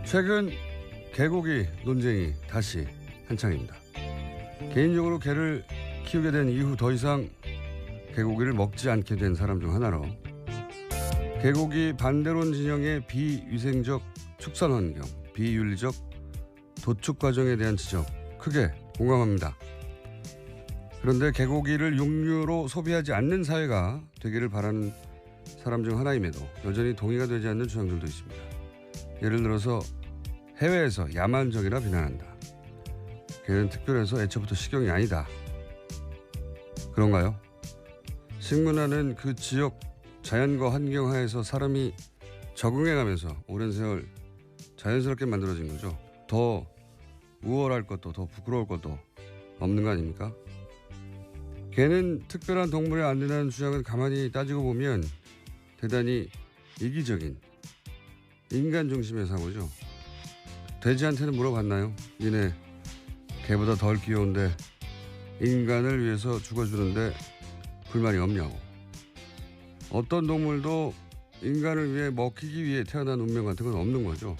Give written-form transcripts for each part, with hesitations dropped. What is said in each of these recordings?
최근 개고기 논쟁이 다시 한창입니다. 개인적으로 개를 키우게 된 이후 더 이상 개고기를 먹지 않게 된 사람 중 하나로 개고기 반대론 진영의 비위생적 축산 환경, 비윤리적 도축 과정에 대한 지적 크게 공감합니다. 그런데 개고기를 육류로 소비하지 않는 사회가 되기를 바라는 사람 중 하나임에도 여전히 동의가 되지 않는 주장들도 있습니다. 예를 들어서 해외에서 야만적이라 비난한다. 개는 특별해서 애초부터 식용이 아니다. 그런가요? 식문화는 그 지역 자연과 환경 하에서 사람이 적응해가면서 오랜 세월 자연스럽게 만들어진 거죠. 더 우월할 것도 더 부끄러울 것도 없는 거 아닙니까? 개는 특별한 동물이 안 된다는 주장은 가만히 따지고 보면 대단히 이기적인 인간 중심의 사고죠. 돼지한테는 물어봤나요? 니네 개보다 덜 귀여운데 인간을 위해서 죽어주는데 불만이 없냐고. 어떤 동물도 인간을 위해 먹히기 위해 태어난 운명 같은 건 없는 거죠.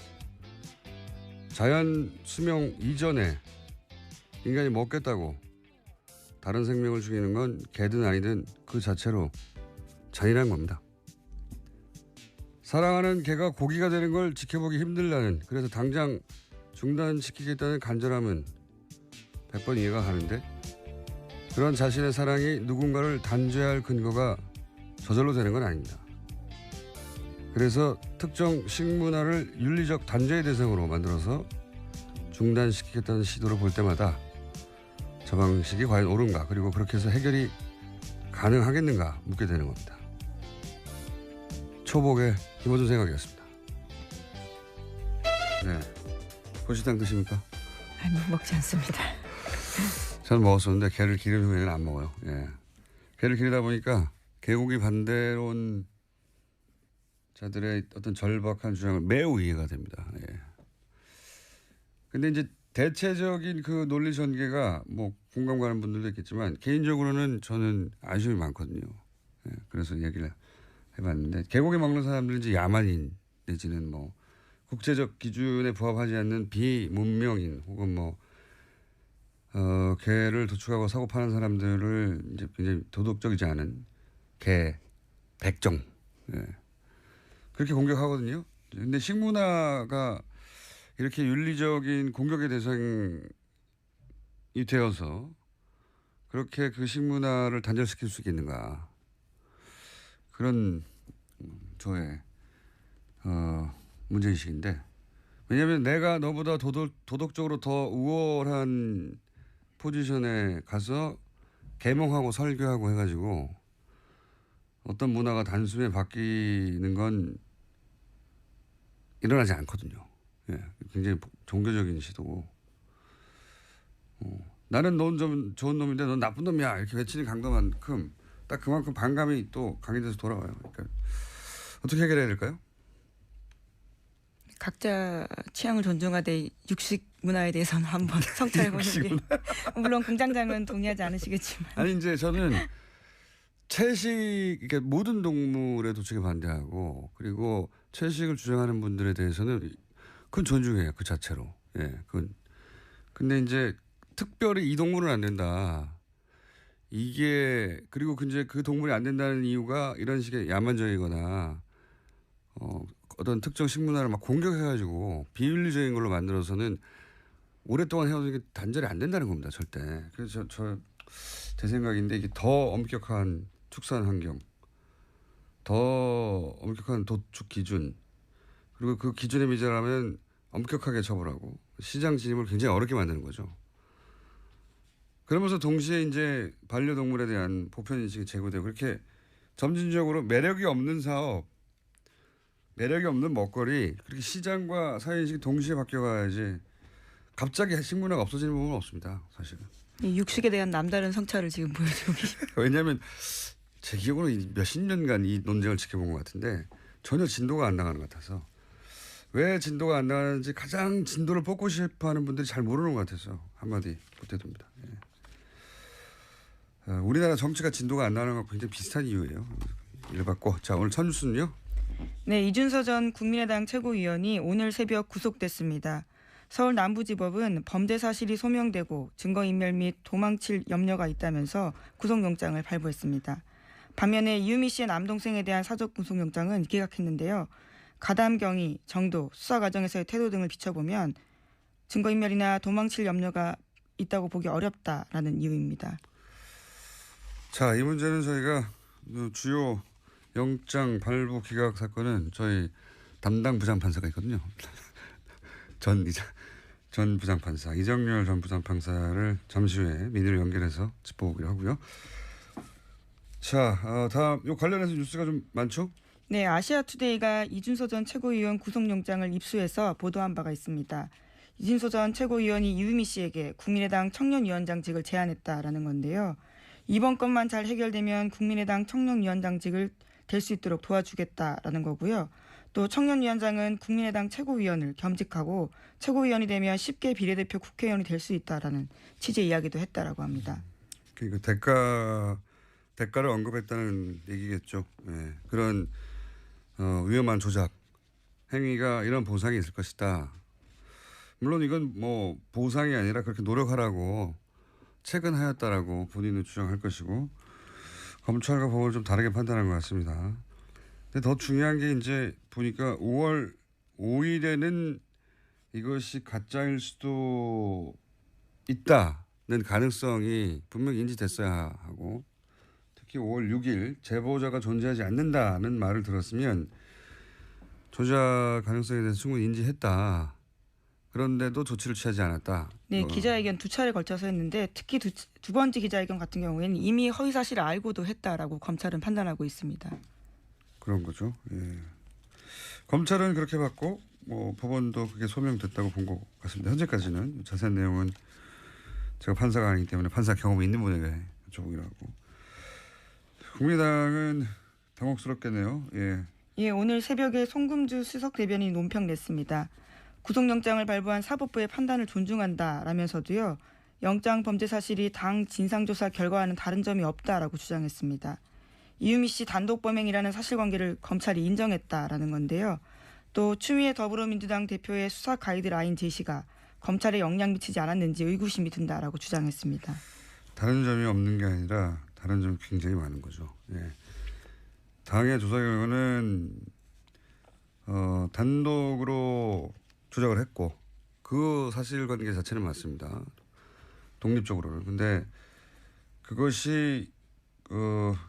자연 수명 이전에 인간이 먹겠다고 다른 생명을 죽이는 건 개든 아니든 그 자체로 잔인한 겁니다. 사랑하는 개가 고기가 되는 걸 지켜보기 힘들다는, 그래서 당장 중단시키겠다는 간절함은 100번 이해가 가는데, 그런 자신의 사랑이 누군가를 단죄할 근거가 저절로 되는 건 아닙니다. 그래서 특정 식문화를 윤리적 단죄의 대상으로 만들어서 중단시키겠다는 시도를 볼 때마다 저 방식이 과연 옳은가, 그리고 그렇게 해서 해결이 가능하겠는가 묻게 되는 겁니다. 초복의 김어준 생각이었습니다. 네, 고시당 드십니까? 아니, 먹지 않습니다. 저는 먹었었는데 개를 기른 후에는 안 먹어요. 예. 개를 기르다 보니까 개고기 반대론 자들의 어떤 절박한 주장을 매우 이해가 됩니다. 예. 근데 이제 대체적인 그 논리 전개가 뭐 공감 가는 분들도 있겠지만 개인적으로는 저는 아쉬움이 많거든요. 예. 그래서 얘기를 해봤는데, 개고기 먹는 사람들은 이제 야만인 내지는 뭐 국제적 기준에 부합하지 않는 비문명인 혹은 뭐 개를 도축하고 사고 파는 사람들을 이제 굉장히 도덕적이지 않은 개 백정, 예. 그렇게 공격하거든요. 근데 식문화가 이렇게 윤리적인 공격의 대상이 되어서 그렇게 그 식문화를 단절시킬 수 있겠는가. 그런 저의 문제의식인데, 왜냐하면 내가 너보다 도덕적으로 더 우월한 포지션에 가서 계몽하고 설교하고 해가지고 어떤 문화가 단숨에 바뀌는 건 일어나지 않거든요. 예, 굉장히 종교적인 시도고, 나는 넌 좀 좋은 놈인데 넌 나쁜 놈이야 이렇게 외치는 강도만큼 딱 그만큼 반감이 또 강해져서 돌아와요. 그러니까 어떻게 해결해야 될까요? 각자 취향을 존중하되 육식 문화에 대해서는 한번 성찰해 보는 게, 물론 공장장은 동의하지 않으시겠지만. 아니 이제 저는 채식, 그러니까 모든 동물의 도축에 반대하고, 그리고 채식을 주장하는 분들에 대해서는 그건 존중해요, 그 자체로. 예, 그건. 근데 이제 특별히 이 동물은 안 된다. 이게, 그리고 이제 그 동물이 안 된다는 이유가 이런 식의 야만적이거나 어떤 특정 식문화를 막 공격해가지고 비윤리적인 걸로 만들어서는 오랫동안 해오는 게 단절이 안 된다는 겁니다, 절대. 그래서 제 생각인데, 이게 더 엄격한 축산 환경, 더 엄격한 도축 기준, 그리고 그 기준에 미달하면 엄격하게 처벌하고 시장 진입을 굉장히 어렵게 만드는 거죠. 그러면서 동시에 이제 반려동물에 대한 보편인식이 제고되고, 그렇게 점진적으로 매력이 없는 사업, 매력이 없는 먹거리, 그렇게 시장과 사회인식이 동시에 바뀌어가야지 갑자기 식문화가 없어지는 부분은 없습니다, 사실은. 육식에 대한 남다른 성찰을 지금 보여주고 계십니다. 왜냐하면 제 기억으로는 몇십 년간 이 논쟁을 지켜본 것 같은데 전혀 진도가 안 나가는 것 같아서, 왜 진도가 안 나가는지 가장 진도를 뽑고 싶어하는 분들이 잘 모르는 것 같아서 한마디 보태둡니다. 예. 우리나라 정치가 진도가 안 나가는 것과 굉장히 비슷한 이유예요. 일 받고. 자, 오늘 첫 뉴스는요. 네, 이준서 전 국민의당 최고위원이 오늘 새벽 구속됐습니다. 서울 남부지법은 범죄 사실이 소명되고 증거인멸 및 도망칠 염려가 있다면서 구속영장을 발부했습니다. 반면에 이유미 씨의 남동생에 대한 사적 구속영장은 기각했는데요. 가담 경위, 정도, 수사 과정에서의 태도 등을 비춰보면 증거인멸이나 도망칠 염려가 있다고 보기 어렵다라는 이유입니다. 자, 이 문제는 저희가 주요 영장 발부 기각 사건은 저희 담당 부장판사가 있거든요. 전 부장판사 이정열 전 부장판사를 잠시 후에 민의를 연결해서 짚어보기로 하고요. 자, 다음 요 관련해서 뉴스가 좀 많죠? 네, 아시아투데이가 이준서 전 최고위원 구속영장을 입수해서 보도한 바가 있습니다. 이준서 전 최고위원이 이유미 씨에게 국민의당 청년위원장직을 제안했다라는 건데요. 이번 건만 잘 해결되면 국민의당 청년위원장직을 될 수 있도록 도와주겠다라는 거고요. 또 청년위원장은 국민의당 최고위원을 겸직하고 최고위원이 되면 쉽게 비례대표 국회의원이 될 수 있다라는 취지의 이야기도 했다라고 합니다. 그 대가를 언급했다는 얘기겠죠. 예, 그런 위험한 조작 행위가 이런 보상이 있을 것이다. 물론 이건 뭐 보상이 아니라 그렇게 노력하라고 체근하였다라고 본인은 주장할 것이고 검찰과 법을 좀 다르게 판단한 것 같습니다. 근데 더 중요한 게 이제 보니까 5월 5일에는 이것이 가짜일 수도 있다는 가능성이 분명히 인지됐어야 하고 특히 5월 6일 제보자가 존재하지 않는다는 말을 들었으면 조작 가능성에 대해서 충분히 인지했다. 그런데도 조치를 취하지 않았다. 네, 기자회견 2차례 걸쳐서 했는데 특히 두 번째 기자회견 같은 경우에는 이미 허위 사실을 알고도 했다라고 검찰은 판단하고 있습니다. 그런 거죠. 예. 검찰은 그렇게 봤고 뭐 법원도 그게 소명됐다고 본 것 같습니다. 현재까지는 자세한 내용은 제가 판사가 아니기 때문에 판사 경험이 있는 분에게 여쭤보기로 하고 국민의당은 당혹스럽겠네요. 예. 예, 오늘 새벽에 송금주 수석 대변인이 논평 냈습니다. 구속영장을 발부한 사법부의 판단을 존중한다라면서도요. 영장 범죄 사실이 당 진상조사 결과와는 다른 점이 없다라고 주장했습니다. 이유미 씨 단독 범행이라는 사실관계를 검찰이 인정했다라는 건데요. 또 추미애 더불어민주당 대표의 수사 가이드라인 제시가 검찰에 영향 미치지 않았는지 의구심이 든다라고 주장했습니다. 다른 점이 없는 게 아니라 다른 점이 굉장히 많은 거죠. 예. 당의 조사 결과는 단독으로 조작을 했고 그 사실관계 자체는 맞습니다. 독립적으로는. 근데 그것이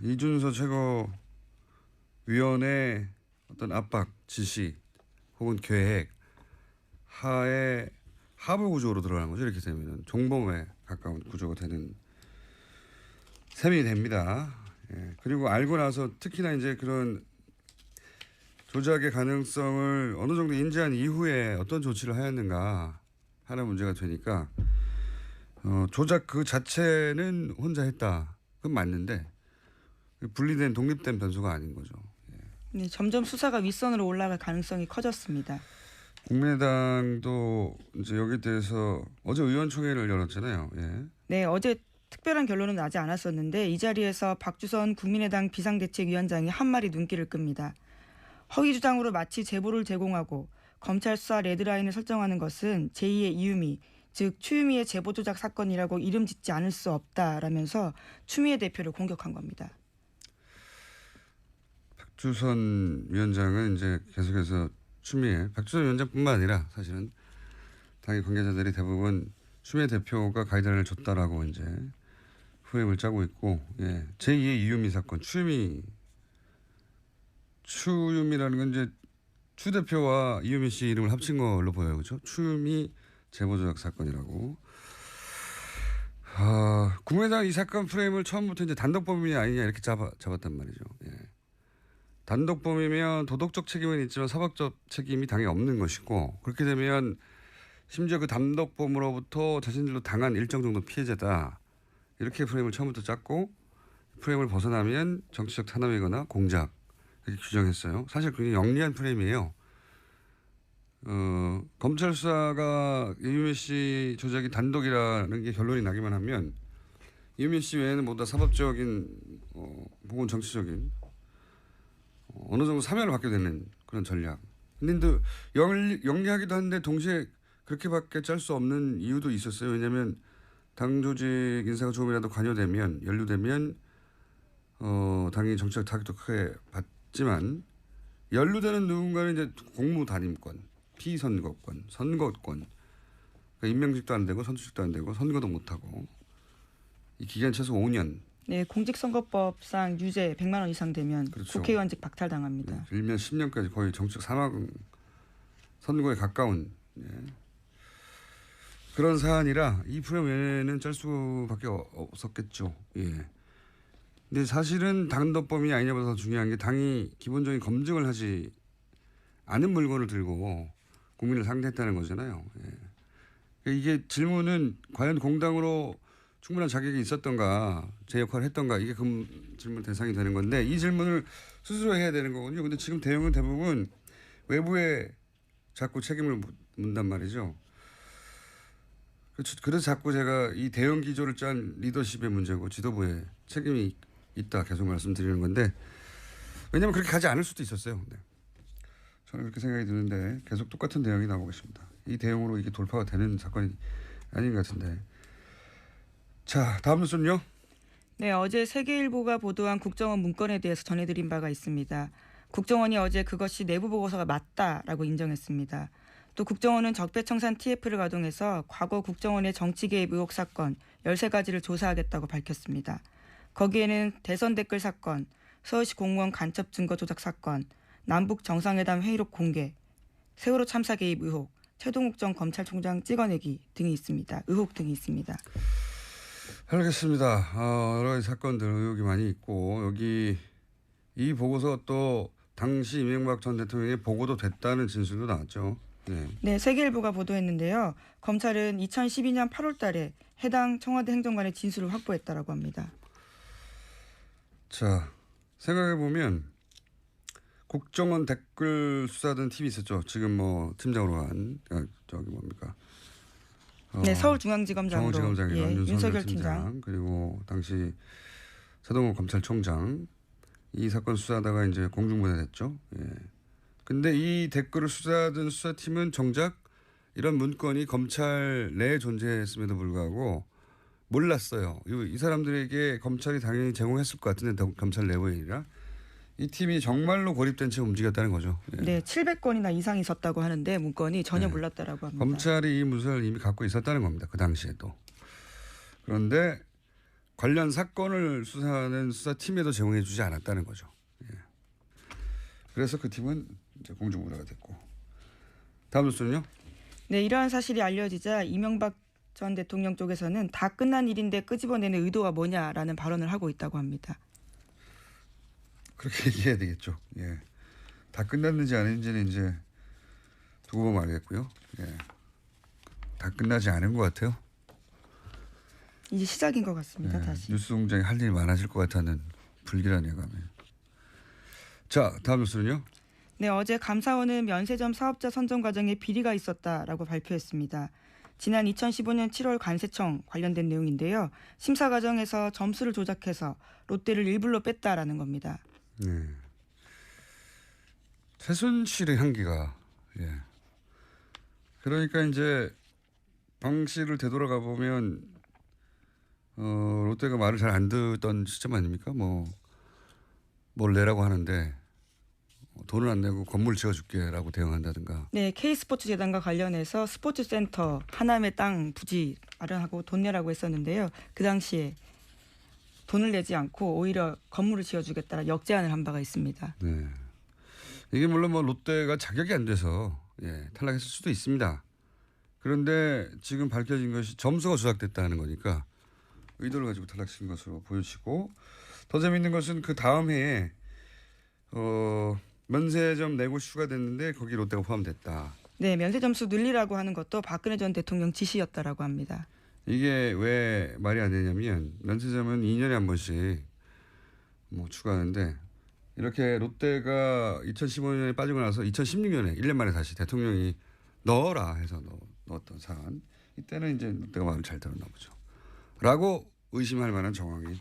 이준서 최고위원의 어떤 압박, 지시 혹은 계획 하에 하부 구조로 들어가는 거죠. 이렇게 되면 종범에 가까운 구조가 되는 셈이 됩니다. 예. 그리고 알고 나서 특히나 이제 그런 조작의 가능성을 어느 정도 인지한 이후에 어떤 조치를 하였는가 하는 문제가 되니까 조작 그 자체는 혼자 했다. 그건 맞는데 분리된 독립된 변수가 아닌 거죠. 예. 네, 점점 수사가 윗선으로 올라갈 가능성이 커졌습니다. 국민의당도 이제 여기에 대해서 어제 의원총회를 열었잖아요. 예. 네, 어제 특별한 결론은 나지 않았었는데 이 자리에서 박주선 국민의당 비상대책위원장이 한 말이 눈길을 끕니다. 허위 주장으로 마치 제보를 제공하고 검찰 수사 레드라인을 설정하는 것은 제2의 이유미, 즉 추유미의 제보 조작 사건이라고 이름 짓지 않을 수 없다라면서 추미애 대표를 공격한 겁니다. 박주선 위원장은 이제 계속해서 박주선 위원장뿐만 아니라 사실은 당의 관계자들이 대부분 추미애 대표가 가이드라인을 줬다라고 이제 후임을 짜고 있고, 예. 제2의 이유미 사건, 추유미라는 건 이제 추 대표와 이유미 씨 이름을 합친 걸로 보여요. 그렇죠? 추유미 제보 조작 사건이라고. 국민의당 이 사건 프레임을 처음부터 이제 단독 범인이 아니냐 이렇게 잡았단 말이죠. 예. 단독 범이면 도덕적 책임은 있지만 사법적 책임이 당연히 없는 것이고 그렇게 되면 심지어 그 단독 범으로부터 자신들도 당한 일정 정도 피해자다. 이렇게 프레임을 처음부터 짰고 프레임을 벗어나면 정치적 탄압이거나 공작 이렇게 규정했어요. 사실 굉장히 영리한 프레임이에요. 검찰 수사가 이유미 씨 조작이 단독이라는 게 결론이 나기만 하면 이유미 씨 외에는 모두 다 사법적인 혹은 정치적인 어느 정도 사면을 받게 되는 그런 전략. 근데 또 영리하기도 한데 동시에 그렇게밖에 짤 수 없는 이유도 있었어요. 왜냐하면 당 조직 인사가 조금이라도 관여되면 연루되면 당연히 정치적 타격도 크게 받지만 연루되는 누군가는 이제 공무 단임권, 피선거권, 선거권, 그러니까 임명직도 안 되고 선출직도 안 되고 선거도 못 하고 이 기간 최소 5년. 네, 공직선거법상 유죄 100만 원 이상 되면 그렇죠. 국회의원직 박탈당합니다. 네, 길면 10년까지 거의 정치적 사망 선거에 가까운 그런 사안이라 이 프레임 외에는 짤 수밖에 없었겠죠. 예. 근데 사실은 당헌법이 아니냐보다 더 중요한 게 당이 기본적인 검증을 하지 않은 물건을 들고 국민을 상대했다는 거잖아요. 예. 그러니까 이게 질문은 과연 공당으로 충분한 자격이 있었던가 제 역할을 했던가 이게 그 질문 대상이 되는 건데 이 질문을 스스로 해야 되는 거거든요. 근데 지금 대응은 대부분 외부에 자꾸 책임을 묻단 말이죠. 그래서 자꾸 제가 이 대응 기조를 짠 리더십의 문제고 지도부의 책임이 있다 계속 말씀드리는 건데 왜냐하면 그렇게 가지 않을 수도 있었어요. 네. 저는 그렇게 생각이 드는데 계속 똑같은 대응이 나오고 있습니다. 이 대응으로 이게 돌파가 되는 사건이 아닌 것 같은데. 자, 다음 뉴스는요. 네, 어제 세계일보가 보도한 국정원 문건에 대해서 전해드린 바가 있습니다. 국정원이 어제 그것이 내부 보고서가 맞다라고 인정했습니다. 또 국정원은 적폐청산 TF를 가동해서 과거 국정원의 정치 개입 의혹 사건 13가지를 조사하겠다고 밝혔습니다. 거기에는 대선 댓글 사건, 서울시 공무원 간첩 증거 조작 사건, 남북 정상회담 회의록 공개, 세월호 참사 개입 의혹, 최동욱 전 검찰총장 찍어내기 등이 있습니다. 의혹 등이 있습니다. 알겠습니다. 여러 가지 사건들 의혹이 많이 있고 여기 이 보고서 또 당시 이명박 전 대통령의 보고도 됐다는 진술도 나왔죠. 네. 네, 세계일보가 보도했는데요. 검찰은 2012년 8월 달에 해당 청와대 행정관의 진술을 확보했다라고 합니다. 자, 생각해보면 국정원 댓글 수사하던 팀이 있었죠. 지금 뭐 팀장으로 한 저기 뭡니까? 네, 서울중앙지검장으로 서울지검장이랑 윤석열 팀장 그리고 당시 최동욱 검찰총장 이 사건 수사하다가 이제 공중분해됐죠. 예. 근데 이 댓글을 수사하던 수사팀은 정작 이런 문건이 검찰 내에 존재했음에도 불구하고 몰랐어요. 이 사람들에게 검찰이 당연히 제공했을 것 같은데 검찰 내부에 아니라 이 팀이 정말로 고립된 채 움직였다는 거죠. 예. 네, 700건이나 이상이 있었다고 하는데 문건이 전혀 몰랐다라고 합니다. 검찰이 이 문서를 이미 갖고 있었다는 겁니다. 그 당시에도. 그런데 관련 사건을 수사하는 수사팀에도 제공해 주지 않았다는 거죠. 예. 그래서 그 팀은 이제 공중분해가 됐고. 다음 뉴스는요. 네, 이러한 사실이 알려지자 이명박 전 대통령 쪽에서는 다 끝난 일인데 끄집어내는 의도가 뭐냐라는 발언을 하고 있다고 합니다. 그렇게 얘기해야 되겠죠. 예. 다 끝났는지 아닌지는 이제 두고 보면 알겠고요. 예. 다 끝나지 않은 것 같아요. 이제 시작인 것 같습니다. 예. 다시. 뉴스 공장에 할 일이 많아질 것 같다는 불길한 예감이. 자, 다음 뉴스는요. 네, 어제 감사원은 면세점 사업자 선정 과정에 비리가 있었다라고 발표했습니다. 지난 2015년 7월 관세청 관련된 내용인데요. 심사 과정에서 점수를 조작해서 롯데를 일불로 뺐다라는 겁니다. 네. 최순실의 향기가 예. 그러니까 이제 방식을 되돌아가 보면 롯데가 말을 잘 안 듣던 시점 아닙니까? 뭘 내라고 하는데 돈을 안 내고 건물 지어줄게라고 대응한다든가. 네, K스포츠 재단과 관련해서 스포츠센터 하남의 땅 부지 마련하고 돈 내라고 했었는데요. 그 당시에 돈을 내지 않고 오히려 건물을 지어주겠다라 역제안을 한 바가 있습니다. 네. 이게 물론 뭐 롯데가 자격이 안 돼서 탈락했을 수도 있습니다. 그런데 지금 밝혀진 것이 점수가 조작됐다는 거니까 의도를 가지고 탈락시킨 것으로 보여지고 더 재밌는 것은 그 다음 해에 면세점 내고슈가 됐는데 거기 롯데가 포함됐다. 네, 면세 점수 늘리라고 하는 것도 박근혜 전 대통령 지시였다라고 합니다. 이게 왜 말이 안 되냐면 면세점은 2년에 한 번씩 추가하는데 이렇게 롯데가 2015년에 빠지고 나서 2016년에 1년 만에 다시 대통령이 넣어라 해서 넣었던 사안. 이때는 이제 롯데가 마음을 잘 들었나 보죠. 라고 의심할 만한 정황이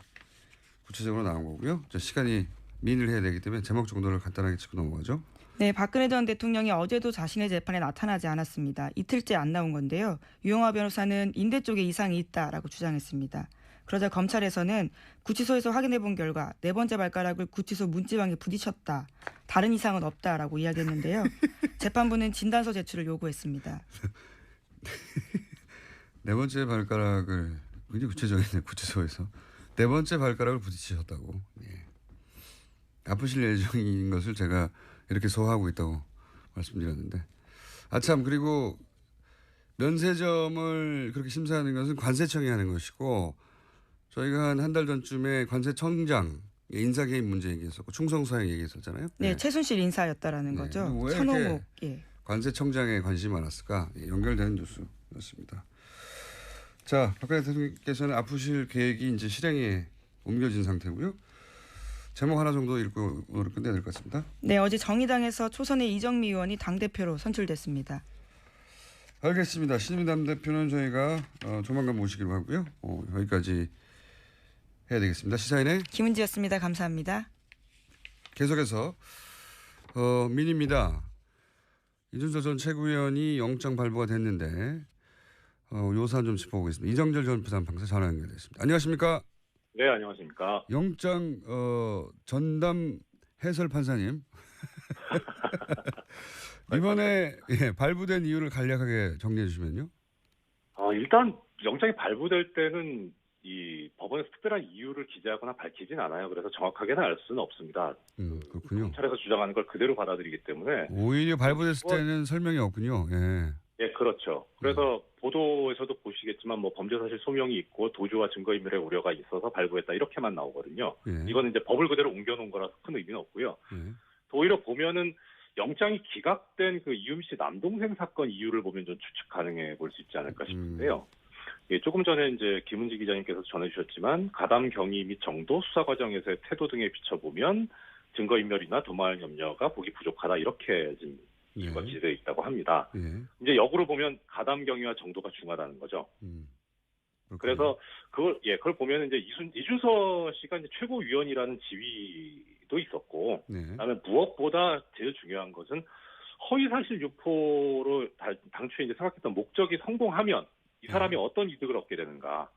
구체적으로 나온 거고요. 시간이 민의를 해야 되기 때문에 제목 정도를 간단하게 짚고 넘어가죠. 네, 박근혜 전 대통령이 어제도 자신의 재판에 나타나지 않았습니다. 이틀째 안 나온 건데요. 유영하 변호사는 인대 쪽에 이상이 있다라고 주장했습니다. 그러자 검찰에서는 구치소에서 확인해 본 결과 네 번째 발가락을 구치소 문지방에 부딪혔다. 다른 이상은 없다라고 이야기했는데요. 재판부는 진단서 제출을 요구했습니다. 네 번째 발가락을 굉장히 구체적이네. 구치소에서 네 번째 발가락을 부딪히셨다고. 예. 아프실 예정인 것을 제가 이렇게 소화하고 있다고 말씀드렸는데. 아참, 그리고 면세점을 그렇게 심사하는 것은 관세청이 하는 것이고, 저희가 한 달 전쯤에 관세청장 인사 개입 문제 얘기했었고 충성사항 얘기했었잖아요. 네, 최순실 인사였다라는 네. 거죠. 왜 천호목. 이렇게 관세청장에 관심이 많았을까? 예, 연결되는 뉴스였습니다. 자, 박근혜 대통령께서는 아프실 계획이 이제 실행에 옮겨진 상태고요. 제목 하나 정도 읽고 오늘 끝내야 될 것 같습니다. 네, 어제 정의당에서 초선의 이정미 의원이 당대표로 선출됐습니다. 알겠습니다. 신민남 대표는 저희가 조만간 모시기로 하고요. 여기까지 해야 되겠습니다. 시사인의 김은지였습니다. 감사합니다. 계속해서 민입니다. 이준서 전 최고위원이 영장 발부가 됐는데 요 사안 좀 짚어보겠습니다. 이정철 전 부산판사 전화 연결됐습니다. 안녕하십니까? 네, 안녕하십니까? 영장 전담 해설 판사님. 이번에 발부된 이유를 간략하게 정리해 주시면요. 일단 영장이 발부될 때는 이 법원에서 특별한 이유를 기재하거나 밝히진 않아요. 그래서 정확하게는 알 수는 없습니다. 그렇군요. 검찰에서 주장하는 걸 그대로 받아들이기 때문에 오히려 발부됐을 때는 설명이 없군요. 예. 예, 그렇죠. 그래서 보도에서도 보시겠지만 뭐 범죄 사실 소명이 있고 도주와 증거인멸의 우려가 있어서 발부했다 이렇게만 나오거든요. 예. 이거는 이제 법을 그대로 옮겨놓은 거라서 큰 의미는 없고요. 예. 오히려 보면은 영장이 기각된 그 이유미 씨 남동생 사건 이유를 보면 좀 추측 가능해 볼 수 있지 않을까 싶은데요. 예, 조금 전에 이제 김은지 기자님께서 전해주셨지만 가담 경위 및 정도, 수사 과정에서의 태도 등에 비춰보면 증거인멸이나 도망할 염려가 보기 부족하다 이렇게 지금 이유가 기재되어 있다고 합니다. 예. 이제 역으로 보면 가담 경위와 정도가 중하다는 거죠. 그래서 그걸 보면 이제 이준서 씨가 이제 최고위원이라는 지위도 있었고, 그다음에 무엇보다 제일 중요한 것은 허위사실 유포로 당초에 이제 생각했던 목적이 성공하면 이 사람이 어떤 이득을 얻게 되는가.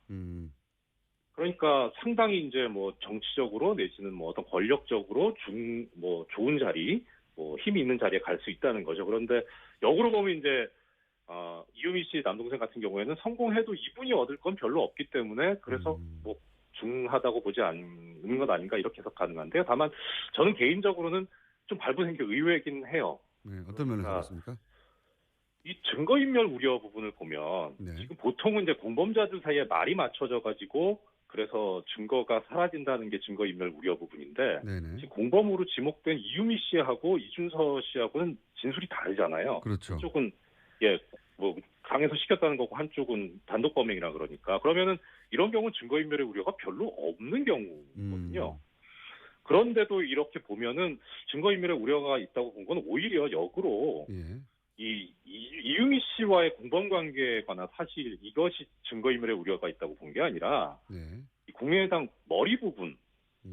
그러니까 상당히 이제 뭐 정치적으로 내지는 뭐 어떤 권력적으로 좋은 자리, 뭐 힘이 있는 자리에 갈 수 있다는 거죠. 그런데 역으로 보면 이제 이유미 씨 남동생 같은 경우에는 성공해도 이분이 얻을 건 별로 없기 때문에 그래서 뭐 중하다고 보지 않는 것 아닌가 이렇게 해석 가능한데요. 다만 저는 개인적으로는 좀 발부된 게 의외이긴 해요. 네, 어떤 면에서 그렇습니까? 이 증거인멸 우려 부분을 보면 지금 보통은 이제 공범자들 사이에 말이 맞춰져 가지고 그래서 증거가 사라진다는 게 증거인멸 우려 부분인데 지금 공범으로 지목된 이유미 씨하고 이준서 씨하고는 진술이 다르잖아요. 그렇죠. 한쪽은 뭐 강에서 시켰다는 거고 한쪽은 단독 범행이라 그러니까 그러면은 이런 경우는 증거인멸의 우려가 별로 없는 경우거든요. 그런데도 이렇게 보면은 증거인멸의 우려가 있다고 본 건 오히려 역으로 이유미 씨와의 공범관계에 관한 사실 이것이 증거인멸의 우려가 있다고 본 게 아니라 이 국민의당 머리 부분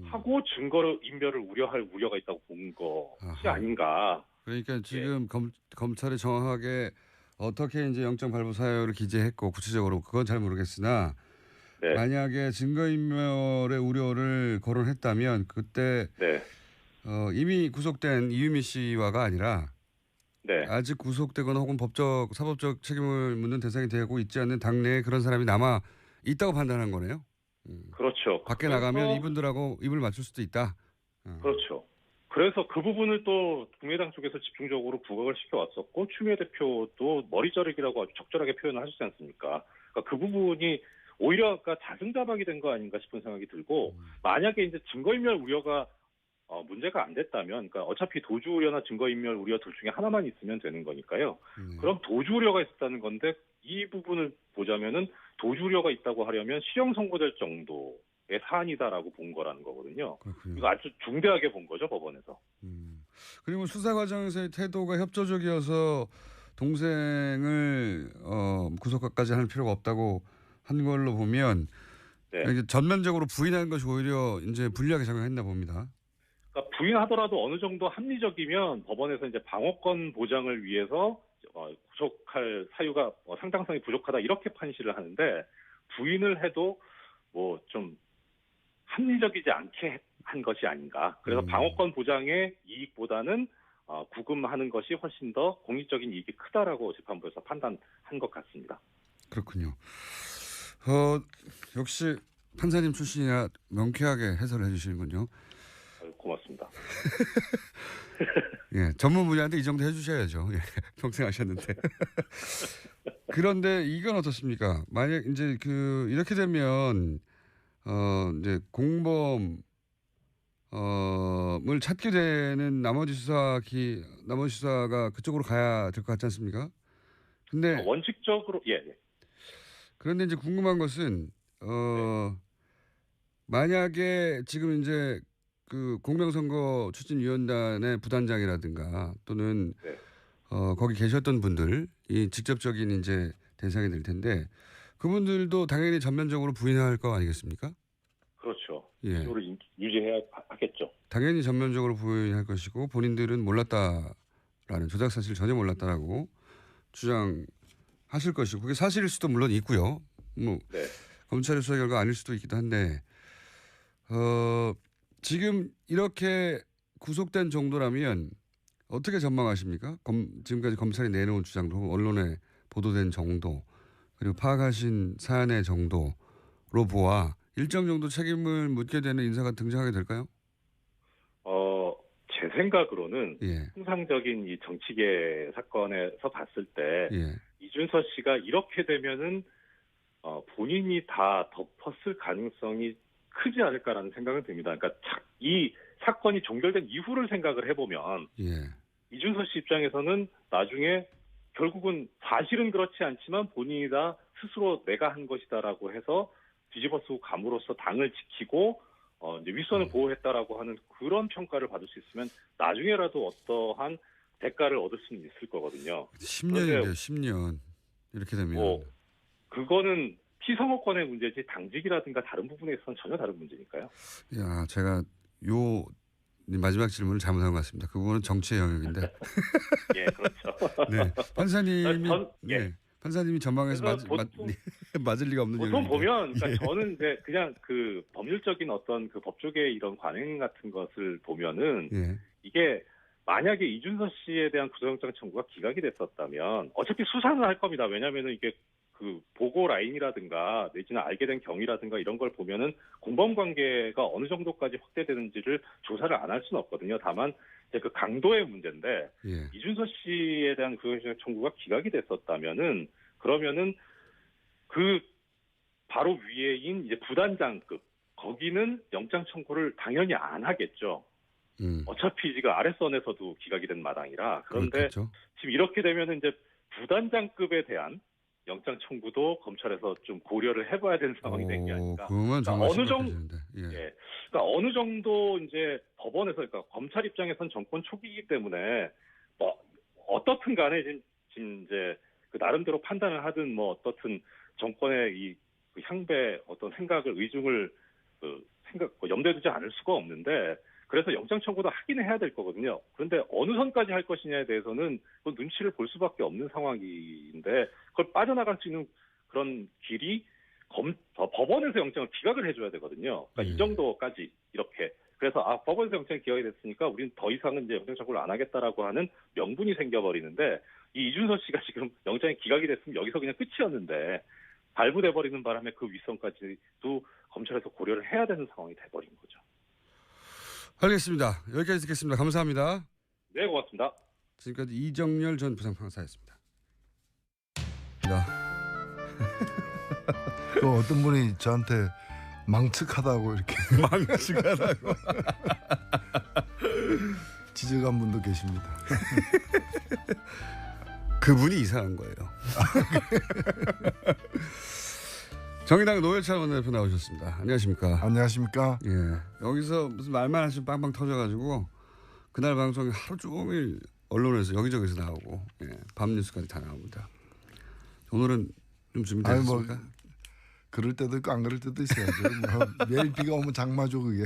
하고 증거인멸을 우려할 우려가 있다고 본 것이 아닌가. 그러니까 지금 검찰이 정확하게 어떻게 이제 영장 발부 사유를 기재했고 구체적으로 그건 잘 모르겠으나 만약에 증거인멸의 우려를 거론했다면 그때 이미 구속된 이유미 씨와가 아니라 아직 구속되거나 혹은 법적 사법적 책임을 묻는 대상이 되고 있지 않는 당내에 그런 사람이 남아 있다고 판단한 거네요. 그렇죠. 밖에 나가면 이분들하고 입을 맞출 수도 있다. 그렇죠. 그래서 그 부분을 또 국민의당 쪽에서 집중적으로 부각을 시켜왔었고 추미애 대표도 머리 자르기라고 아주 적절하게 표현을 하시지 않습니까? 그러니까 그 부분이 오히려 자승자박이 된 거 아닌가 싶은 생각이 들고 만약에 이제 증거인멸 우려가 문제가 안 됐다면, 그러니까 어차피 도주 우려나 증거인멸 우려 둘 중에 하나만 있으면 되는 거니까요. 그럼 도주 우려가 있었다는 건데 이 부분을 보자면은 도주 우려가 있다고 하려면 실형 선고될 정도의 사안이다라고 본 거라는 거거든요. 그렇군요. 이거 아주 중대하게 본 거죠 법원에서. 그리고 수사 과정에서의 태도가 협조적이어서 동생을 구속까지 할 필요가 없다고 한 걸로 보면 전면적으로 부인하는 것이 오히려 이제 불리하게 작용했나 봅니다. 그러니까 부인하더라도 어느 정도 합리적이면 법원에서 이제 방어권 보장을 위해서 부족할 사유가 상당성이 부족하다 이렇게 판시를 하는데 부인을 해도 뭐 좀 합리적이지 않게 한 것이 아닌가. 그래서 방어권 보장의 이익보다는 구금하는 것이 훨씬 더 공익적인 이익이 크다라고 재판부에서 판단한 것 같습니다. 그렇군요. 역시 판사님 출신이라 명쾌하게 해설을 해주시는군요. 고맙습니다. 예, 전문 분야인데 이 정도 해주셔야죠. 예, 평생 하셨는데. 그런데 이건 어떻습니까? 만약 이제 이렇게 되면 이제 공범을 찾게 되는 나머지 수사가 그쪽으로 가야 될 것 같지 않습니까? 근데 원칙적으로 예. 그런데 이제 궁금한 것은 만약에 지금 이제 공명선거 추진위원단의 부단장이라든가 또는 거기 계셨던 분들이 직접적인 이제 대상이 될 텐데 그분들도 당연히 전면적으로 부인할 거 아니겠습니까? 그렇죠. 예. 이거를 유지해야 하겠죠. 당연히 전면적으로 부인할 것이고 본인들은 몰랐다라는 조작 사실 전혀 몰랐다라고 주장하실 것이고 그게 사실일 수도 물론 있고요. 뭐 검찰의 수사 결과 아닐 수도 있기도 한데 지금 이렇게 구속된 정도라면 어떻게 전망하십니까? 지금까지 검찰이 내놓은 주장도 언론에 보도된 정도 그리고 파악하신 사안의 정도로 보아 일정 정도 책임을 묻게 되는 인사가 등장하게 될까요? 제 생각으로는 예. 통상적인 이 정치계 사건에서 봤을 때 예. 이준서 씨가 이렇게 되면은 본인이 다 덮었을 가능성이 크지 않을까라는 생각은 듭니다. 그러니까 이 사건이 종결된 이후를 생각을 해보면 예. 이준서 씨 입장에서는 나중에 결국은 사실은 그렇지 않지만 본인이 다 스스로 내가 한 것이다라고 해서 뒤집어쓰고 감으로써 당을 지키고 이제 윗선을 보호했다라고 하는 그런 평가를 받을 수 있으면 나중에라도 어떠한 대가를 얻을 수는 있을 거거든요. 10년인데요, 10년. 이렇게 되면. 그거는 피선거권의 문제지 당직이라든가 다른 부분에 있어서는 전혀 다른 문제니까요. 야, 제가 요 마지막 질문을 잘못한 것 같습니다. 그 부분은 정치의 영역인데. 예, 그렇죠. 네, 판사님이 전망해서 맞을 리가 없는 보통 영역인데. 보면 그러니까 저는 이제 그냥 그 법률적인 어떤 그 법조계의 이런 관행 같은 것을 보면은 이게 만약에 이준서 씨에 대한 구속영장 청구가 기각이 됐었다면 어차피 수사는 할 겁니다. 왜냐하면은 이게 그 보고 라인이라든가 내지는 알게 된 경위라든가 이런 걸 보면은 공범 관계가 어느 정도까지 확대되는지를 조사를 안 할 수는 없거든요. 다만 이제 그 강도의 문제인데 이준서 씨에 대한 구속영장 청구가 기각이 됐었다면은 그러면은 그 바로 위에인 이제 부단장급 거기는 영장 청구를 당연히 안 하겠죠. 어차피 지금 아랫선에서도 기각이 된 마당이라. 그런데 그렇겠죠. 지금 이렇게 되면은 이제 부단장급에 대한 영장 청구도 검찰에서 좀 고려를 해봐야 되는 상황이 된 게 아닌가. 그러면 정말 어느 정도, 예. 그러니까 어느 정도 이제 법원에서, 그러니까 검찰 입장에선 정권 초기이기 때문에 뭐 어떻든 간에 지금 이제 그 나름대로 판단을 하든 뭐 어떻든 정권의 이 그 향배 어떤 생각을 의중을 염두에 두지 않을 수가 없는데. 그래서 영장 청구도 하긴 해야 될 거거든요. 그런데 어느 선까지 할 것이냐에 대해서는 그 눈치를 볼 수밖에 없는 상황인데 그걸 빠져나갈 수 있는 그런 길이 법원에서 영장을 기각을 해줘야 되거든요. 그러니까 이 정도까지 이렇게. 그래서 법원에서 영장이 기각이 됐으니까 우리는 더 이상은 이제 영장 청구를 안 하겠다라고 하는 명분이 생겨버리는데 이 이준서 씨가 지금 영장이 기각이 됐으면 여기서 그냥 끝이었는데 발부돼버리는 바람에 그 윗선까지도 검찰에서 고려를 해야 되는 상황이 돼버린 거죠. 알겠습니다. 여기까지 듣겠습니다. 감사합니다. 네, 고맙습니다. 지금까지 이정열 전 부장판사였습니다. 또 어떤 분이 저한테 망측하다고 이렇게 망측하다고 지적한 분도 계십니다. 그분이 이상한 거예요. 정의당 노회찬 원내대표 나오셨습니다. 안녕하십니까? 안녕하십니까? 예. 여기서 무슨 말만 하시면 빵빵 터져가지고 그날 방송이 하루 종일 언론에서 여기저기서 나오고 밤 뉴스까지 다 나옵니다. 오늘은 좀 준비되셨습니까? 뭐 그럴 때도 있고 안 그럴 때도 있어야죠. 뭐 매일 비가 오면 장마죠 그게.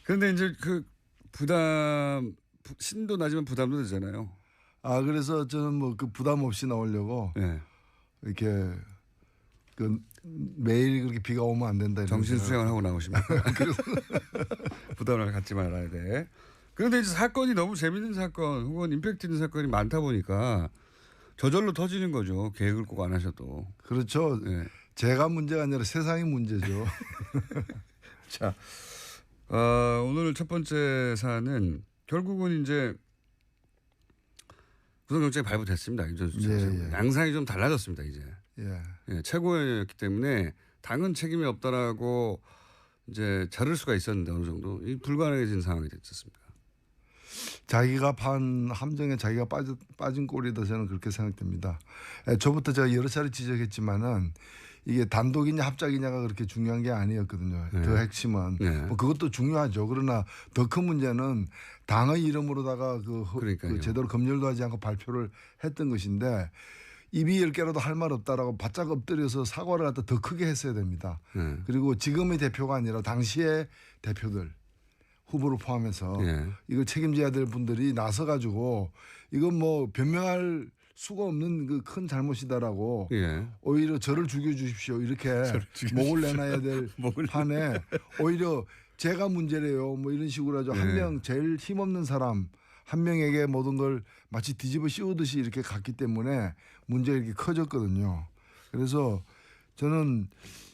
그런데 이제 그 신도 나지만 부담도 되잖아요. 그래서 저는 뭐 그 부담 없이 나오려고 네. 이렇게 그 매일 그렇게 비가 오면 안 된다. 정신 수양을 하고 나오십니까? 부담을 갖지 말아야 돼. 그런데 이제 사건이 너무 재밌는 사건 혹은 임팩트 있는 사건이 많다 보니까 저절로 터지는 거죠. 계획을 꼭 안 하셔도. 그렇죠. 네. 제가 문제가 아니라 세상이 문제죠. 자, 오늘 첫 번째 사안은 결국은 이제 구속영장이 발부됐습니다. 이준수 씨. 양상이 좀 달라졌습니다. 이제. 예, 최고위원이었기 때문에 당은 책임이 없다라고 이제 자를 수가 있었는데 어느 정도 불가능해진 상황이 됐었습니다. 자기가 판 함정에 자기가 빠진 꼴이다 저는 그렇게 생각됩니다. 저부터 제가 여러 차례 지적했지만은 이게 단독이냐 합작이냐가 그렇게 중요한 게 아니었거든요. 네. 더 핵심은 뭐 그것도 중요하죠. 그러나 더 큰 문제는 당의 이름으로다가 그 제대로 검열도 하지 않고 발표를 했던 것인데 입이 10개라도 할 말 없다라고 바짝 엎드려서 사과를 갖다 더 크게 했어야 됩니다. 그리고 지금의 대표가 아니라 당시의 대표들 후보를 포함해서 이걸 책임져야 될 분들이 나서가지고 이건 뭐 변명할 수가 없는 그 큰 잘못이다라고 오히려 저를 죽여주십시오 이렇게 목을 내놔야 될 판에 오히려 제가 문제래요 뭐 이런 식으로 하죠. 한 명 제일 힘없는 사람 한 명에게 모든 걸 마치 뒤집어 씌우듯이 이렇게 갔기 때문에 문제가 이렇게 커졌거든요. 그래서 저는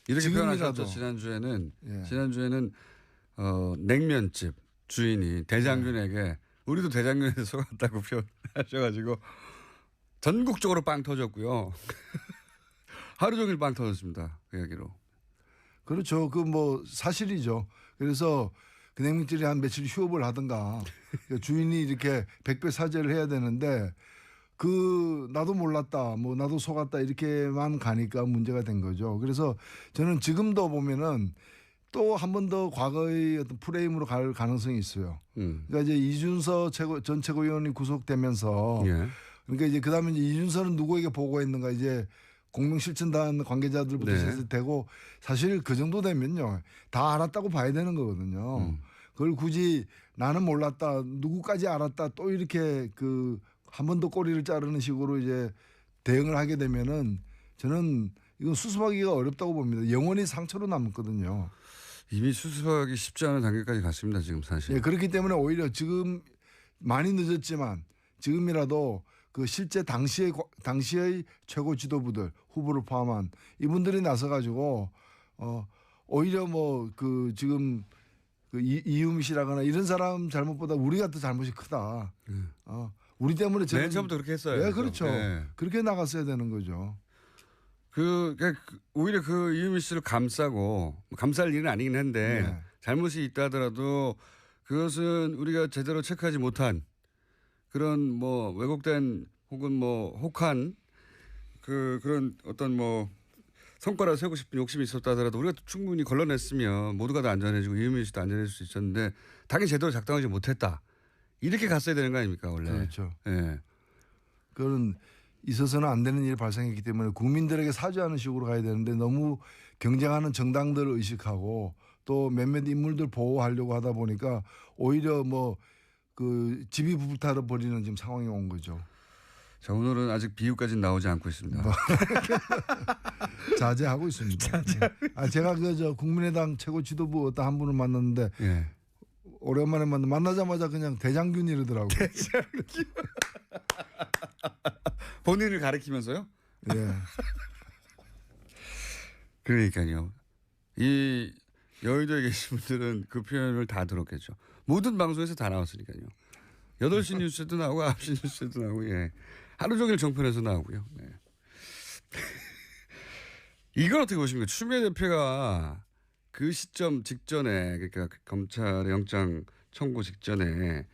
이렇게 표현하셨죠. 지난주에는 냉면집 주인이 대장균에게 우리도 대장균에 속았다고 표현하셔가지고 전국적으로 빵 터졌고요. 하루 종일 빵 터졌습니다. 그 이야기로. 그렇죠. 그 뭐 사실이죠. 그래서 그 냉면집이 한 며칠 휴업을 하든가 주인이 이렇게 백배 사죄를 해야 되는데 나도 몰랐다 뭐 나도 속았다 이렇게만 가니까 문제가 된 거죠. 그래서 저는 지금도 보면은 또 한 번 더 과거의 어떤 프레임으로 갈 가능성이 있어요. 그러니까 이제 이준서 전 최고위원이 구속되면서 그러니까 이제 그다음에 이제 이준서는 누구에게 보고했는가 이제 공명실천단 관계자들부터 시작되고 사실 그 정도 되면요 다 알았다고 봐야 되는 거거든요. 그걸 굳이 나는 몰랐다 누구까지 알았다 또 이렇게 한 번 더 꼬리를 자르는 식으로 이제 대응을 하게 되면은 저는 이건 수습하기가 어렵다고 봅니다. 영원히 상처로 남거든요. 이미 수습하기 쉽지 않은 단계까지 갔습니다. 지금 사실. 그렇기 때문에 오히려 지금 많이 늦었지만 지금이라도 그 실제 당시의 최고 지도부들 후보를 포함한 이분들이 나서 가지고 오히려 뭐 지금 이유미 씨라거나 이런 사람 잘못보다 우리가 더 잘못이 크다. 우리 때문에 맨 처음부터 그렇게 했어요. 네, 그렇죠. 그렇게 나갔어야 되는 거죠. 오히려 이유미 씨를 감쌀 일은 아니긴 한데 잘못이 있다 하더라도 그것은 우리가 제대로 체크하지 못한 그런 뭐 왜곡된 혹은 뭐 혹한 그런 어떤 뭐 성과를 세우고 싶은 욕심이 있었다 하더라도 우리가 충분히 걸러냈으면 모두가 다 안전해지고 이유미 씨도 안전해질 수 있었는데 당연히 제대로 작동하지 못했다. 이렇게 갔어야 되는 거 아닙니까 원래. 그렇죠. 그건 있어서는 안 되는 일이 발생했기 때문에 국민들에게 사죄하는 식으로 가야 되는데 너무 경쟁하는 정당들을 의식하고 또 몇몇 인물들 보호하려고 하다 보니까 오히려 집이 불타러 버리는 지금 상황이 온 거죠. 자, 오늘은 아직 비유까지는 나오지 않고 있습니다. 자제하고 있습니다. 제가 국민의당 최고 지도부 어떤 한 분을 만났는데 오랜만에 만나자마자 그냥 대장균 이러더라고요. 대장균. 본인을 가리키면서요? 그러니까요. 이 여의도에 계신 분들은 그 표현을 다 들었겠죠. 모든 방송에서 다 나왔으니까요. 8시 뉴스에도 나오고 9시 뉴스에도 나오고 하루 종일 정편에서 나오고요. 이건 어떻게 보십니까? 추미애 대표가 그 시점 직전에 그러니까 검찰의 영장 청구 직전에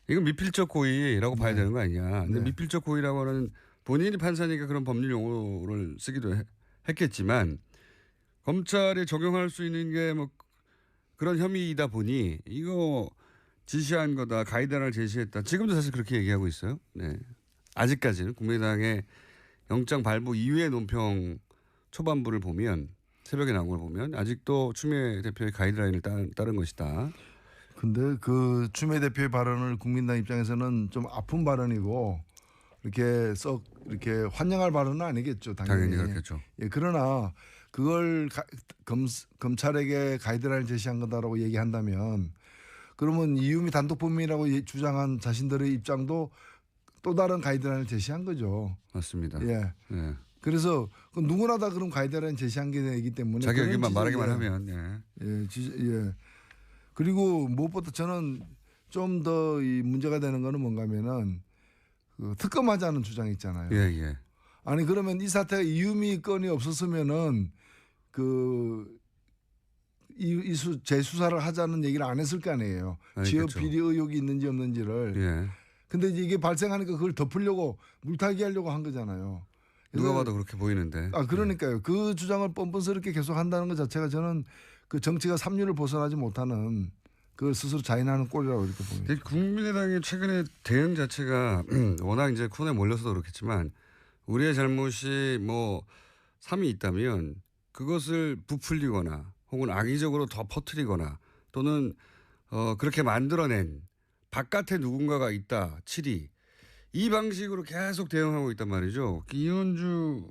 이건 미필적 고의라고 봐야 되는 거 아니냐. 근데 미필적 고의라고 하는 본인이 판사니까 그런 법률 용어를 쓰기도 했겠지만 검찰이 적용할 수 있는 게 뭐 그런 혐의이다 보니 이거 지시한 거다. 가이드라인을 제시했다. 지금도 사실 그렇게 얘기하고 있어요. 아직까지는 국민의당의 영장 발부 이후의 논평 초반부를 보면 새벽에 나온 걸 보면 아직도 추미애 대표의 가이드라인을 따른 것이다. 근데 그 추미애 대표의 발언을 국민당 입장에서는 좀 아픈 발언이고 이렇게 썩 이렇게 환영할 발언은 아니겠죠. 당연히 그렇겠죠. 예, 그러나 그걸 검찰에게 가이드라인을 제시한 거다라고 얘기한다면 그러면 이유미 단독 범인이라고 주장한 자신들의 입장도 또 다른 가이드라인을 제시한 거죠. 맞습니다. 예. 예. 그래서 누구나 다 그런 가이드라인 제시한 게 되기 때문에 자기 의견만 말하기만 하면 예. 그리고 무엇보다 저는 좀 더 이 문제가 되는 거는 뭔가면은 그 특검하자는 주장이 있잖아요. 예. 아니 그러면 이 사태가 이유미 건이 없었으면은 재수사를 하자는 얘기를 안 했을 거 아니에요. 지역 비리 의혹이 있는지 없는지를. 예. 근데 이게 발생하니까 그걸 덮으려고 물타기 하려고 한 거잖아요. 누가 봐도 그렇게 보이는데. 그러니까요. 그 주장을 뻔뻔스럽게 계속 한다는 것 자체가 저는 그 정치가 삼류를 벗어나지 못하는 그걸 스스로 자인하는 꼴이라고 이렇게 봅니다. 국민의당의 최근의 대응 자체가 워낙 이제 코너에 몰려서도 그렇겠지만 우리의 잘못이 뭐 3이 있다면 그것을 부풀리거나 혹은 악의적으로 더 퍼뜨리거나 또는 그렇게 만들어낸 바깥에 누군가가 있다. 7이. 이 방식으로 계속 대응하고 있단 말이죠. 이현주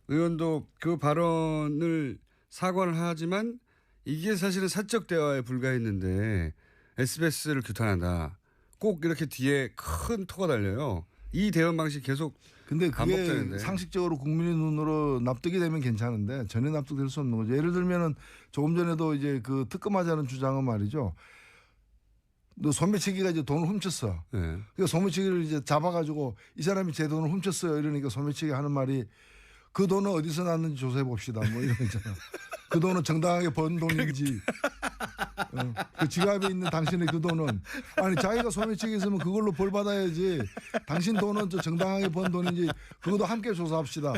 의원도 그 발언을 사과를 하지만 이게 사실은 사적 대화에 불과했는데 SBS를 규탄한다. 꼭 이렇게 뒤에 큰 토가 달려요. 이 대응 방식 계속 근데 그게 반복되는데. 상식적으로 국민의 눈으로 납득이 되면 괜찮은데 전혀 납득될 수 없는 거죠. 예를 들면은 조금 전에도 이제 그 특검하자는 주장은 말이죠. 너 소매치기가 이제 돈을 훔쳤어. 네. 그러니까 소매치기를 이제 잡아가지고 이 사람이 제 돈을 훔쳤어요. 이러니까 소매치기 하는 말이 그 돈은 어디서 났는지 조사해 봅시다. 뭐 이런 거 있잖아. 그 돈은 정당하게 번 돈인지. 그 지갑에 있는 당신의 그 돈은 아니 자기가 소매치기 있으면 그걸로 벌 받아야지. 당신 돈은 저 정당하게 번 돈인지 그것도 함께 조사합시다.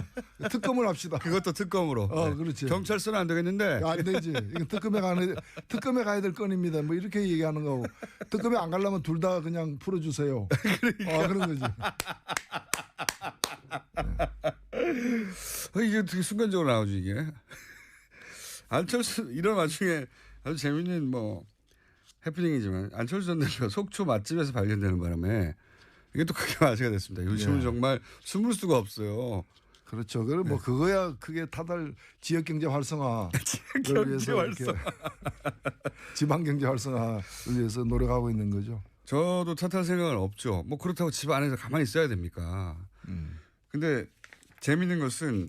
특검을 합시다. 그것도 특검으로. 그렇지. 경찰서는 안 되겠는데. 안 되지. 이건 특검에 가야 될 건입니다. 뭐 이렇게 얘기하는 거고 특검에 안 가려면 둘 다 그냥 풀어주세요. 그러니까. 그런 거지. 이게 되게 순간적으로 나오죠 이게. 안철수 이런 와중에 아주 재밌는 뭐 해프닝이지만 안철수 전 대표가 속초 맛집에서 발견되는 바람에 이게 또 크게 화제가 됐습니다. 요즘은 정말 숨을 수가 없어요. 그렇죠. 그럼 뭐 그거야 크게 다들 지역 경제 활성화 경제 활성화, 지방 경제 활성화를 위해서 노력하고 있는 거죠. 저도 탓할 생각은 없죠. 뭐 그렇다고 집 안에서 가만히 있어야 됩니까? 근데 재밌는 것은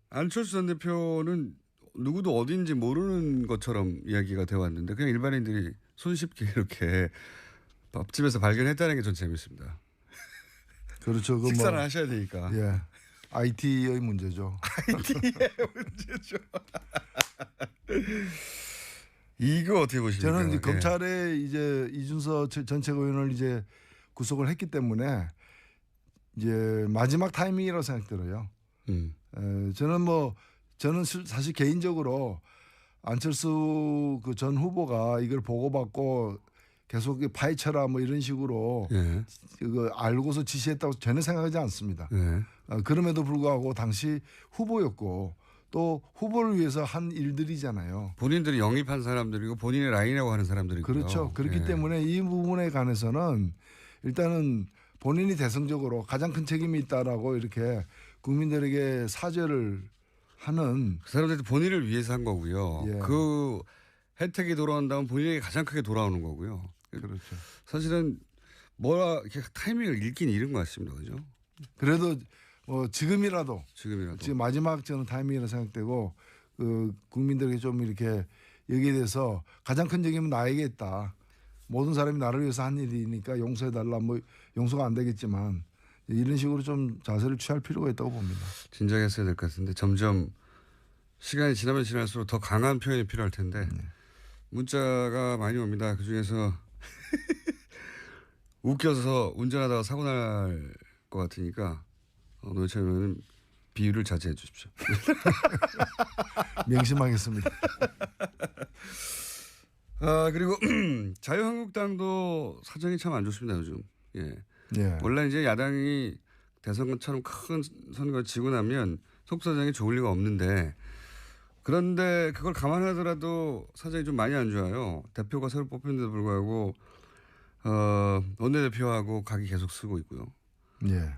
안철수 전 대표는 누구도 어딘지 모르는 것처럼 이야기가 되어 왔는데 그냥 일반인들이 손쉽게 이렇게 밥집에서 발견했다는 게 전 재밌습니다. 그렇죠. 식사를 하셔야 되니까. 예. IT의 문제죠. IT의 문제죠. 이거 어떻게 보십니까? 저는 이제 검찰에 이제 이준서 전 최고위원을 이제 구속을 했기 때문에 이제 마지막 타이밍이라고 생각들어요. 저는 사실 개인적으로 안철수 그 전 후보가 이걸 보고받고 계속 파헤쳐라 뭐 이런 식으로 그거 알고서 지시했다고 전혀 생각하지 않습니다. 그럼에도 불구하고 당시 후보였고 또 후보를 위해서 한 일들이잖아요. 본인들이 영입한 사람들이고 본인의 라인이라고 하는 사람들이고요. 그렇죠. 그렇기 때문에 이 부분에 관해서는 일단은 본인이 대승적으로 가장 큰 책임이 있다라고 이렇게 국민들에게 사죄를 하는 그 사람들이 본인을 위해서 한 거고요. 그 혜택이 돌아온다면 본인에게 가장 크게 돌아오는 거고요. 그렇죠. 사실은 뭐라 이렇게 타이밍을 잃긴 잃은 것 같습니다. 그죠? 그래도 뭐 지금이라도 지금 마지막 저는 타이밍이라 생각되고 그 국민들에게 좀 이렇게 여기에 대해서 가장 큰 책임은 나에게 있다. 모든 사람이 나를 위해서 한 일이니까 용서해달라. 뭐 용서가 안 되겠지만 이런 식으로 좀 자세를 취할 필요가 있다고 봅니다. 진작에 했어야 될 것 같은데 점점 시간이 지나면 지날수록 더 강한 표현이 필요할 텐데 문자가 많이 옵니다. 그중에서 웃겨서 운전하다가 사고 날 것 같으니까 노회찬 의원은 비유를 자제해 주십시오. 명심하겠습니다. 그리고 자유한국당도 사정이 참 안 좋습니다. 요즘. 원래 이제 야당이 대선처럼 큰 선거 지고 나면 속사정이 좋을 리가 없는데 그런데 그걸 감안하더라도 사정이 좀 많이 안 좋아요. 대표가 새로 뽑혔는데도 불구하고 원내대표하고 각이 계속 쓰고 있고요. 예.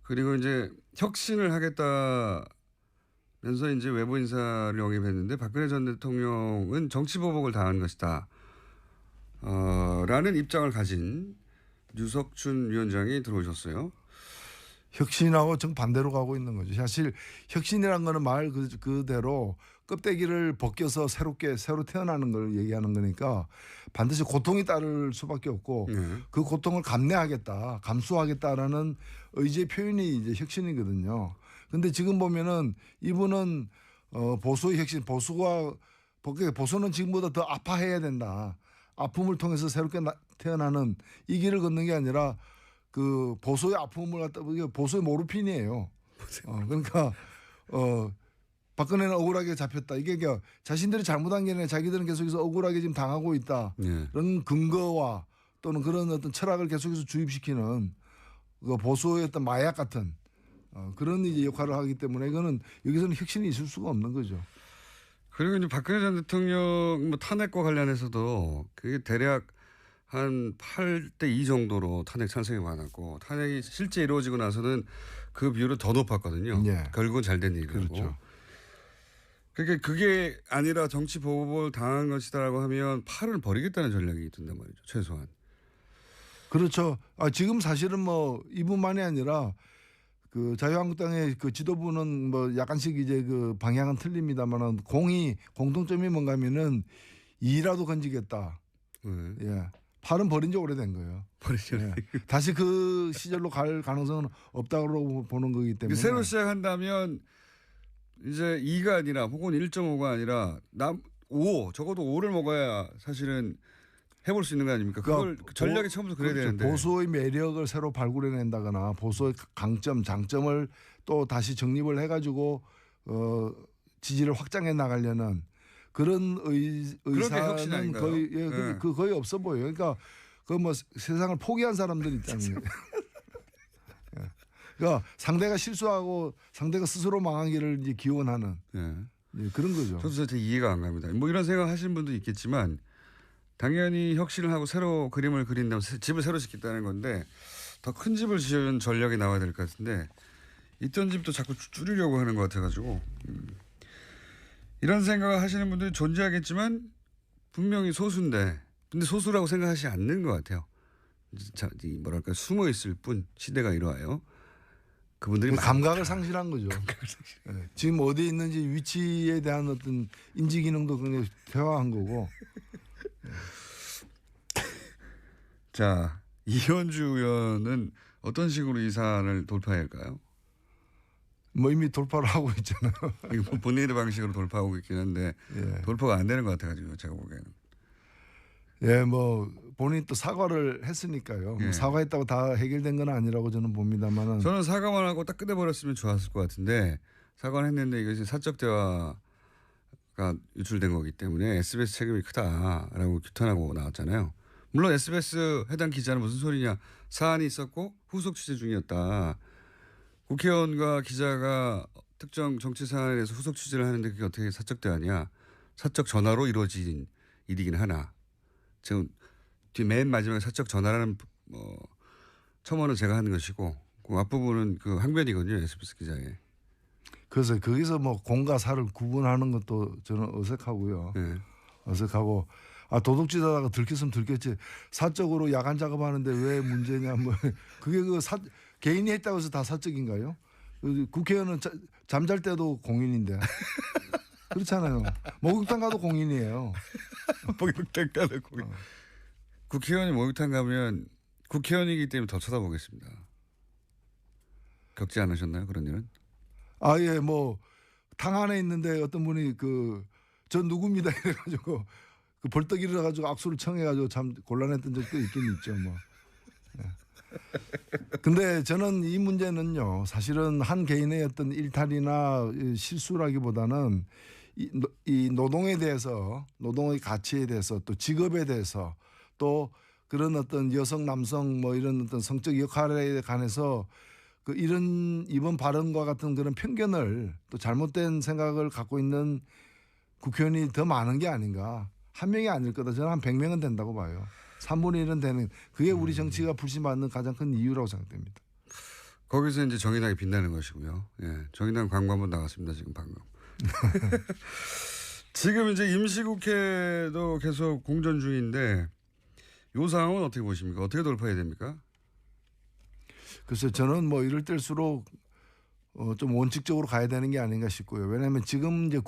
그리고 이제 혁신을 하겠다면서 이제 외부 인사를 영입했는데 박근혜 전 대통령은 정치보복을 당한 것이다. 라는 입장을 가진 유석춘 위원장이 들어오셨어요. 혁신하고 정반대로 가고 있는 거죠. 사실 혁신이란 거는 말 그대로 껍데기를 벗겨서 새로 태어나는 걸 얘기하는 거니까 반드시 고통이 따를 수밖에 없고 그 고통을 감내하겠다, 감수하겠다라는 의지의 표현이 이제 혁신이거든요. 근데 지금 보면은 이분은 보수의 혁신, 보수는 지금보다 더 아파해야 된다. 아픔을 통해서 새롭게 태어나는 이 길을 걷는 게 아니라 그 보수의 아픔을 갖다 보수의 모르핀이에요. 그러니까 박근혜는 억울하게 잡혔다. 이게 자신들이 잘못한 게 아니라 자기들은 계속해서 억울하게 지금 당하고 있다. 그런 근거와 또는 그런 어떤 철학을 계속해서 주입시키는 그 보수의 어떤 마약 같은 그런 이제 역할을 하기 때문에 이거는 여기서는 혁신이 있을 수가 없는 거죠. 그리고 이제 박근혜 전 대통령 뭐 탄핵과 관련해서도 그게 대략 한 8대2 정도로 탄핵 찬성이 많았고 탄핵이 실제 이루어지고 나서는 그 비율은 더 높았거든요. 결국은 잘 된 일이고. 그렇죠. 그러니까 그게 아니라 정치 보복을 당한 것이다라고 하면 팔을 버리겠다는 전략이 든단 말이죠. 최소한. 그렇죠. 지금 사실은 뭐 이분만이 아니라 그 자유한국당의 그 지도부는 뭐 약간씩 이제 그 방향은 틀립니다만은 공통점이 뭔가 하면은 이라도 건지겠다. 예. 팔은 버린 지 오래된 거예요. 예. 다시 그 시절로 갈 가능성은 없다고 보는 거기 때문에. 새로 시작한다면 이제 2가 아니라 혹은 1.5가 아니라 5 적어도 5를 먹어야 사실은 해볼 수 있는 거 아닙니까? 그걸 전략이 처음부터 그래야 그렇죠. 되는데. 보수의 매력을 새로 발굴해낸다거나 보수의 강점, 장점을 또 다시 정립을 해가지고 지지를 확장해 나가려는 그런 의사는 거의 거의 없어 보여요. 그러니까 그 뭐 세상을 포기한 사람들 있잖아요. 그러니까 상대가 실수하고 상대가 스스로 망한 길을 이제 기원하는 그런 거죠. 저도 진짜 이해가 안 갑니다. 뭐 이런 생각 하시는 분도 있겠지만 당연히 혁신을 하고 새로 그림을 그린다면 집을 새로 짓겠다는 건데 더 큰 집을 지으는 전략이 나와야 될 것 같은데 있던 집도 자꾸 줄이려고 하는 것 같아가지고 이런 생각을 하시는 분들이 존재하겠지만 분명히 소수인데 근데 소수라고 생각하지 않는 것 같아요. 뭐랄까 숨어 있을 뿐 시대가 이러하여 그분들이 감각을 상실한 거죠. 네. 지금 어디에 있는지 위치에 대한 어떤 인지 기능도 굉장히 퇴화한 거고. 자, 이현주 의원은 어떤 식으로 이 사안을 돌파해야 할까요? 뭐 이미 돌파를 하고 있잖아요. 이거 본인의 방식으로 돌파하고 있긴 한데 돌파가 안 되는 것 같아가지고 제가 보기에는. 예, 뭐 본인 또 사과를 했으니까요. 뭐 사과했다고 다 해결된 건 아니라고 저는 봅니다만은. 저는 사과만 하고 딱 끝내버렸으면 좋았을 것 같은데 사과를 했는데 이것이 사적 대화가 유출된 거기 때문에 SBS 책임이 크다라고 규탄하고 나왔잖아요. 물론 SBS 해당 기자는 무슨 소리냐. 사안이 있었고 후속 취재 중이었다. 국회의원과 기자가 특정 정치 사안에 대해서 후속 취재를 하는데 그게 어떻게 사적 대화냐. 사적 전화로 이루어진 일이긴 하나. 지금 맨 마지막에 사적 전화라는 첨언은 제가 하는 것이고 그 앞부분은 그 항변이거든요. SBS 기자의. 그래서 거기서 뭐 공과 사를 구분하는 것도 저는 어색하고요. 어색하고 도둑질하다가 들켰으면 들켰지 사적으로 야간 작업하는데 왜 문제냐 뭐 그게 개인이 했다고 해서 다 사적인가요? 국회의원은 잠잘 때도 공인인데 그렇잖아요. 목욕탕 가도 공인이에요. 목욕탕 가도 공인. 국회의원이 목욕탕 가면 국회의원이기 때문에 더 쳐다보겠습니다. 겪지 않으셨나요 그런 일은? 예, 뭐 탕 안에 있는데 어떤 분이 저 누굽니다 이래가지고 벌떡 일어나가지고 악수를 청해가지고 참 곤란했던 적도 있긴 있죠 뭐. 근데 저는 이 문제는요 사실은 한 개인의 어떤 일탈이나 실수라기보다는 이 노동에 대해서 노동의 가치에 대해서 또 직업에 대해서 또 그런 어떤 여성 남성 뭐 이런 어떤 성적 역할에 관해서 이런 이번 발언과 같은 그런 편견을 또 잘못된 생각을 갖고 있는 국회의원이 더 많은 게 아닌가. 한 명이 아닐 거다. 저는 한 100명은 된다고 봐요. 3분의 1은 되는 그게 우리 정치가 불신받는 가장 큰 이유라고 생각됩니다. 거기서 이제 정의당이 빛나는 것이고요. 예, 정의당 광고 한번 나갔습니다. 지금 방금. 지금 이제 임시국회도 계속 공전 중인데 이 상황은 어떻게 보십니까? 어떻게 돌파해야 됩니까? 그래서 저는 뭐 이럴 때일수록 좀 원칙적으로 가야 되는 게 아닌가 싶고요. 왜냐하면 지금 이제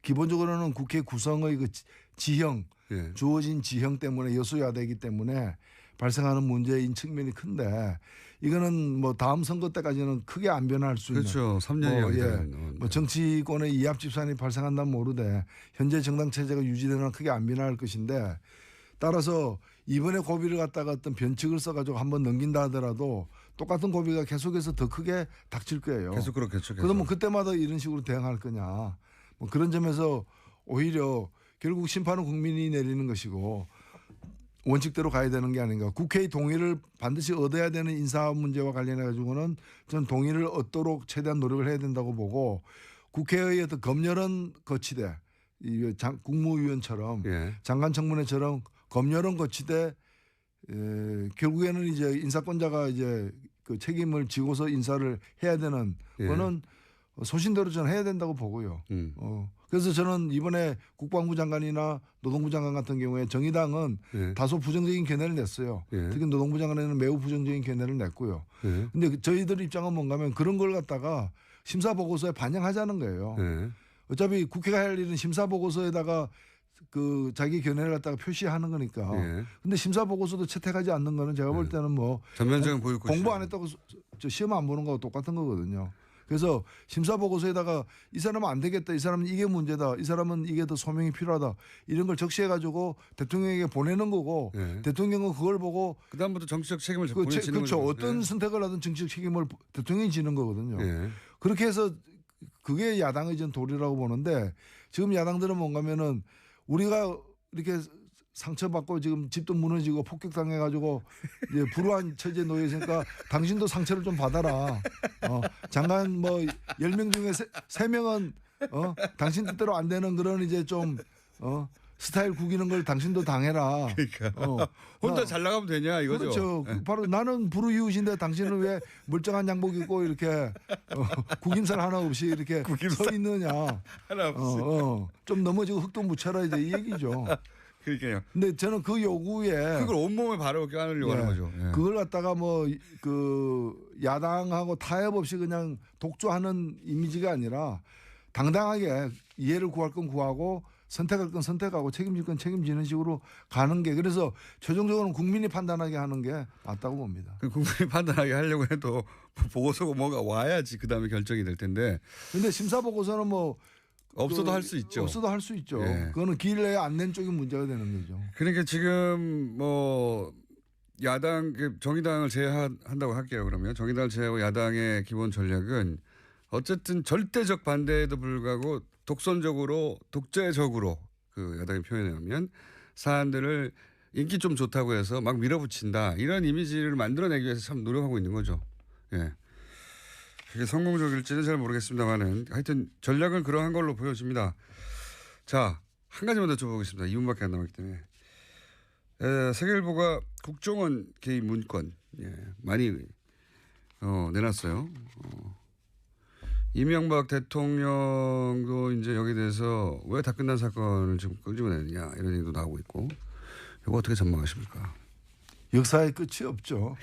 기본적으로는 국회 구성의 그 지형, 예. 주어진 지형 때문에 여소야대이기 때문에 발생하는 문제인 측면이 큰데 이거는 뭐 다음 선거 때까지는 크게 안 변할 수 있는. 그렇죠. 3년이 뭐 정치권의 이합집산이 발생한다면 모르되 현재 정당 체제가 유지되는 한 크게 안 변할 것인데 따라서 이번에 고비를 갖다가 어떤 변칙을 써가지고 한번 넘긴다 하더라도 똑같은 고비가 계속해서 더 크게 닥칠 거예요. 계속 그렇겠죠. 그러면 그때마다 이런 식으로 대응할 거냐. 뭐 그런 점에서 오히려 결국 심판은 국민이 내리는 것이고 원칙대로 가야 되는 게 아닌가. 국회의 동의를 반드시 얻어야 되는 인사 문제와 관련해 가지고는 전 동의를 얻도록 최대한 노력을 해야 된다고 보고 국회의 어떤 검열은 거치되 국무위원처럼 예. 장관 청문회처럼 검열은 거치되 결국에는 이제 인사권자가 이제 그 책임을 지고서 인사를 해야 되는 거는 소신대로 저는 해야 된다고 보고요. 그래서 저는 이번에 국방부 장관이나 노동부 장관 같은 경우에 정의당은 다소 부정적인 견해를 냈어요. 특히 노동부 장관에는 매우 부정적인 견해를 냈고요. 근데 저희들 입장은 뭔가 하면 그런 걸 갖다가 심사보고서에 반영하자는 거예요. 어차피 국회가 할 일은 심사보고서에다가 그 자기 견해를 갖다가 표시하는 거니까. 근데 심사보고서도 채택하지 않는 거는 제가 볼 때는 뭐 전면적인 보육 공부 안 했다고 저 시험 안 보는 거하고 똑같은 거거든요. 그래서 심사보고서에다가 이 사람은 안 되겠다. 이 사람은 이게 문제다. 이 사람은 이게 더 소명이 필요하다. 이런 걸 적시해가지고 대통령에게 보내는 거고 대통령은 그걸 보고 그다음부터 정치적 책임을 본인이 그렇죠. 어떤 선택을 하든 정치적 책임을 대통령이 지는 거거든요. 그렇게 해서 그게 야당의 전 도리라고 보는데 지금 야당들은 뭔가면은 우리가 이렇게 상처받고 지금 집도 무너지고 폭격당해가지고 이제 불우한 처지에 놓여 있으니까 당신도 상처를 좀 받아라. 장관 뭐 10명 중에 3명은 당신 뜻대로 안 되는 그런 이제 좀 스타일 구기는 걸 당신도 당해라. 그러니까 혼자 잘 나가면 되냐 이거죠. 그렇죠. 바로 나는 불우이웃인데 당신은 왜 멀쩡한 양복 입고 이렇게 구김살 하나 없이 이렇게 서 있느냐. 하나 없이. 좀 넘어지고 흙도 묻혀라 이제 이 얘기죠. 그러니까요. 근데 저는 그 요구에 그걸 온몸에 바로 껴안으려고 하는 거죠. 그걸 갖다가 뭐 그 야당하고 타협 없이 그냥 독주하는 이미지가 아니라 당당하게 이해를 구할 건 구하고 선택할 건 선택하고 책임질 건 책임지는 식으로 가는 게 그래서 최종적으로는 국민이 판단하게 하는 게 맞다고 봅니다. 국민이 판단하게 하려고 해도 보고서가 뭐가 와야지 그다음에 결정이 될 텐데. 그런데 심사 보고서는 뭐 없어도 할 수 있죠. 없어도 할 수 있죠. 그거는 기일내에 안 낸 쪽이 문제가 되는 거죠. 그러니까 지금 뭐 야당 정의당을 제외한다고 할게요. 그러면 정의당을 제외하고 야당의 기본 전략은 어쨌든 절대적 반대에도 불구하고 독선적으로 독재적으로 그 야당이 표현에 하면 사안들을 인기 좀 좋다고 해서 막 밀어붙인다 이런 이미지를 만들어내기 위해서 참 노력하고 있는 거죠. 예. 그게 성공적일지는 잘 모르겠습니다만은 하여튼 전략은 그러한 걸로 보여집니다. 자, 한 가지만 더 여쭤보겠습니다. 2분밖에 안 남았기 때문에. 세계일보가 국정원 개입 문건 많이 내놨어요. 이명박 대통령도 이제 여기에 대해서 왜 다 끝난 사건을 지금 끄집어내느냐 이런 얘기도 나오고 있고 이거 어떻게 전망하십니까? 역사의 끝이 없죠.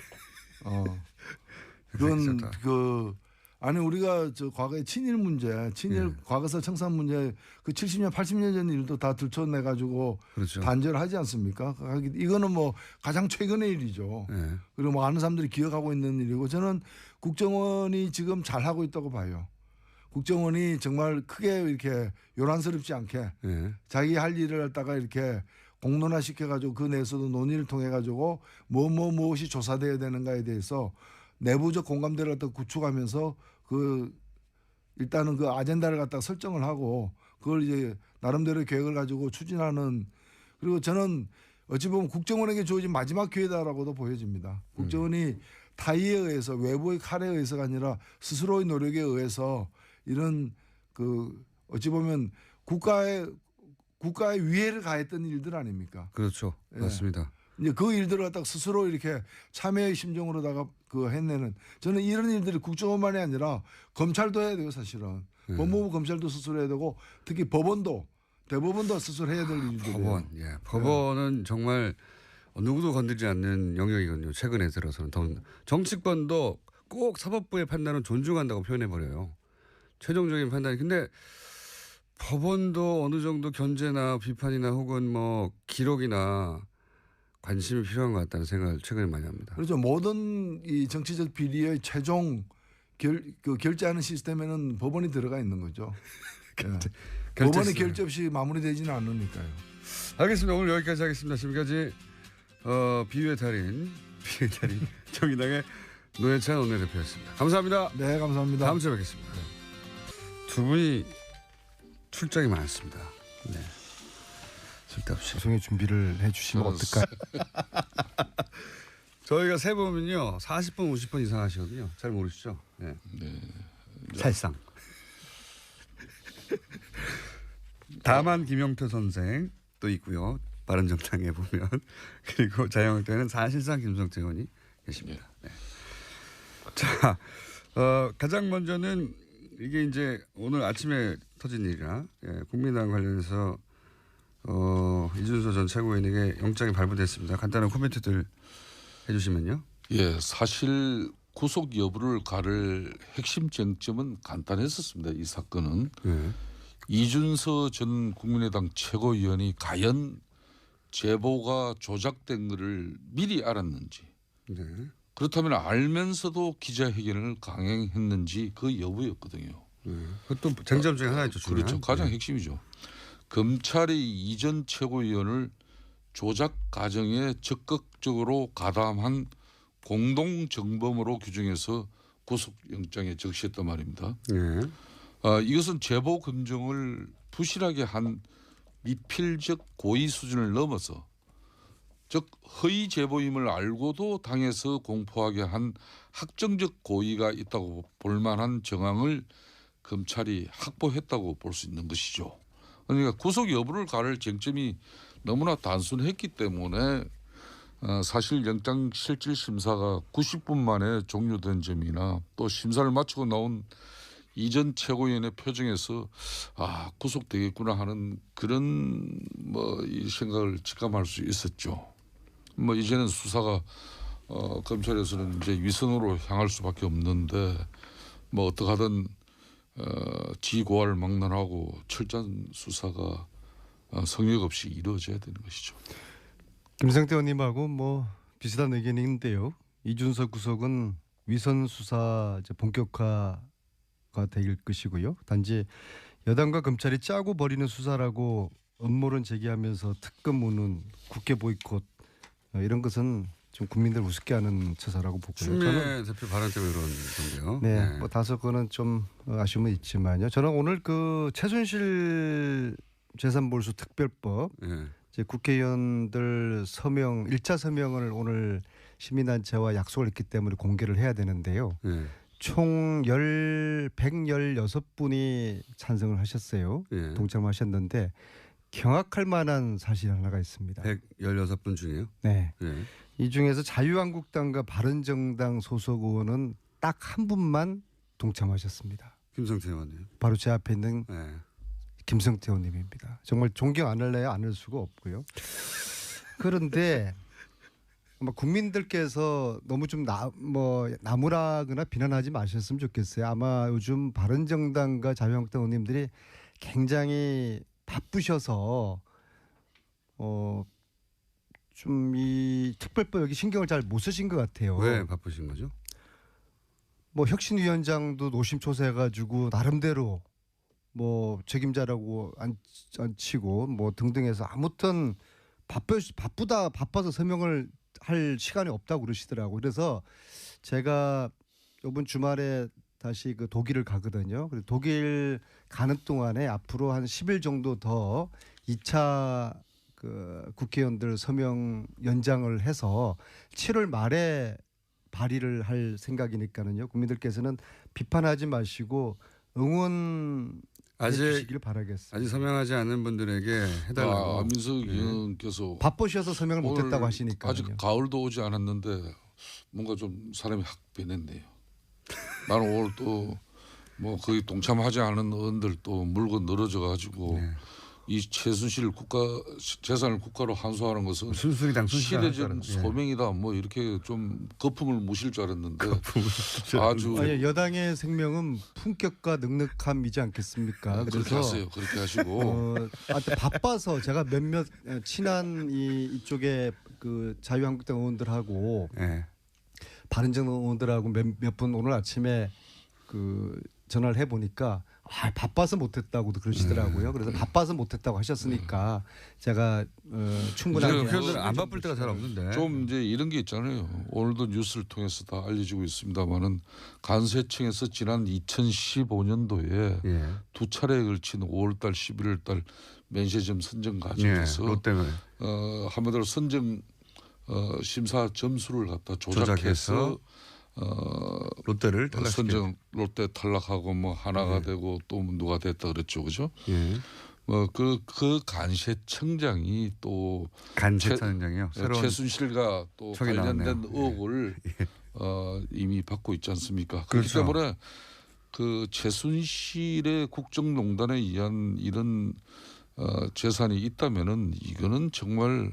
그건 아니 우리가 저 과거의 친일 문제, 친일 과거사 청산 문제 그 70년, 80년 전 일도 다 들춰내 가지고 그렇죠. 단절하지 않습니까? 이거는 뭐 가장 최근의 일이죠. 그리고 뭐 많은 사람들이 기억하고 있는 일이고 저는 국정원이 지금 잘 하고 있다고 봐요. 국정원이 정말 크게 이렇게 요란스럽지 않게 자기 할 일을 갖다가 이렇게 공론화 시켜가지고 그 내에서도 논의를 통해 가지고 무엇이 조사돼야 되는가에 대해서 내부적 공감대를 갖다 구축하면서 그 일단은 그 아젠다를 갖다 설정을 하고 그걸 이제 나름대로 계획을 가지고 추진하는 그리고 저는 어찌 보면 국정원에게 주어진 마지막 기회다라고도 보여집니다. 국정원이 타의에 의해서 외부의 칼에 의해서가 아니라 스스로의 노력에 의해서 이런 그 어찌 보면 국가의 국가에 위해를 가했던 일들 아닙니까? 그렇죠. 예. 맞습니다. 이제 그 일들을 갖다가 스스로 이렇게 참여의 심정으로다가 그 해내는 저는 이런 일들이 국정원만이 아니라 검찰도 해야 돼요 사실은. 법무부 검찰도 스스로 해야 되고 특히 법원도 대법원도 스스로 해야 될 일들이에요. 법원, 법원은 정말 누구도 건들지 않는 영역이거든요. 최근에 들어서는 정치권도 꼭 사법부의 판단은 존중한다고 표현해 버려요. 최종적인 판단이. 근데 법원도 어느 정도 견제나 비판이나 혹은 뭐 기록이나 관심이 필요한 것 같다는 생각을 최근에 많이 합니다. 그렇죠. 모든 이 정치적 비리의 최종 결제하는 시스템에는 법원이 들어가 있는 거죠. 법원의 결제 없이 마무리되지는 않으니까요. 알겠습니다. 오늘 여기까지 하겠습니다. 지금까지 비유의 달인 정의당의 노회찬 원내대표였습니다. 감사합니다. 네, 감사합니다. 다음 주에 뵙겠습니다. 두 분이 출장이 많습니다. 네. 쓸데없이. 방송의 준비를 해주시면 어떨까요? 저희가 세보면요 40분 50분 이상 하시거든요. 잘 모르시죠? 네. 살상. 다만 김영표 선생 또 있고요. 바른정당에 보면 그리고 자유한국당에는 사실상 김성태 의원이 계십니다. 네. 자, 가장 먼저는 이게 이제 오늘 아침에 터진 일이라 국민당 관련해서 이준서 전 최고위원에게 영장이 발부됐습니다. 간단한 코멘트들 해주시면요. 예, 사실 구속 여부를 가를 핵심 쟁점은 간단했었습니다. 이 사건은 이준서 전 국민의당 최고위원이 과연 제보가 조작된 것을 미리 알았는지, 그렇다면 알면서도 기자회견을 강행했는지 그 여부였거든요. 그것도 쟁점 중에 하나였죠. 그렇죠. 가장 핵심이죠. 검찰이 이 전 최고위원을 조작 과정에 적극적으로 가담한 공동정범으로 규정해서 구속영장에 적시했단 말입니다. 이것은 제보 검증을 부실하게 한 미필적 고의 수준을 넘어서 즉 허위 제보임을 알고도 당에서 공포하게 한 학정적 고의가 있다고 볼 만한 정황을 검찰이 확보했다고 볼 수 있는 것이죠. 그러니까 구속 여부를 가를 쟁점이 너무나 단순했기 때문에 사실 영장실질심사가 90분 만에 종료된 점이나 또 심사를 마치고 나온 이전 최고위원의 표정에서 구속되겠구나 하는 그런 이 생각을 직감할 수 있었죠. 이제는 수사가 검찰에서는 이제 위선으로 향할 수밖에 없는데 어떡하든 지고화를 막론하고 철저한 수사가 성역 없이 이루어져야 되는 것이죠. 김성태 의원님하고 비슷한 의견인데요. 이준서 구속은 위선 수사 본격화가 될 것이고요. 단지 여당과 검찰이 짜고 버리는 수사라고 음모론 제기하면서 특검 무는 국회 보이콧 이런 것은 좀 국민들 우습게 하는 처사라고 보고요. 추미애 대표 발언 때문에 그런 건데요. 네, 다소 그거는 좀 아쉬움은 있지만요. 저는 오늘 그 최순실 재산몰수 특별법 이제 국회의원들 서명 1차 서명을 오늘 시민단체와 약속을 했기 때문에 공개를 해야 되는데요. 총 116분이 찬성을 하셨어요. 동참하셨는데 경악할 만한 사실 하나가 있습니다. 116분 중에요? 네. 이 중에서 자유한국당과 바른정당 소속 의원은 딱 한 분만 동참하셨습니다. 김성태 의원님. 바로 제 앞에 있는 김성태 의원님입니다. 정말 존경 안 할래야 안 할 수가 없고요. 그런데 아마 국민들께서 너무 좀 나무라거나 비난하지 마셨으면 좋겠어요. 아마 요즘 바른정당과 자유한국당 의원님들이 굉장히 바쁘셔서 좀 이 특별법 여기 신경을 잘 못 쓰신 것 같아요. 왜 바쁘신 거죠? 혁신위원장도 노심초사해가지고 나름대로 책임자라고 안 치고 등등해서 아무튼 바빠서 서명을 할 시간이 없다고 그러시더라고요. 그래서 제가 이번 주말에 다시 그 독일을 가거든요. 그래서 독일 가는 동안에 앞으로 한 10일 정도 더 2차 그 국회의원들 서명 연장을 해서 7월 말에 발의를 할 생각이니까는요. 국민들께서는 비판하지 마시고 해주시길 바라겠습니다. 아직 서명하지 않은 분들에게 해달라고. 안민석 의원께서 바쁘셔서 서명을 못했다고 하시니까 아직 가을도 오지 않았는데 뭔가 좀 사람이 확 변했네요. 나는 오늘 또 뭐 거의 동참하지 않은 의원들 또 물고 늘어져 가지고 이 최순실 재산을 국가로 환수하는 것은 순수이당 시대적 소명이다. 뭐 이렇게 좀 거품을 무실 줄 알았는데 아주 아니, 여당의 생명은 품격과 넉넉함이지 않겠습니까? 그렇게 하세요. 그렇게 하시고 바빠서 제가 몇몇 친한 이쪽에 그 자유한국당 의원들하고 바른정당 의원들하고 몇 분 오늘 아침에 그 전화를 해보니까 바빠서 못했다고도 그러시더라고요. 그래서 바빠서 못했다고 하셨으니까 제가 충분하게 국회의원들은 안 바쁠 때가 잘 없는데 좀 이제 이런 게 있잖아요. 오늘도 뉴스를 통해서 다 알려지고 있습니다만은 간세청에서 지난 2015년도에 두 차례에 걸친 5월달, 11월달 면세점 선정 과정에서 한마디로 선정 심사 점수를 갖다 조작해서 롯데를 선정 롯데 탈락하고 뭐 하나가 되고 또 누가 됐다 그랬죠, 그죠? 그 간세청장이 또 간세청장이요. 최순실과 또 관련된 의혹을 이미 받고 있지 않습니까? 그렇기 때문에 그 최순실의 국정농단에 의한 이런 재산이 있다면은 이거는 정말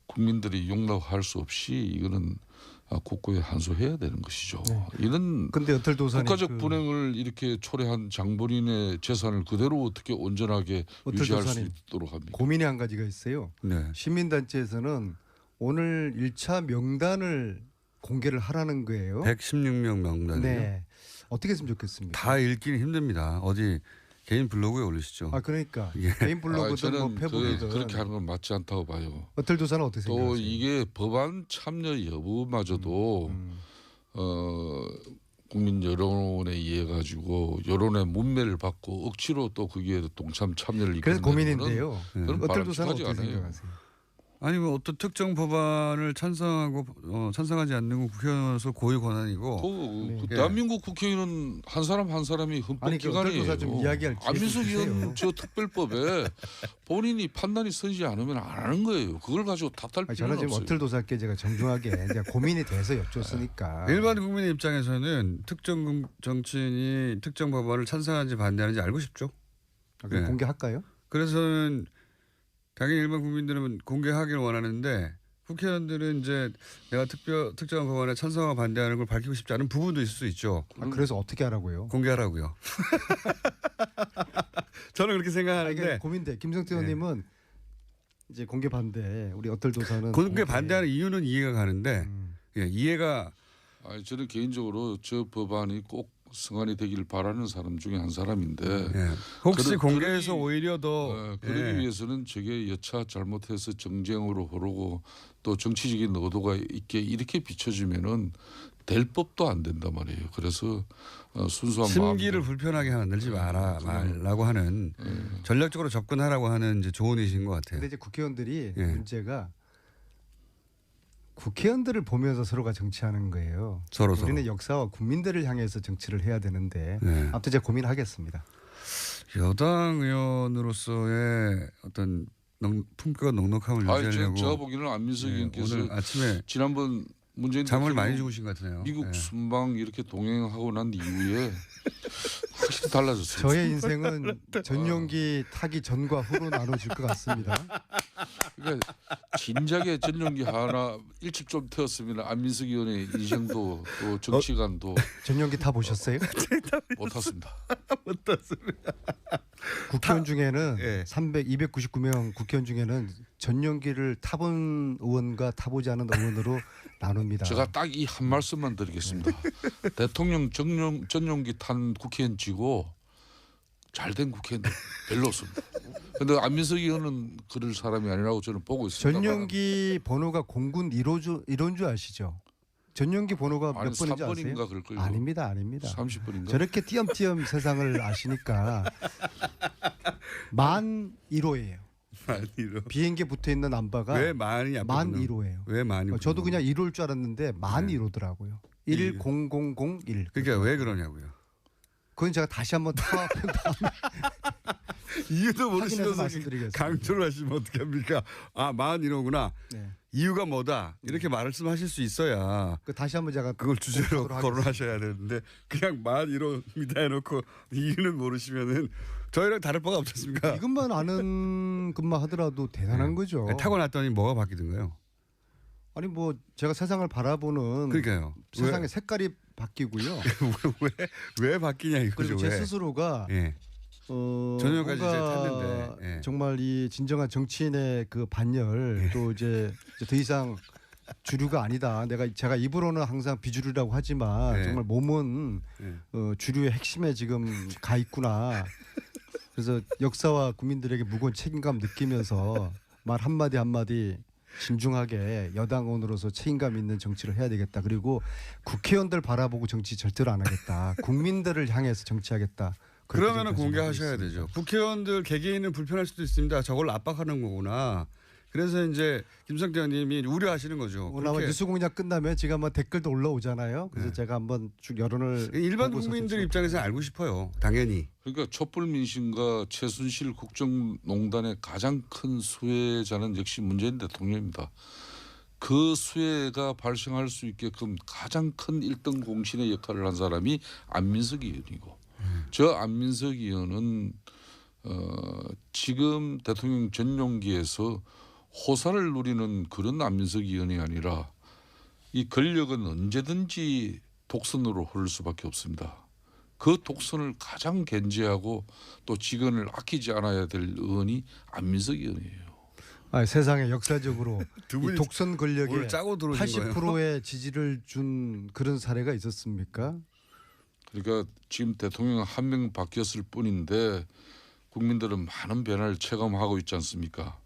국민들이 용납할 수 없이 이거는 국고에 환수해야 되는 것이죠. 이런 국가적 분행을 이렇게 초래한 장본인의 재산을 그대로 어떻게 온전하게 유지할 수 있도록 합니까? 고민이 한 가지가 있어요. 시민단체에서는 오늘 1차 명단을 공개를 하라는 거예요. 116명 명단이요. 네. 어떻게 했으면 좋겠습니까? 다 읽기는 힘듭니다. 어디 개인 블로그에 올리시죠. 그러니까 개인 블로그든 뭐 페북이든 그렇게 하는 건 맞지 않다고 봐요. 어떨도사는 어떻게 생각하세요? 또 이게 법안 참여 여부마저도 국민 여론에 의해 가지고 여론의 문매를 받고 억지로 또 거기에 동참 참여를 그래서 고민인데요. 어떨도사는 어떻게 생각하세요? 아니 뭐 어떤 특정 법안을 찬성하지 않는 건 국회의원으로서 고유 권한이고 대한민국 국회의원은 한 사람 한 사람이 헌법기관이에요. 좀 이야기할 안민석 의원 저 특별법에 본인이 판단이 서지 않으면 안 하는 거예요. 그걸 가지고 탓할 필요는 저는 지금 없어요. 어틀도사께 제가 정중하게 고민이 돼서 여쭙으니까. 일반 국민의 입장에서는 특정 정치인이 특정 법안을 찬성하는지 반대하는지 알고 싶죠. 그럼 공개할까요? 그래서는 당연히 일반 국민들은 공개하기를 원하는데 국회의원들은 이제 내가 특정한 법안에 찬성하고 반대하는 걸 밝히고 싶지 않은 부분도 있을 수 있죠. 그래서 어떻게 하라고요? 공개하라고요. 저는 그렇게 생각하는데 고민돼. 김성태 의원님은 이제 공개 반대. 우리 어떨도사는 공개 반대하는 이유는 이해가 가는데 이해가. 저는 개인적으로 저 법안이 꼭 승안이 되기를 바라는 사람 중에 한 사람인데 혹시 공개해서 오히려 더 그러기 위해서는 저게 여차 잘못해서 정쟁으로 흐르고 또 정치적인 의도가 있게 이렇게 비춰지면은 될 법도 안 된단 말이에요. 그래서 순수한 심기를 불편하게 만들지 말라고 하는 전략적으로 접근하라고 하는 이제 조언이신 것 같아요. 그런데 이제 국회의원들이 문제가 국회의원들을 보면서 서로가 정치하는 거예요. 우리는 역사와 국민들을 향해서 정치를 해야 되는데 아무튼 제가 고민하겠습니다. 여당 의원으로서의 어떤 품격과 넉넉함을 유지하려고. 제가 보기에는 안민석 의원께서 오늘 아침에 지난번 문재인 잠을 많이 주무신 것 같네요. 미국 순방 이렇게 동행하고 난 이후에 확실히 달라졌어요. 저의 인생은 전용기 타기 전과 후로 나눠질 것 같습니다. 그러니까 진작에 전용기 하나 일찍 좀 태웠으면 안민석 의원의 인생도 또 정치관도 전용기 타 보셨어요? 못 탔습니다. 못 탔습니다. 국회의원 중에는 299명 국회의원 중에는 전용기를 타본 의원과 타보지 않은 의원으로 나눕니다. 제가 딱 이 한 말씀만 드리겠습니다. 대통령 전용기 탄 국회의원 치고 잘된 국회의원 별로 없습니다. 그런데 안민석 의원은 그럴 사람이 아니라고 저는 보고 있습니다. 전용기 번호가 공군 1호인 줄 아시죠? 전용기 번호가 몇 번인지 아세요? 그럴 걸요. 아닙니다. 30번인가? 저렇게 띄엄띄엄 세상을 아시니까 만 1호예요. 비행기에 붙어 있는 남바가 왜 만이 만 1호예요. 왜 만이? 저도 그냥 1호일 줄 알았는데 만 1호더라고요. 100001. 그러니까 왜 그러냐고요. 그건 제가 다시 한번 이유도 확인해서 모르시면서 말씀드리겠습니다. 강조를 하시면 어떻게 합니까? 아, 41호구나. 네. 이유가 뭐다. 이렇게 말씀하실 수 있어야 그 다시 한번 제가 그걸 주제로 공표하도록 거론하셔야 되는데 그냥 41호입니다 해놓고 이유는 모르시면은 저희랑 다를 바가 없지 않습니까? 이것만 아는 것만 하더라도 대단한 거죠. 타고났더니 뭐가 바뀌던가요? 아니 뭐 제가 세상을 바라보는 그러니까요. 세상의 색깔이 바뀌고요. 왜 바뀌냐 이거죠. 그리고 제 왜? 스스로가 예. 전혀까지 이제 탔는데 예. 정말 이 진정한 정치인의 그 반열 또 이제 더 이상 주류가 아니다. 제가 입으로는 항상 비주류라고 하지만 네. 정말 몸은 주류의 핵심에 지금 가 있구나. 그래서 역사와 국민들에게 무거운 책임감 느끼면서 말 한마디 한마디 신중하게 여당원으로서 책임감 있는 정치를 해야 되겠다. 그리고 국회의원들 바라보고 정치 절대로 안 하겠다. 국민들을 향해서 정치하겠다. 그러면은 공개하셔야 되죠. 국회의원들 개개인은 불편할 수도 있습니다. 저걸 압박하는 거구나. 그래서 이제 김성태 의원님이 우려하시는 거죠. 오늘 아마 뉴스 공장 끝나면 지금 한번 댓글도 올라오잖아요. 그래서 제가 한번 쭉 여론을 일반 국민들 입장에서 알고 싶어요. 당연히. 그러니까 촛불민심과 최순실 국정농단의 가장 큰 수혜자는 역시 문재인 대통령입니다. 그 수혜가 발생할 수 있게끔 가장 큰 1등 공신의 역할을 한 사람이 안민석 의원이고 저 안민석 의원은 지금 대통령 전용기에서 호사를 누리는 그런 안민석 의원이 아니라 이 권력은 언제든지 독선으로 흐를 수밖에 없습니다. 그 독선을 가장 견제하고 또 직원을 아끼지 않아야 될 의원이 안민석 의원이에요. 세상에 역사적으로 두 이 분이 독선 권력에 오늘 짜고 들어오신 80%의 지지를 준 그런 사례가 있었습니까? 그러니까 지금 대통령 한 명 바뀌었을 뿐인데 국민들은 많은 변화를 체감하고 있지 않습니까?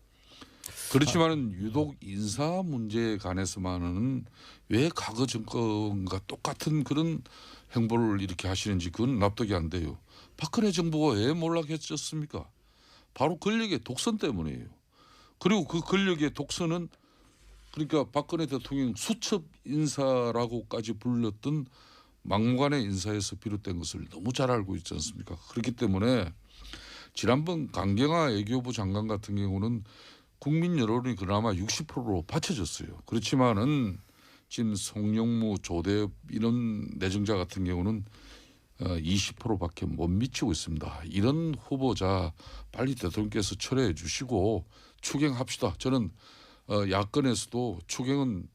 그렇지만은 유독 인사 문제에 관해서만은 왜 과거 정권과 똑같은 그런 행보를 이렇게 하시는지 그건 납득이 안 돼요. 박근혜 정부가 왜 몰락했었습니까? 바로 권력의 독선 때문이에요. 그리고 그 권력의 독선은 그러니까 박근혜 대통령 수첩 인사라고까지 불렸던 막무가내 인사에서 비롯된 것을 너무 잘 알고 있지 않습니까? 그렇기 때문에 지난번 강경화 외교부 장관 같은 경우는 국민 여론이 그나마 60%로 받쳐졌어요. 그렇지만은 지금 송영무, 조대엽 이런 내정자 같은 경우는 20%밖에 못 미치고 있습니다. 이런 후보자 빨리 대통령께서 철회해 주시고 추경합시다. 저는 야권에서도 추경은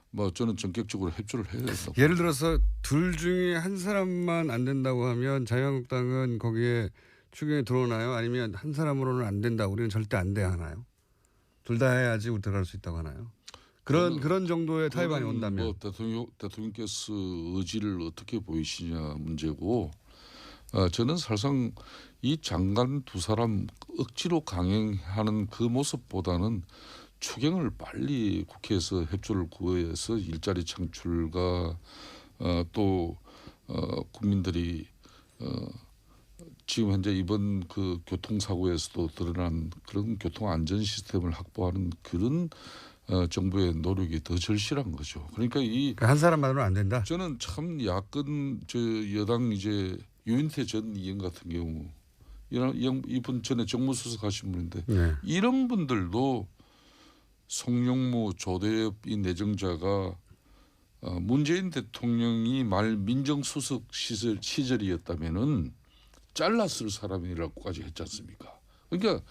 뭐 저는 전격적으로 협조를 해야 된다. 예를 들어서 둘 중에 한 사람만 안 된다고 하면 자유한국당은 거기에 추경에 들어오나요? 아니면 한 사람으로는 안 된다. 우리는 절대 안 돼 하나요? 둘 다 해야지 우리 들어갈 수 있다고 하나요? 그런 정도의 타협안이 온다면 뭐 대통령께서 의지를 어떻게 보이시냐 문제고 저는 사실상 이 장관 두 사람 억지로 강행하는 그 모습보다는 추경을 빨리 국회에서 협조를 구해서 일자리 창출과 또 국민들이 지금 현재 이번 그 교통사고에서도 드러난 그런 교통 안전 시스템을 확보하는 그런 정부의 노력이 더 절실한 거죠. 그러니까 한 사람만으로는 안 된다. 저는 참 야권 여당 이제 유인태 전 의원 같은 경우 이분 전에 정무수석 하신 분인데 이런 분들도 송영무, 조대엽 이 내정자가 문재인 대통령이 말 민정수석 시절이었다면은 잘랐을 사람이라고까지 했지 않습니까? 그러니까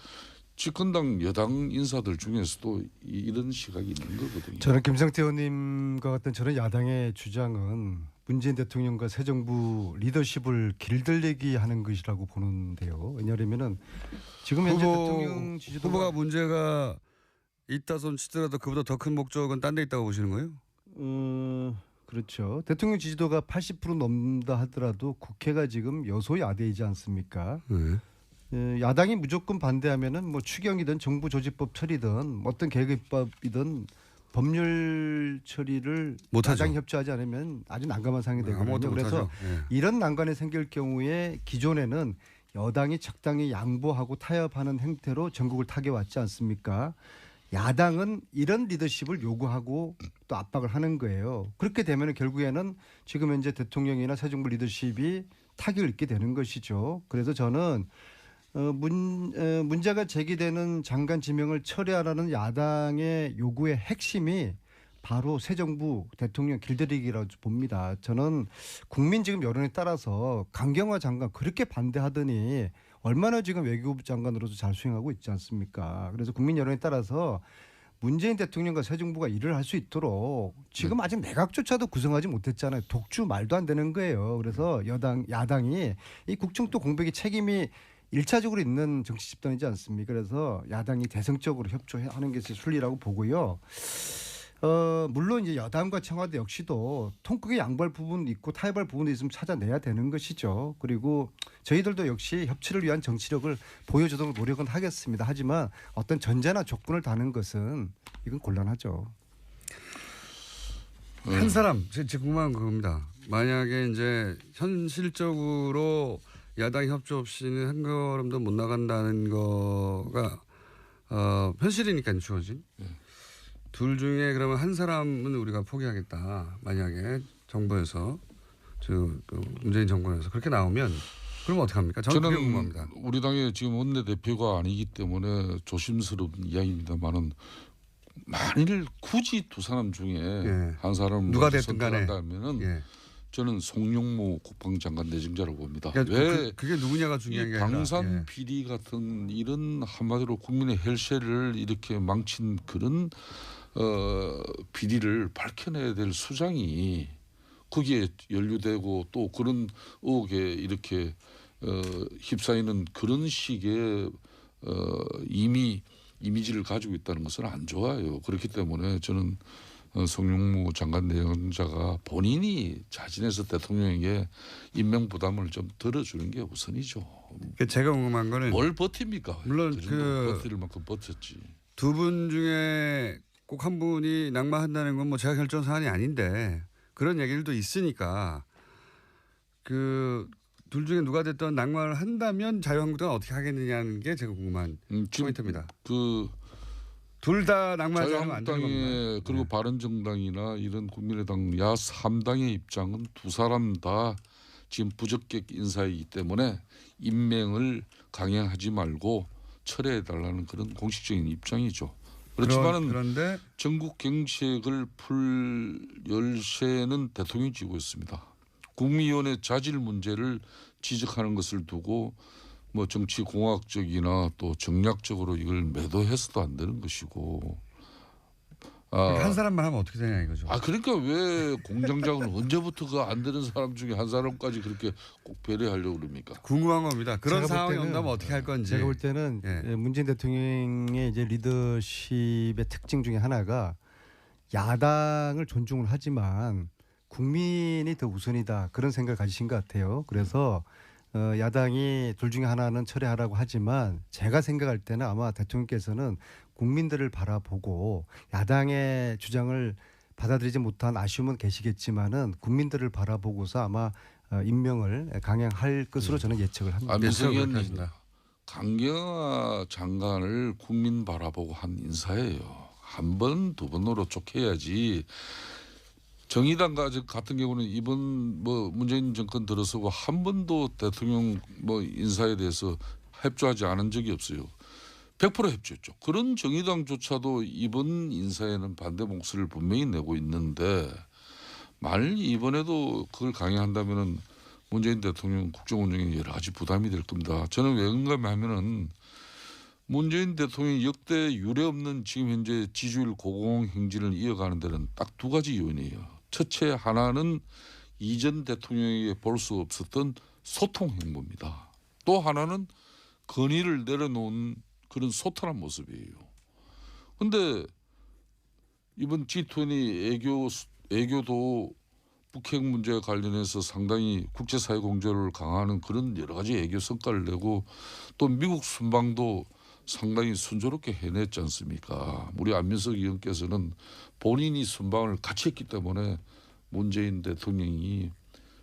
집권당 여당 인사들 중에서도 이런 시각이 있는 거거든요. 저는 김성태 의원님과 같은 저런 야당의 주장은 문재인 대통령과 새 정부 리더십을 길들이기 하는 것이라고 보는데요. 왜냐하면은 지금 현재 대통령 지지도가 후보가 문제가 있다 손 치더라도 그보다 더 큰 목적은 딴 데 있다고 보시는 거예요? 그렇죠. 대통령 지지도가 80% 넘는다 하더라도 국회가 지금 여소야대이지 않습니까? 야당이 무조건 반대하면은 뭐 추경이든 정부 조직법 처리든 어떤 계획법이든 법률 처리를 야당이 협조하지 않으면 아주 난감한 상황이 되거든요. 그래서 이런 난관이 생길 경우에 기존에는 여당이 적당히 양보하고 타협하는 행태로 전국을 타개왔지 않습니까? 야당은 이런 리더십을 요구하고 또 압박을 하는 거예요. 그렇게 되면 결국에는 지금 현재 대통령이나 새 정부 리더십이 타격을 입게 되는 것이죠. 그래서 저는 문제가 제기되는 장관 지명을 철회하라는 야당의 요구의 핵심이 바로 새 정부 대통령 길들이기라고 봅니다. 저는 국민 지금 여론에 따라서 강경화 장관 그렇게 반대하더니 얼마나 지금 외교부 장관으로서 잘 수행하고 있지 않습니까? 그래서 국민 여론에 따라서 문재인 대통령과 새 정부가 일을 할 수 있도록 지금 아직 내각조차도 구성하지 못했잖아요. 독주 말도 안 되는 거예요. 그래서 야당이 이 국정도 공백의 책임이 1차적으로 있는 정치 집단이지 않습니까? 그래서 야당이 대승적으로 협조하는 것이 순리라고 보고요. 물론 이제 여당과 청와대 역시도 통 크게 양보할 부분이 있고 타협할 부분이 있으면 찾아내야 되는 것이죠. 그리고 저희들도 역시 협치를 위한 정치력을 보여주도록 노력은 하겠습니다. 하지만 어떤 전제나 조건을 다는 것은 이건 곤란하죠. 한 사람 제 궁금한 겁니다. 만약에 이제 현실적으로 야당 협조 없이는 한 걸음도 못 나간다는 거가 현실이니까요, 주어진. 둘 중에 그러면 한 사람은 우리가 포기하겠다. 만약에 정부에서 문재인 정권에서 그렇게 나오면 그러면 어떻게 합니까? 저는 그게 궁금합니다. 우리 당의 지금 원내대표가 아니기 때문에 조심스러운 이야기입니다만은 만일 굳이 두 사람 중에 한 사람을 누가 됐든 간에 선택한다면은 저는 송영무 국방장관 내정자라고 봅니다. 그러니까 왜 그게 누구냐가 중요한 게 아니라 방산 비리 같은 이런 한마디로 국민의 혈세를 이렇게 망친 그런 비리를 밝혀내야 될 수장이 거기에 연루되고 또 그런 의혹에 이렇게 휩싸이는 그런 식의 이미지를 가지고 있다는 것은 안 좋아요. 그렇기 때문에 저는 송영무 장관 내정자가 본인이 자진해서 대통령에게 임명 부담을 좀 덜어주는 게 우선이죠. 제가 궁금한 거는 뭘 버팁니까? 물론 버틸 만큼 버텼지. 두 분 중에 꼭 한 분이 낙마한다는 건 뭐 제가 결정 사안이 아닌데 그런 얘기들도 있으니까 그 둘 중에 누가 됐든 낙마를 한다면 자유한국당은 어떻게 하겠느냐는 게 제가 궁금한 포인트입니다. 둘 다 낙마하지 않으면 안 되는 겁니다. 자유한국당의 그리고 바른정당이나 이런 국민의당 야 3당의 입장은 두 사람 다 지금 부적격 인사이기 때문에 임명을 강행하지 말고 철회해달라는 그런 공식적인 입장이죠. 그렇지만은 그런데 전국 경색을 풀 열쇠는 대통령이 쥐고 있습니다. 국무위원회 자질 문제를 지적하는 것을 두고 뭐 정치 공학적이나 또 정략적으로 이걸 매도해서도 안 되는 것이고. 한 사람만 하면 어떻게 되냐 이거죠. 그러니까 왜 공장장은 언제부터 그 안 되는 사람 중에 한 사람까지 그렇게 꼭 배려하려고 그럽니까? 궁금한 겁니다. 그런 상황이 온다면 어떻게 할 건지. 제가 볼 때는 문재인 대통령의 이제 리더십의 특징 중에 하나가 야당을 존중을 하지만 국민이 더 우선이다 그런 생각을 가지신 것 같아요. 그래서 야당이 둘 중에 하나는 철회하라고 하지만 제가 생각할 때는 아마 대통령께서는 국민들을 바라보고 야당의 주장을 받아들이지 못한 아쉬움은 계시겠지만은 국민들을 바라보고서 아마 임명을 강행할 것으로 저는 예측을 합니다. 문성현 강경화 장관을 국민 바라보고 한 인사예요. 한 번, 두 번으로 쫓겨야지. 정의당 같은 경우는 이번 뭐 문재인 정권 들어서고 한 번도 대통령 뭐 인사에 대해서 협조하지 않은 적이 없어요. 100% 협조했죠. 그런 정의당조차도 이번 인사에는 반대 목소리를 분명히 내고 있는데 만일 이번에도 그걸 강행한다면은 문재인 대통령 국정 운영에 여러 가지 부담이 될 겁니다. 저는 왜 그런가 하면은 문재인 대통령이 역대 유례 없는 지금 현재 지지율 고공 행진을 이어가는 데는 딱 두 가지 요인이에요. 첫째 하나는 이전 대통령에게 볼 수 없었던 소통 행보입니다. 또 하나는 건의를 내려놓은 그런 소탈한 모습이에요. 그런데 이번 G20 애교도 북핵 문제와 관련해서 상당히 국제사회 공조를 강화하는 그런 여러 가지 애교 성과를 내고 또 미국 순방도 상당히 순조롭게 해냈지 않습니까? 우리 안민석 의원께서는 본인이 순방을 같이 했기 때문에 문재인 대통령이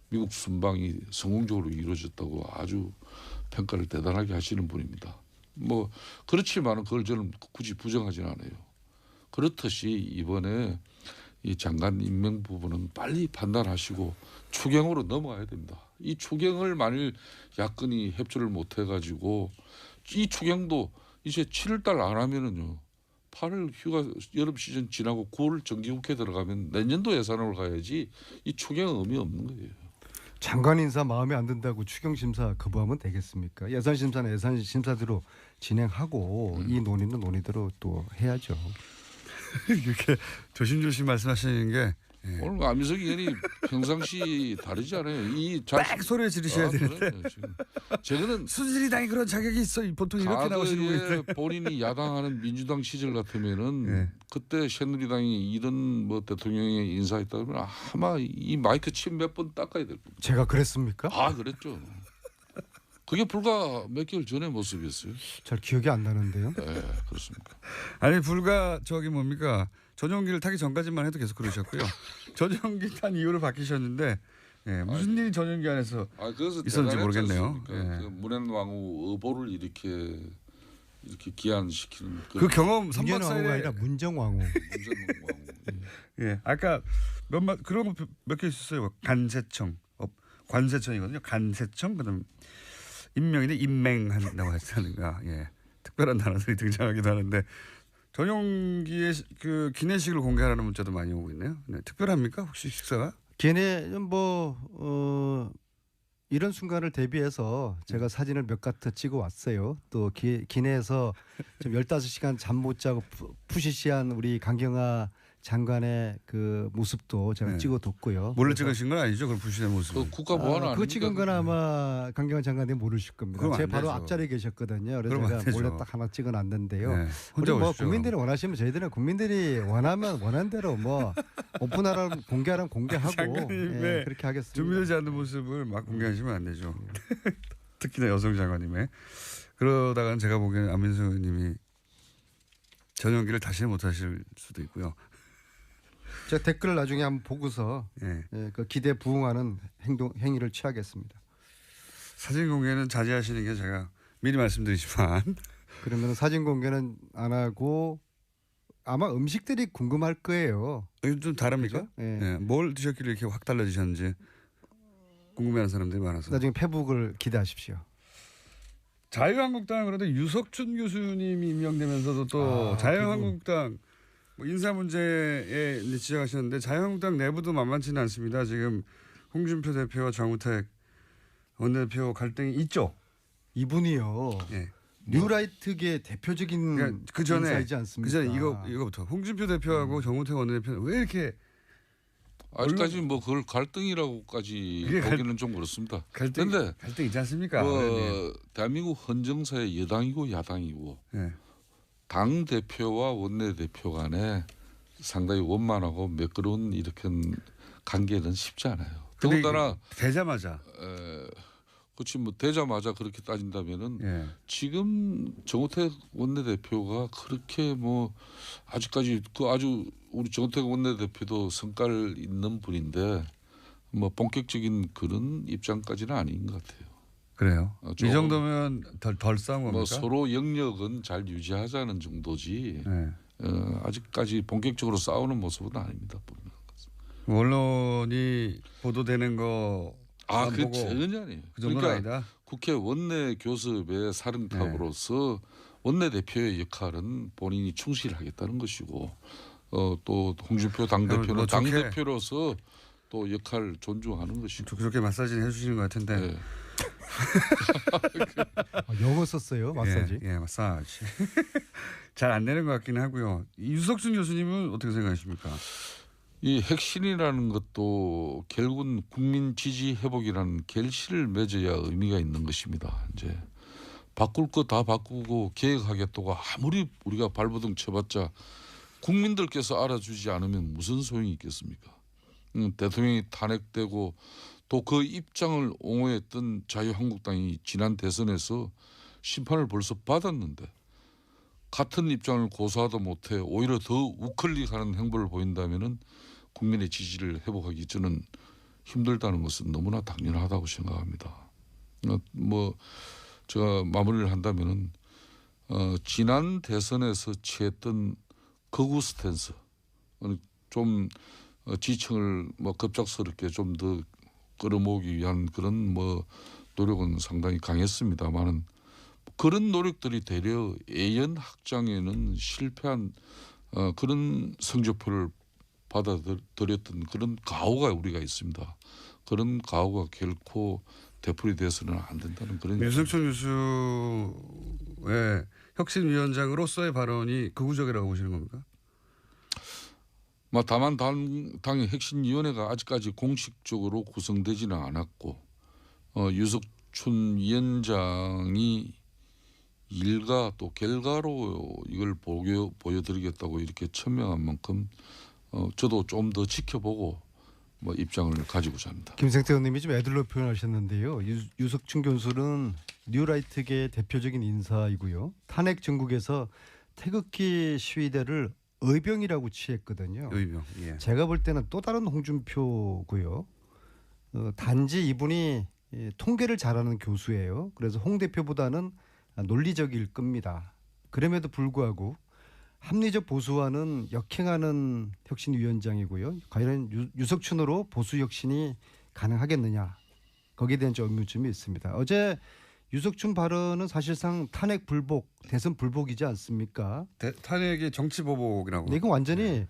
미국 순방이 성공적으로 이루어졌다고 아주 평가를 대단하게 하시는 분입니다. 뭐 그렇지만 그걸 저는 굳이 부정하지는 않아요. 그렇듯이 이번에 이 장관 임명 부분은 빨리 판단하시고 추경으로 넘어가야 됩니다. 이 추경을 만일 야권이 협조를 못 해가지고 이 추경도 이제 7월달 안 하면은요. 8월 휴가 여름 시즌 지나고 9월 정기국회 들어가면 내년도 예산으로 가야지 이 추경은 의미 없는 거예요. 장관 인사 마음에 안 든다고 추경 심사 거부하면 되겠습니까? 예산 심사는 예산 심사대로 진행하고 이 논의는 논의대로 또 해야죠. 이렇게 조심조심 말씀하시는 게 예. 오늘 안민석 의원이 평상시 다르지 않아요. 딱 소리를 지르셔야 되는데 저거는 순실이당이 그런 자격이 있어. 보통 이렇게 나오시는 분인데 본인이 야당하는 민주당 시절 같으면은 예. 그때 새누리당이 이런 뭐 대통령이 인사했다 그러면 아마 이 마이크 침 몇 번 닦아야 될 겁니다. 제가 그랬습니까? 그랬죠. 그게 불과 몇 개월 전의 모습이었어요. 잘 기억이 안 나는데요. 네, 그렇습니까? 아니 불과 저기 뭡니까 전용기를 타기 전까지만 해도 계속 그러셨고요. 전용기 탄 이후로 바뀌셨는데 예, 무슨 일이 전용기 안에서 있었는지 모르겠네요. 예. 그 문현왕후 의보를 이렇게 기한시키는 그 경험 문현왕후가 아니라 문정왕후. 예, 아까 그런 거 몇 개 있었어요. 간세청, 관세청이거든요. 간세청 그다음 임명인데 임맹한다고 하시는가. 예, 특별한 단어들이 등장하기도 하는데. 전용기의 그 기내식을 공개하라는 문자도 많이 오고 있네요. 네, 특별합니까 혹시 식사가? 기내 이런 순간을 대비해서 제가 사진을 몇 가트 찍어 왔어요. 또 기내에서 좀 15시간 잠 못 자고 푸시시한 우리 강경화 장관의 그 모습도 제가 찍어뒀고요. 몰래 찍으신 건 아니죠? 그럼 부시의 모습. 그 국가보안 아닙니까? 그거 찍은 건 아마 강경화 장관님 모르실 겁니다. 제가 바로 되죠. 앞자리에 계셨거든요. 그래서 제가 몰래 딱 하나 찍어놨는데요. 네, 우리 혼자 오십시오. 국민들이 원하시면 저희들은 국민들이 원하면 원하는 대로 오픈하라면 공개하라면 공개하고 장관님의 그렇게 하겠습니다. 준비되지 않는 모습을 막 공개하시면 안 되죠. 특히나 여성 장관님의. 그러다가는 제가 보기에는 안민석 의원님이 전용기를 다시는 못하실 수도 있고요. 제가 댓글을 나중에 한번 보고서 그 기대 부응하는 행위를 취하겠습니다. 사진 공개는 자제하시는 게 제가 미리 말씀드리지만 그러면 사진 공개는 안 하고 아마 음식들이 궁금할 거예요. 좀 다릅니까? 네. 뭘 드셨길래 이렇게 확 달라지셨는지 궁금해하는 사람들이 많아서. 나중에 페북을 기대하십시오. 자유한국당은 그런데 유석춘 교수님이 임명되면서도 또 자유한국당 뭐 인사 문제에 지적하셨는데 자유한국당 내부도 만만치는 않습니다. 지금 홍준표 대표와 정우택 원내대표 갈등이 있죠. 이분이요. 예. 뉴라이트계 대표적인 그 전에 인사이지 않습니까? 그 전에 이거부터 홍준표 대표하고 정우택 원내대표는 왜 이렇게 아직까지 뭐 그걸 갈등이라고까지 보기는 좀 그렇습니다. 갈등 있지 않습니까? 대한민국 헌정사의 여당이고 야당이고 당 대표와 원내 대표 간에 상당히 원만하고 매끄러운 이렇게 관계는 쉽지 않아요. 더군다나 되자마자 그렇지 뭐 되자마자 그렇게 따진다면은 지금 정우택 원내대표가 그렇게 뭐 아직까지 아주 우리 정우택 원내대표도 성깔 있는 분인데 뭐 본격적인 그런 입장까지는 아닌 것 같아요. 그래요. 이 정도면 덜 싸운 겁니까? 뭐 서로 영역은 잘 유지하자는 정도지 아직까지 본격적으로 싸우는 모습은 아닙니다. 언론이 보도되는 거 그 전혀 아니에요. 그 정도는 그러니까 아니다. 국회 원내 교섭의 사령탑으로서 원내 대표의 역할은 본인이 충실하겠다는 것이고 또 홍준표 당 대표는 뭐 당 대표로서 또 역할 존중하는 것이고. 그렇게 마사지는 해주시는 것 같은데. 영어 썼어요 마사지. 예, 마사지. 잘 안 되는 것 같기는 하고요. 유석준 교수님은 어떻게 생각하십니까? 이 핵심이라는 것도 결국은 국민 지지 회복이라는 결실을 맺어야 의미가 있는 것입니다. 이제 바꿀 거 다 바꾸고 개혁하겠다고 아무리 우리가 발버둥 쳐봤자 국민들께서 알아주지 않으면 무슨 소용이 있겠습니까? 대통령이 탄핵되고 또 그 입장을 옹호했던 자유한국당이 지난 대선에서 심판을 벌써 받았는데 같은 입장을 고수하다 못해 오히려 더 우클릭하는 행보를 보인다면은 국민의 지지를 회복하기 저는 힘들다는 것은 너무나 당연하다고 생각합니다. 뭐 제가 마무리를 한다면은 지난 대선에서 취했던 거구 스탠스 좀 지층을 뭐 급작스럽게 좀 더 끌어모으기 위한 그런 뭐 노력은 상당히 강했습니다만은 그런 노력들이 되려 예연 확장에는 실패한 그런 성적표를 받아들였던 그런 가오가 우리가 있습니다. 그런 가오가 결코 되풀이돼서는 안 된다는 그런. 유승춘 교수의 혁신위원장으로서의 발언이 극우적이라고 보시는 겁니까? 다만 당의 혁신위원회가 아직까지 공식적으로 구성되지는 않았고 유석춘 위원장이 일과 또 결과로 이걸 보여드리겠다고 이렇게 천명한 만큼 저도 좀 더 지켜보고 뭐 입장을 가지고자 합니다. 김생태 의원님이 좀 애들로 표현하셨는데요. 유석춘 교수는 뉴라이트계의 대표적인 인사이고요. 탄핵 정국에서 태극기 시위대를 의병이라고 취했거든요. 의병. 예. 제가 볼 때는 또 다른 홍준표고요. 단지 이분이 통계를 잘하는 교수예요. 그래서 홍 대표보다는 논리적일 겁니다. 그럼에도 불구하고 합리적 보수와는 역행하는 혁신위원장이고요. 과연 유석춘으로 보수 혁신이 가능하겠느냐. 거기에 대한 좀 의문점이 있습니다. 어제 유석춘 발언은 사실상 탄핵 불복, 대선 불복이지 않습니까? 탄핵이 정치 보복이라고. 네, 이건 완전히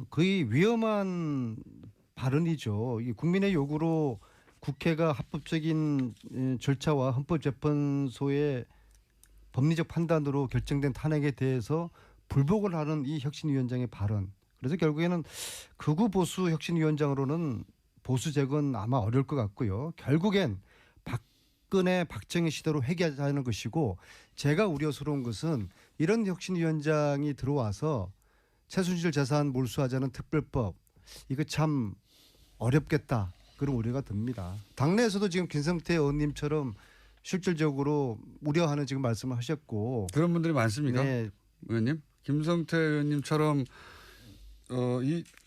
거의 위험한 발언이죠. 이 국민의 요구로 국회가 합법적인 절차와 헌법재판소의 법리적 판단으로 결정된 탄핵에 대해서 불복을 하는 이 혁신위원장의 발언. 그래서 결국에는 극우 보수 혁신위원장으로는 보수 재건 아마 어려울 것 같고요. 결국엔 박근혜 박정희 시대로 회귀하자는 것이고, 제가 우려스러운 것은 이런 혁신위원장이 들어와서 최순실 재산 몰수하자는 특별법, 이거 참 어렵겠다, 그런 우려가 듭니다. 당내에서도 지금 김성태 의원님처럼 실질적으로 우려하는 지금 말씀을 하셨고, 그런 분들이 많습니까? 네. 의원님? 김성태 의원님처럼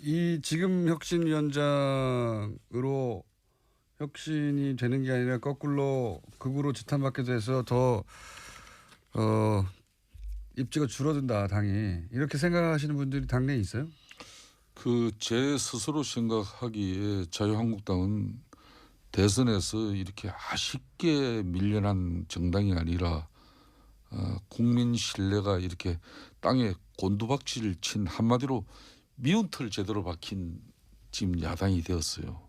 이 지금 혁신위원장으로 혁신이 되는 게 아니라 거꾸로 극으로 지탄받게 돼서 더 입지가 줄어든다, 당이. 이렇게 생각하시는 분들이 당내에 있어요? 제 스스로 생각하기에 자유한국당은 대선에서 이렇게 아쉽게 밀려난 정당이 아니라 국민 신뢰가 이렇게 땅에 곤두박질을 친, 한마디로 미운 털 제대로 박힌 지금 야당이 되었어요.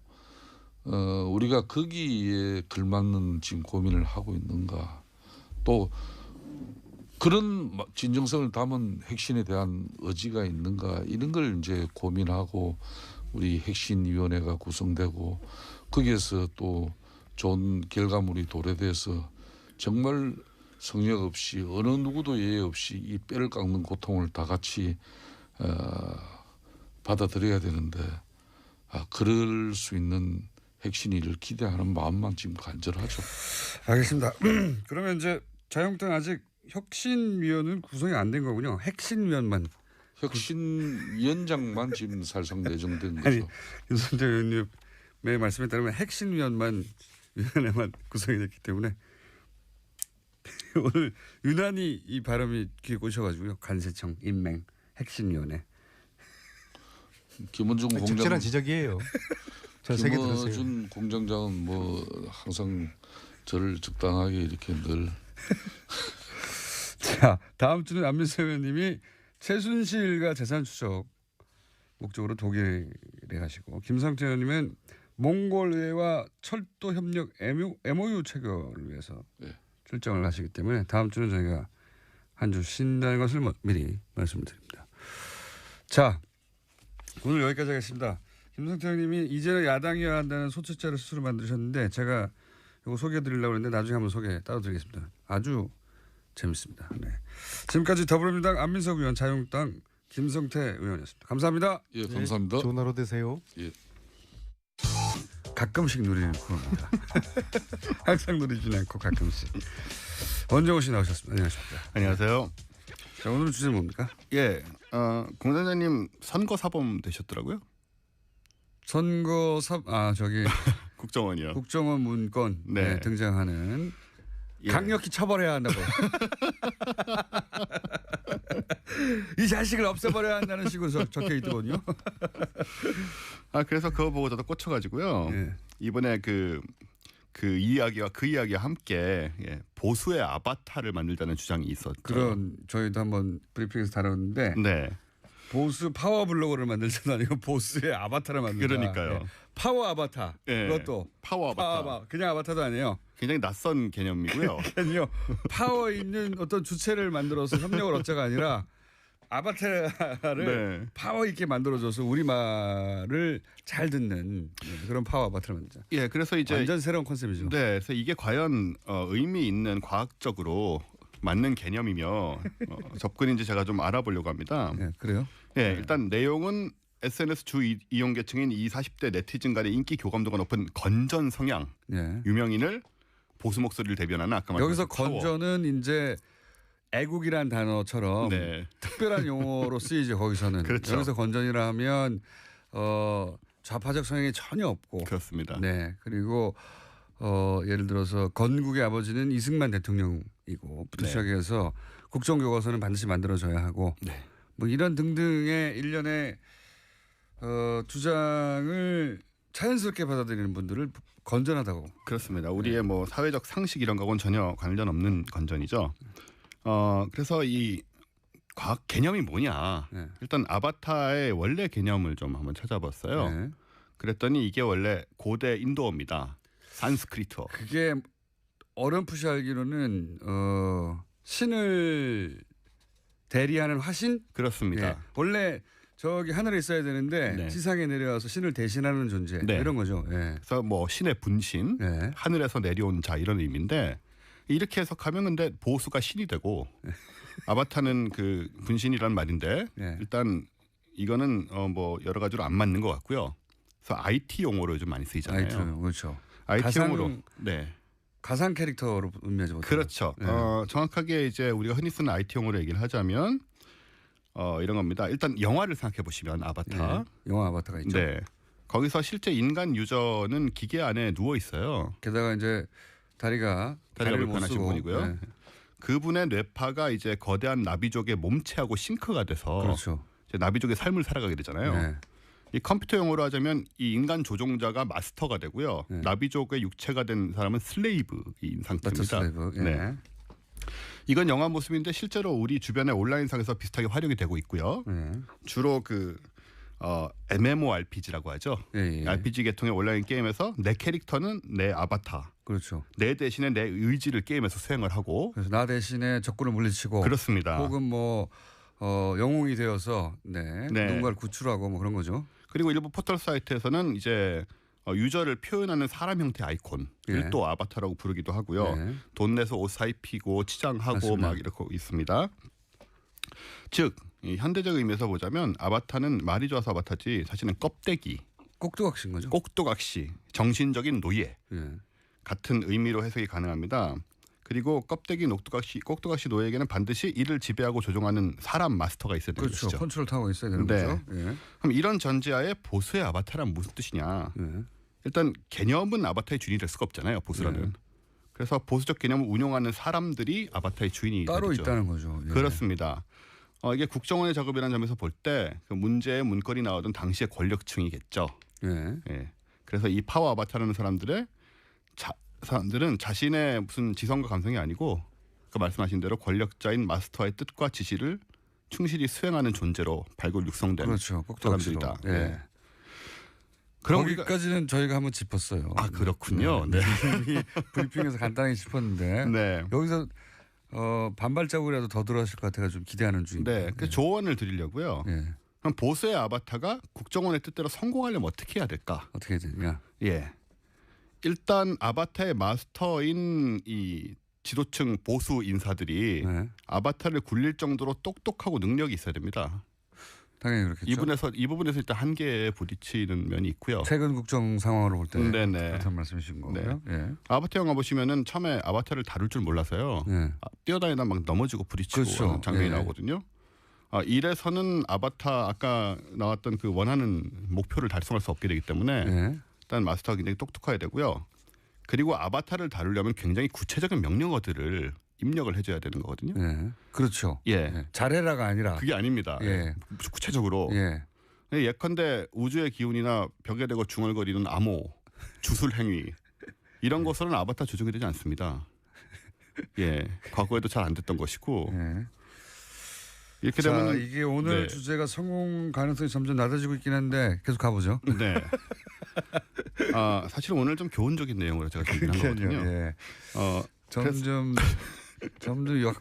우리가 거기에 걸맞는 지금 고민을 하고 있는가, 또 그런 진정성을 담은 혁신에 대한 의지가 있는가, 이런 걸 이제 고민하고 우리 혁신위원회가 구성되고 거기에서 또 좋은 결과물이 도래돼서 정말 성역 없이 어느 누구도 예외 없이 이 뼈를 깎는 고통을 다 같이 받아들여야 되는데 그럴 수 있는 혁신위를 기대하는 마음만 지금 간절하죠. 알겠습니다. 그러면 이제 자유한국당 아직 혁신위원은 구성이 안 된 거군요. 핵심위원만. 혁신위원장만 지금 살상 내정된 거죠. 아니, 윤석열 의원님의 말씀에 따르면 핵심위원만 위원회만 구성이 됐기 때문에 오늘 유난히 이 발음이 귀에 꽂혀가지고요. 간세청, 임맹, 핵심위원회. 김원중 공장. 적절한 지적이에요. 저 세게 들으세요. 김원중 공장장은 뭐 항상 저를 적당하게 이렇게 늘. 자, 다음 주는 안민석 의원님이 최순실과 재산 추적 목적으로 독일에 가시고, 김성태 의원님은 몽골 의회와 철도 협력 MOU 체결을 위해서 출장을 가시기 때문에 다음 주는 저희가 한 주 쉰다는 것을 미리 말씀드립니다. 자, 오늘 여기까지 하겠습니다. 김성태 의원님이 이제는 야당이어야 한다는 소책자를 스스로 만드셨는데 제가 이거 소개해드리려고 했는데 나중에 한번 소개 따로 드리겠습니다. 아주 재밌습니다. 네. 지금까지 더불어민주당 안민석 의원, 자유한국당 김성태 의원이었습니다. 감사합니다. 예, 감사합니다. 네, 좋은 하루 되세요. 예. 가끔씩 누리는 코너입니다. 항상 누리진 않고 가끔씩. 원정호 씨 나오셨습니다. 안녕하십니까. 안녕하세요. 자, 오늘 주제는 뭡니까? 예, 공장장님 선거 사범 되셨더라고요. 저기 국정원이요. 국정원 문건 네. 등장하는 예. 강력히 처벌해야 한다고. 이 자식을 없애버려야 한다는 식으로 적혀 있더군요. 그래서 그거 보고 저도 꽂혀가지고요. 예. 이번에 그 이야기와 그 이야기와 함께 보수의 아바타를 만들자는 주장이 있었죠. 그런 저희도 한번 브리핑에서 다뤘는데 네. 보수 파워 블로거를 만들자는 아니고 보수의 아바타를 만들자. 그러니까요. 예. 파워 아바타. 예. 그것도 파워 아바타. 그냥 아바타도 아니에요. 굉장히 낯선 개념이고요. 아니요. 파워 있는 어떤 주체를 만들어서 협력을 얻자가 아니라 아바타를 네. 파워 있게 만들어줘서 우리 말을 잘 듣는 그런 파워 아바타를 만들자. 예, 그래서 이제 완전 새로운 컨셉이죠. 네, 그래서 이게 과연 의미 있는 과학적으로 맞는 개념이며 접근인지 제가 좀 알아보려고 합니다. 네, 그래요? 네, 일단 내용은 SNS 주 이용 계층인 20, 40대 네티즌 간의 인기 교감도가 높은 건전 성향 네. 유명인을 보수 목소리를 대변하는 아까 말씀 여기서 건전은 이제 애국이란 단어처럼 네. 특별한 용어로 쓰이죠. 거기서는. 그렇죠. 여기서 건전이라 하면 좌파적 성향이 전혀 없고. 그렇습니다. 네. 그리고 예를 들어서 건국의 아버지는 이승만 대통령이고부터 네. 시작해서 국정교과서는 반드시 만들어져야 하고 네. 뭐 이런 등등의 일련의 주장을 자연스럽게 받아들이는 분들을 건전하다고. 그렇습니다. 우리의 뭐 사회적 상식 이런 거하고는 전혀 관련 없는 건전이죠. 그래서 이 과학 개념이 뭐냐. 네. 일단 아바타의 원래 개념을 좀 한번 찾아봤어요. 네. 그랬더니 이게 원래 고대 인도어입니다. 산스크리트어. 그게 어렴풋이 알기로는 신을 대리하는 화신? 그렇습니다. 네. 원래 저기 하늘에 있어야 되는데 네. 지상에 내려와서 신을 대신하는 존재 네. 이런 거죠. 네. 그래서 뭐 신의 분신, 네. 하늘에서 내려온 자 이런 의미인데 이렇게 해석하면 근데 보수가 신이 되고 아바타는 그 분신이란 말인데 네. 일단 이거는 뭐 여러 가지로 안 맞는 것 같고요. 그래서 IT 용어로 요즘 많이 쓰이잖아요. 아이트로 그렇죠. IT 용어로. 네. 가상 캐릭터로 의미하지 못해요. 그렇죠. 네. 정확하게 이제 우리가 흔히 쓰는 IT 용어로 얘기를 하자면 이런 겁니다. 일단 영화를 생각해 보시면 아바타. 네. 영화 아바타가 있죠. 네. 거기서 실제 인간 유저는 기계 안에 누워 있어요. 게다가 이제 다리가 다리가 못 불편하신 쓰고. 분이고요. 네. 그분의 뇌파가 이제 거대한 나비족의 몸체하고 싱크가 돼서 그렇죠. 이제 나비족의 삶을 살아가게 되잖아요. 네. 이 컴퓨터 용어로 하자면 이 인간 조종자가 마스터가 되고요. 네. 나비족의 육체가 된 사람은 슬레이브인 상태입니다. 슬레이브. 예. 네. 이건 영화 모습인데 실제로 우리 주변의 온라인상에서 비슷하게 활용이 되고 있고요. 네. 주로 그 MMORPG라고 하죠. 예, 예. RPG 계통의 온라인 게임에서 내 캐릭터는 내 아바타, 그렇죠. 내 대신에 내 의지를 게임에서 수행을 하고 그래서 나 대신에 적군을 물리치고 그렇습니다. 혹은 뭐 영웅이 되어서 네. 누군가를 구출하고 뭐 그런 거죠. 그리고 일부 포털 사이트에서는 이제 유저를 표현하는 사람 형태 아이콘을 예. 또 아바타라고 부르기도 하고요. 네. 돈 내서 옷 사입히고 치장하고 맞습니다. 막 이렇게 있습니다. 즉 이 현대적 의미에서 보자면 아바타는 말이 좋아서 아바타지 사실은 껍데기, 꼭두각시인 거죠. 꼭두각시, 정신적인 노예 예. 같은 의미로 해석이 가능합니다. 그리고 껍데기, 꼭두각시 노예에게는 반드시 이를 지배하고 조종하는 사람 마스터가 있어야 되는 그렇죠. 것이죠. 컨트롤 타워가 있어야 되는 네. 거죠. 예. 그럼 이런 전제하에 보수의 아바타란 무슨 뜻이냐? 예. 일단 개념은 아바타의 주인이 될 수가 없잖아요. 보수라는. 네. 그래서 보수적 개념을 운용하는 사람들이 아바타의 주인이 따로 되죠. 있다는 거죠. 예. 그렇습니다. 이게 국정원의 작업이라는 점에서 볼 때 그 문제의 문거리 나오던 당시의 권력층이겠죠. 예. 예. 그래서 이 파워 아바타라는 사람들은 자신의 무슨 지성과 감성이 아니고 아까 말씀하신 대로 권력자인 마스터의 뜻과 지시를 충실히 수행하는 존재로 발굴 육성된 그렇죠. 꼭두각시로. 사람들이다. 예. 네. 그럼 우리가 거기까지는 저희가 한번 짚었어요. 아 그렇군요. 네. 이미 브리핑에서 간단히 짚었는데 네. 여기서 반발자국이라도 더 들어왔을 것 같아서 좀 기대하는 중입니다. 네. 그 조언을 드리려고요. 예. 그럼 보수의 아바타가 국정원의 뜻대로 성공하려면 어떻게 해야 될까? 어떻게 해야 되냐? 예. 일단 아바타의 마스터인 이 지도층 보수 인사들이 네. 아바타를 굴릴 정도로 똑똑하고 능력이 있어야 됩니다. 당연히 그렇겠죠. 이 부분에서 일단 한계에 부딪히는 면이 있고요. 최근 국정 상황으로 볼 때 네네. 그렇다는 말씀이신 거고요. 예. 아바타 영화 보시면은 처음에 아바타를 다룰 줄 몰라서요. 예. 뛰어다니다 막 넘어지고 부딪히고 그렇죠. 하는 장면이 예. 나오거든요. 이래서는 아바타 아까 나왔던 그 원하는 목표를 달성할 수 없게 되기 때문에 예. 일단 마스터가 굉장히 똑똑해야 되고요. 그리고 아바타를 다루려면 굉장히 구체적인 명령어들을 입력을 해줘야 되는 거거든요. 예. 그렇죠. 예. 예. 잘해라가 아니라. 그게 아닙니다. 예. 구체적으로. 예. 예컨대 우주의 기운이나 벽에 대고 중얼거리는 암호, 주술 행위 이런 것으로는 아바타 조정이 되지 않습니다. 예, 과거에도 잘 안 됐던 것이고 예. 이렇게 자, 되면 이게 오늘 네. 주제가 성공 가능성이 점점 낮아지고 있긴 한데 계속 가보죠. 네. 사실 오늘 좀 교훈적인 내용으로 제가 준비한 거거든요. 예. 점점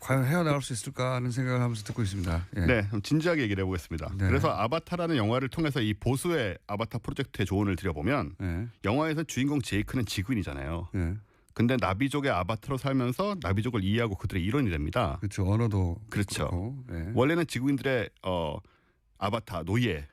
과연 헤어나올 수 있을까 하는 생각을 하면서 듣고 있습니다. 예. 네, 그럼 진지하게 얘기를 해보겠습니다. 네. 그래서 아바타라는 영화를 통해서 이 보수의 아바타 프로젝트의 조언을 드려보면 예. 영화에서 주인공 제이크는 지구인이잖아요. 예. 근데 나비족의 아바타로 살면서 나비족을 이해하고 그들의 일원이 됩니다. 그렇죠. 언어도 그렇죠. 그렇고. 예. 원래는 지구인들의 아바타 노예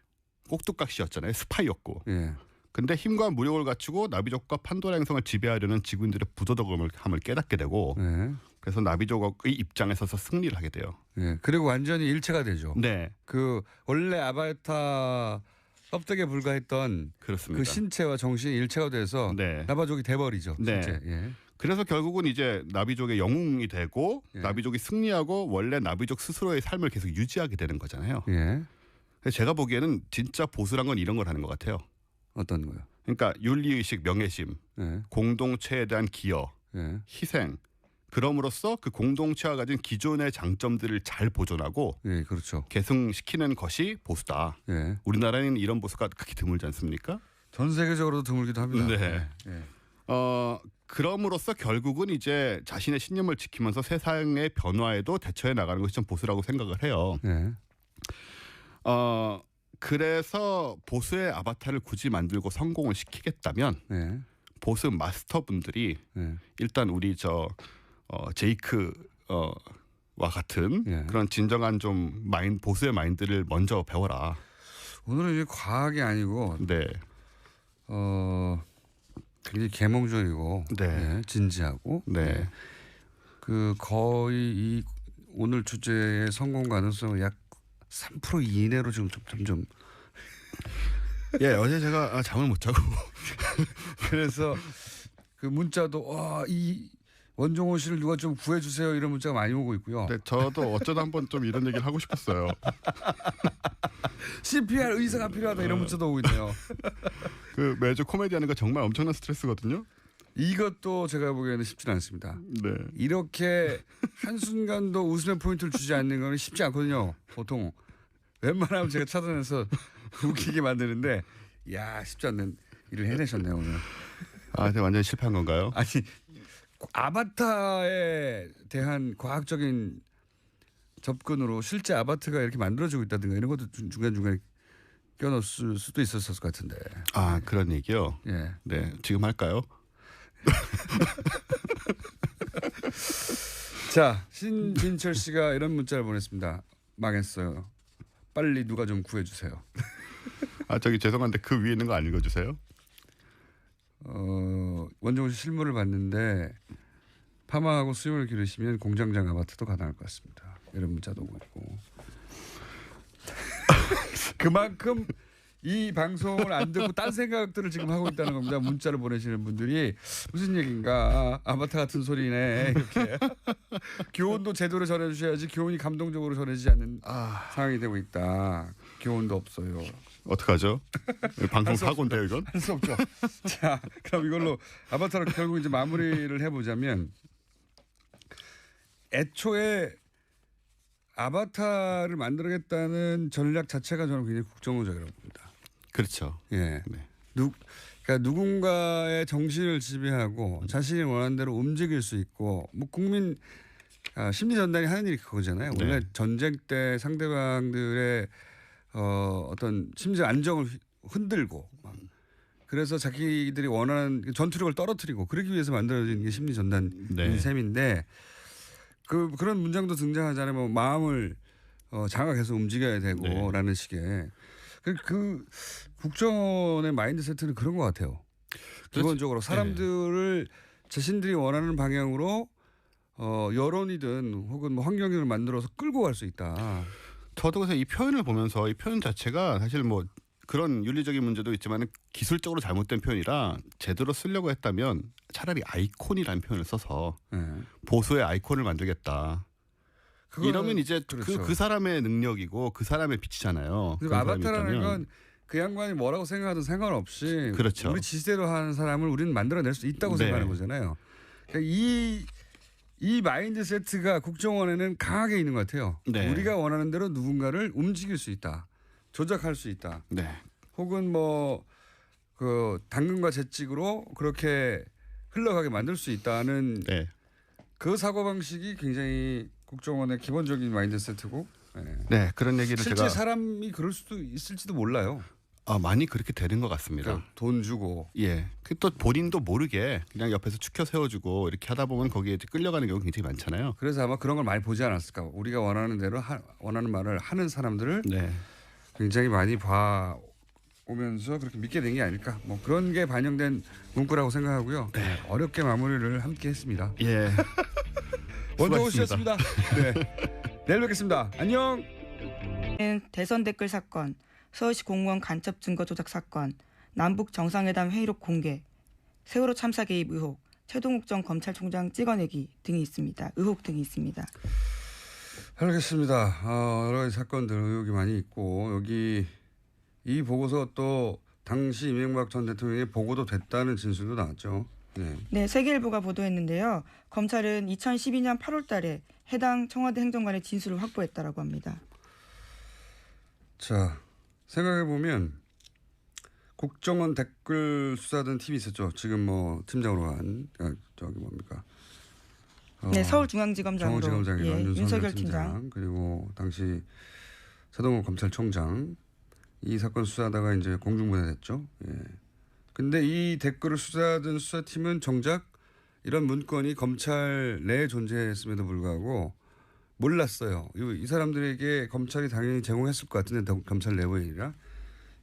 꼭두각시였잖아요. 스파이였고. 예. 근데 힘과 무력을 갖추고 나비족과 판도라 행성을 지배하려는 지구인들의 부도덕함을 깨닫게 되고 예. 그래서 나비족의 입장에 서서 승리를 하게 돼요. 예. 그리고 완전히 일체가 되죠. 네, 그 원래 아바타 껍데기에 불과했던 그렇습니다. 그 신체와 정신이 일체가 돼서 네. 나바족이 돼버리죠. 네. 실제. 예. 그래서 결국은 이제 나비족의 영웅이 되고 예. 나비족이 승리하고 원래 나비족 스스로의 삶을 계속 유지하게 되는 거잖아요. 예. 그래서 제가 보기에는 진짜 보수란 건 이런 걸 하는 것 같아요. 어떤 거요? 그러니까 윤리의식, 명예심, 예. 공동체에 대한 기여, 예. 희생. 그럼으로써 그 공동체가 가진 기존의 장점들을 잘 보존하고 예. 그렇죠. 계승시키는 것이 보수다. 예. 우리나라에는 이런 보수가 극히 드물지 않습니까? 전 세계적으로도 드물기도 합니다. 네. 예. 그럼으로써 결국은 이제 자신의 신념을 지키면서 세상의 변화에도 대처해 나가는 것이 좀 보수라고 생각을 해요. 예. 그래서 보수의 아바타를 굳이 만들고 성공을 시키겠다면 예. 보수 마스터분들이 예. 일단 우리 제이크 와 같은 예. 그런 진정한 좀 보수의 마인드를 먼저 배워라. 오늘은 이제 과학이 아니고 네. 굉장히 계몽적이고 네. 예, 진지하고 네. 예. 그 거의 이 오늘 주제의 성공 가능성은 약 3% 이내로 지금 점점 예, 어제 제가 잠을 못 자고 그래서 그 문자도 이 원종호 씨를 누가 좀 구해주세요 이런 문자가 많이 오고 있고요. 네, 저도 어쩌다 한번 좀 이런 얘기를 하고 싶었어요. CPR 의사가 필요하다 이런 문자도 오고 있네요. 그 매주 코미디 하는 거 정말 엄청난 스트레스거든요. 이것도 제가 보기에는 쉽지는 않습니다. 네. 이렇게 한순간도 웃음의 포인트를 주지 않는 건 쉽지 않거든요. 보통 웬만하면 제가 찾아내서 웃기게 만드는데 야 쉽지 않는 일을 해내셨네요 오늘. 제가 완전히 실패한 건가요? 아니 아바타에 대한 과학적인 접근으로 실제 아바타가 이렇게 만들어지고 있다든가 이런 것도 중간중간에 껴넣을 수도 있었을 것 같은데. 그런 얘기요? 예. 네, 지금 할까요? 자, 신진철 씨가 이런 문자를 보냈습니다. 망했어요. 빨리 누가 좀 구해주세요. 저기 죄송한데 그 위에 있는 거 안 읽어주세요? 원종호 씨 실물을 봤는데 파마하고 수염을 기르시면 공장장 아바타도 가능할 것 같습니다. 이런 문자도 오고 있고. 그만큼 이 방송을 안 듣고 딴 생각들을 지금 하고 있다는 겁니다. 문자를 보내시는 분들이 무슨 얘기인가 아바타 같은 소리네 이렇게. 교훈도 제대로 전해주셔야지 교훈이 감동적으로 전해지지 않는 상황이 되고 있다. 교훈도 없어요. 어떡하죠? 방송 사고인데요 이건? 할 수 없죠. 자, 그럼 이걸로 아바타로 결국 이제 마무리를 해보자면 애초에 아바타를 만들겠다는 전략 자체가 저는 굉장히 국정적이라고 봅니다. 그렇죠. 예. 네. 그러니까 누군가의 정신을 지배하고 자신이 원하는 대로 움직일 수 있고 뭐 국민 심리 전단이 하는 일이 그거잖아요. 네. 원래 전쟁 때 상대방들의 어떤 심지어 안정을 흔들고 그래서 자기들이 원하는 전투력을 떨어뜨리고 그러기 위해서 만들어진 게 심리 전단인 네. 셈인데 그런 문장도 등장하잖아요. 뭐 마음을 장악해서 움직여야 되고라는 식의 그 국정원의 마인드 세트는 그런 것 같아요. 기본적으로 사람들을 자신들이 원하는 방향으로 여론이든 혹은 뭐 환경을 만들어서 끌고 갈 수 있다. 저도 그래서 이 표현을 보면서 이 표현 자체가 사실 뭐 그런 윤리적인 문제도 있지만 기술적으로 잘못된 표현이라 제대로 쓰려고 했다면 차라리 아이콘이라는 표현을 써서 보수의 아이콘을 만들겠다. 이러면 이제 그렇죠. 그 사람의 능력이고 그 사람의 빛이잖아요. 그리고 아바타라는 건 그 양반이 뭐라고 생각하든 상관없이 그렇죠. 우리 지시대로 하는 사람을 우리는 만들어낼 수 있다고 생각하는 거잖아요. 그러니까 이 마인드 세트가 국정원에는 강하게 있는 것 같아요. 네. 우리가 원하는 대로 누군가를 움직일 수 있다. 조작할 수 있다. 네. 혹은 뭐 그 당근과 채찍으로 그렇게 흘러가게 만들 수 있다는 네. 그 사고방식이 굉장히 국정원의 기본적인 마인드 세트고 네, 그런 얘기를 실제 제가 사람이 그럴 수도 있을지도 몰라요. 많이 그렇게 되는 것 같습니다. 그러니까 돈 주고. 예. 또 본인도 모르게 그냥 옆에서 추켜 세워주고 이렇게 하다 보면 거기에 끌려가는 경우가 굉장히 많잖아요. 그래서 아마 그런 걸 많이 보지 않았을까. 우리가 원하는 대로 원하는 말을 하는 사람들을 네. 굉장히 많이 봐오면서 그렇게 믿게 된 게 아닐까. 뭐 그런 게 반영된 문구라고 생각하고요. 네. 어렵게 마무리를 함께 했습니다. 예. 원종호 씨였습니다. 네. 내일 뵙겠습니다. 안녕. 대선 댓글 사건, 서울시 공무원 간첩 증거 조작 사건, 남북 정상회담 회의록 공개, 세월호 참사 개입 의혹, 최동욱 전 검찰총장 찍어내기 등이 있습니다. 의혹 등이 있습니다. 알겠습니다. 여러 가지 사건들 의혹이 많이 있고 여기 이 보고서 또 당시 이명박 전 대통령의 보고도 됐다는 진술도 나왔죠. 네. 네, 세계일보가 보도했는데요. 검찰은 2012년 8월 달에 해당 청와대 행정관의 진술을 확보했다라고 합니다. 자, 생각해보면 국정원 댓글 수사하던 팀이 있었죠. 지금 뭐 팀장으로 한 저기 뭡니까? 네, 서울중앙지검장으로 서울지검장이랑 윤석열 팀장. 그리고 당시 최동욱 검찰총장 이 사건 수사하다가 이제 공중분해됐죠. 예. 근데 이 댓글을 수사하던 수사팀은 정작 이런 문건이 검찰 내에 존재했음에도 불구하고 몰랐어요. 이 사람들에게 검찰이 당연히 제공했을 것 같은데 검찰 내부에 아니라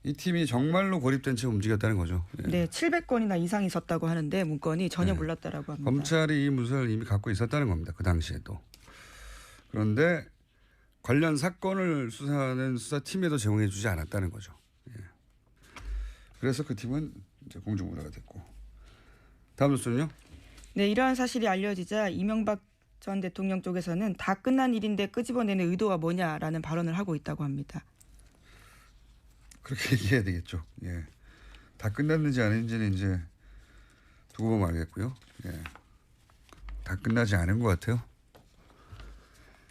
이 팀이 정말로 고립된 채 움직였다는 거죠. 예. 네, 700건이나 이상이 있었다고 하는데 문건이 전혀 몰랐다라고 합니다. 검찰이 이 문서를 이미 갖고 있었다는 겁니다. 그 당시에도. 그런데 관련 사건을 수사하는 수사팀에도 제공해 주지 않았다는 거죠. 예. 그래서 그 팀은 이제 공중분해가 됐고. 다음 뉴스는요? 네, 이러한 사실이 알려지자 이명박 전 대통령 쪽에서는 다 끝난 일인데 끄집어내는 의도가 뭐냐라는 발언을 하고 있다고 합니다. 그렇게 얘기해야 되겠죠. 예. 다 끝났는지 아닌지는 이제 두고 보면 알겠고요. 예. 다 끝나지 않은 것 같아요.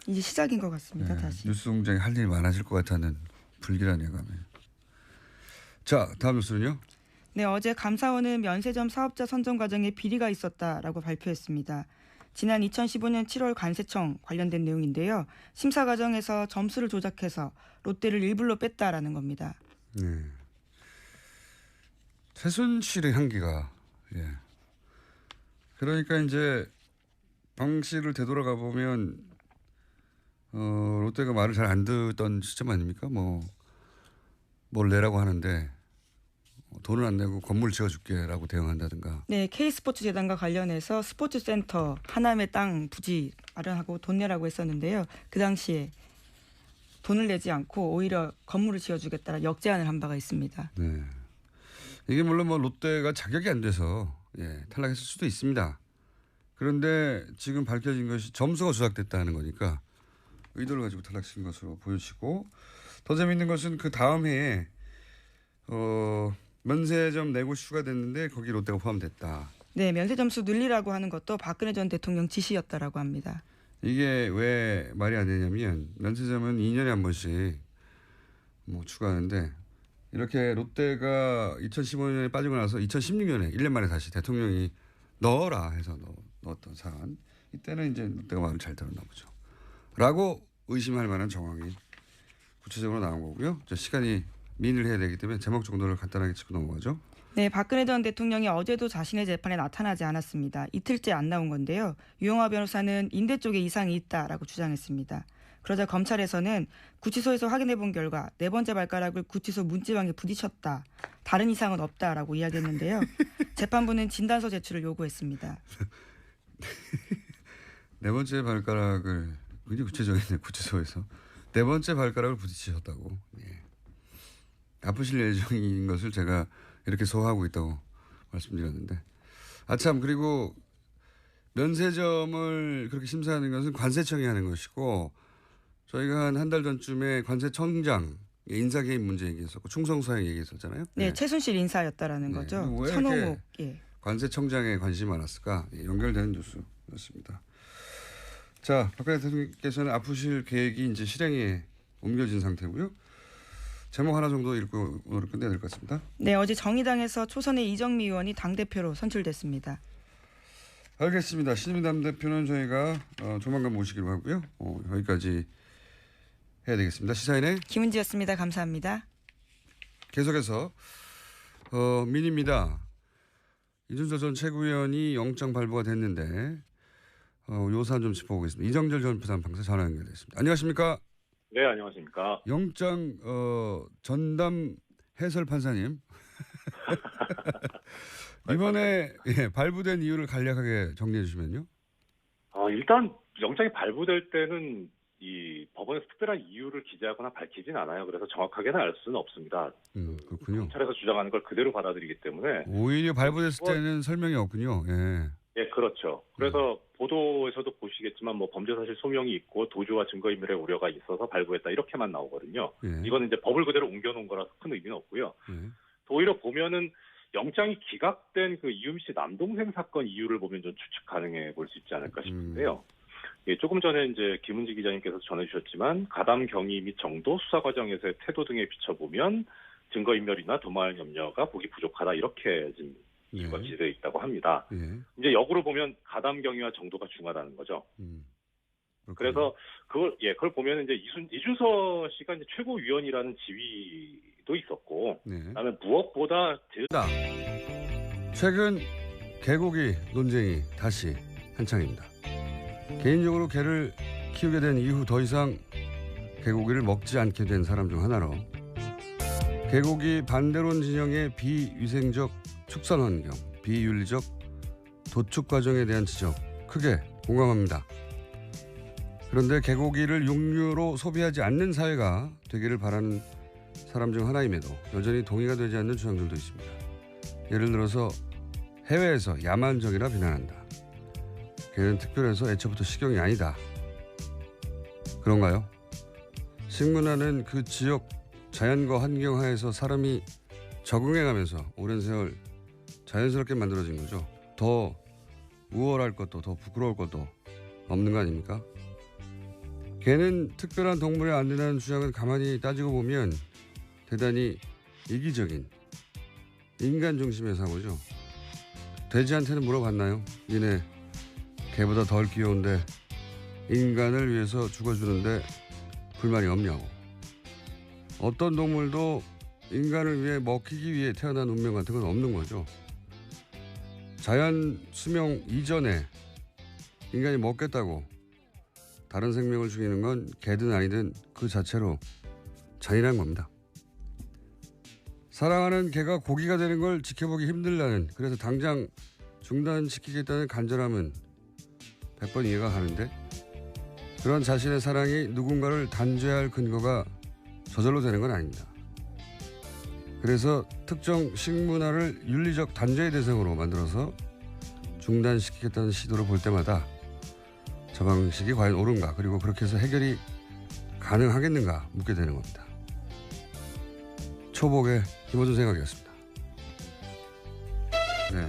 이제 시작인 것 같습니다. 예. 다시. 뉴스 공장에 할 일이 많아질 것 같다는 불길한 예감이. 자, 다음 뉴스는요? 네, 어제 감사원은 면세점 사업자 선정 과정에 비리가 있었다라고 발표했습니다. 지난 2015년 7월 관세청 관련된 내용인데요. 심사 과정에서 점수를 조작해서 롯데를 일불로 뺐다라는 겁니다. 네. 최순실의 향기가 예. 그러니까 이제 방식을 되돌아가 보면 롯데가 말을 잘 안 듣던 시점 아닙니까? 뭘 내라고 하는데 돈을 안 내고 건물 지어줄게라고 대응한다든가. 네, K스포츠 재단과 관련해서 스포츠센터 하남의 땅 부지 마련하고 돈 내라고 했었는데요. 그 당시에 돈을 내지 않고 오히려 건물을 지어주겠다라 역제안을 한 바가 있습니다. 네. 이게 물론 뭐 롯데가 자격이 안 돼서 탈락했을 수도 있습니다. 그런데 지금 밝혀진 것이 점수가 조작됐다는 거니까 의도를 가지고 탈락시킨 것으로 보여지고 더 재밌는 것은 그 다음 해에 면세점 내고 이슈가 됐는데 거기 롯데가 포함됐다. 네, 면세 점수 늘리라고 하는 것도 박근혜 전 대통령 지시였다라고 합니다. 이게 왜 말이 안 되냐면 면세점은 2년에 한 번씩 추가하는데 이렇게 롯데가 2015년에 빠지고 나서 2016년에 1년 만에 다시 대통령이 넣어라 해서 넣었던 사안. 이때는 이제 롯데가 말을 잘 들었나 보죠. 라고 의심할 만한 정황이 구체적으로 나온 거고요. 시간이 민의를 해야 되기 때문에 제목 정도를 간단하게 짚고 넘어가죠. 네, 박근혜 전 대통령이 어제도 자신의 재판에 나타나지 않았습니다. 이틀째 안 나온 건데요. 유영하 변호사는 인대 쪽에 이상이 있다라고 주장했습니다. 그러자 검찰에서는 구치소에서 확인해 본 결과 네 번째 발가락을 구치소 문지방에 부딪혔다. 다른 이상은 없다라고 이야기했는데요. 재판부는 진단서 제출을 요구했습니다. 네 번째 발가락을 굉장히 구체적이네. 구치소에서 네 번째 발가락을 부딪히셨다고. 예. 아프실 예정인 것을 제가 이렇게 소화하고 있다고 말씀드렸는데 참 그리고 면세점을 그렇게 심사하는 것은 관세청이 하는 것이고 저희가 한 달 전쯤에 관세청장 인사 개입 문제 얘기했었고 충성사행 얘기했었잖아요. 네, 최순실 인사였다라는 거죠. 왜 천호목. 이렇게 관세청장에 관심이 많았을까? 연결되는 뉴스였습니다. 자, 박근혜 대통령께서는 아프실 계획이 이제 실행에 옮겨진 상태고요. 제목 하나 정도 읽고 오늘 끝내야 될 것 같습니다. 네, 어제 정의당에서 초선의 이정미 의원이 당대표로 선출됐습니다. 알겠습니다. 신민남 대표는 저희가 조만간 모시기로 하고요. 여기까지 해야 되겠습니다. 시사인의 김은지였습니다. 감사합니다. 계속해서 민입니다. 이준석 전 최고위원이 영장 발부가 됐는데 요 사안 좀 짚어보겠습니다. 이정철 전 부산판사 전화 연결됐습니다. 안녕하십니까? 네, 안녕하십니까? 영장 전담 해설 판사님. 이번에 발부된 이유를 간략하게 정리해 주시면요. 일단 영장이 발부될 때는 이 법원에서 특별한 이유를 기재하거나 밝히진 않아요. 그래서 정확하게는 알 수는 없습니다. 그렇군요. 검찰에서 주장하는 걸 그대로 받아들이기 때문에 오히려 발부됐을 때는 설명이 없군요. 예. 예, 그렇죠. 그래서 보도에서도 보시겠지만 뭐 범죄 사실 소명이 있고 도주와 증거인멸의 우려가 있어서 발부했다 이렇게만 나오거든요. 예. 이거는 이제 법을 그대로 옮겨놓은 거라서 큰 의미는 없고요. 예. 오히려 보면은 영장이 기각된 그 이유미 씨 남동생 사건 이유를 보면 좀 추측 가능해 볼 수 있지 않을까 싶은데요. 예, 조금 전에 이제 김은지 기자님께서 전해주셨지만 가담 경위 및 정도, 수사 과정에서의 태도 등에 비춰보면 증거인멸이나 도말 염려가 보기 부족하다 이렇게 지금 이유가 기재되어 있다고 합니다. 예. 이제 역으로 보면 가담 경위와 정도가 중하다는 거죠. 그래서 그걸 보면 이제 이준서 씨가 이제 최고위원이라는 지위도 있었고, 그다음에 무엇보다 최근 개고기 논쟁이 다시 한창입니다. 개인적으로 개를 키우게 된 이후 더 이상 개고기를 먹지 않게 된 사람 중 하나로 개고기 반대론 진영의 비위생적 축산 환경, 비윤리적 도축 과정에 대한 지적 크게 공감합니다. 그런데 개고기를 육류로 소비하지 않는 사회가 되기를 바라는 사람 중 하나임에도 여전히 동의가 되지 않는 주장들도 있습니다. 예를 들어서 해외에서 야만적이라 비난한다. 개는 특별해서 애초부터 식용이 아니다. 그런가요? 식문화는 그 지역 자연과 환경 하에서 사람이 적응해가면서 오랜 세월 자연스럽게 만들어진 거죠. 더 우월할 것도 더 부끄러울 것도 없는 거 아닙니까? 개는 특별한 동물이 안 된다는 주장은 가만히 따지고 보면 대단히 이기적인 인간 중심의 사고죠. 돼지한테는 물어봤나요? 니네 개보다 덜 귀여운데 인간을 위해서 죽어주는데 불만이 없냐고. 어떤 동물도 인간을 위해 먹히기 위해 태어난 운명 같은 건 없는 거죠. 자연 수명 이전에 인간이 먹겠다고 다른 생명을 죽이는 건 개든 아니든 그 자체로 잔인한 겁니다. 사랑하는 개가 고기가 되는 걸 지켜보기 힘들다는, 그래서 당장 중단시키겠다는 간절함은 100번 이해가 가는데 그런 자신의 사랑이 누군가를 단죄할 근거가 저절로 되는 건 아닙니다. 그래서 특정 식문화를 윤리적 단죄의 대상으로 만들어서 중단시키겠다는 시도를 볼 때마다 저 방식이 과연 옳은가, 그리고 그렇게 해서 해결이 가능하겠는가 묻게 되는 겁니다. 초복의 김어준 생각이었습니다. 네,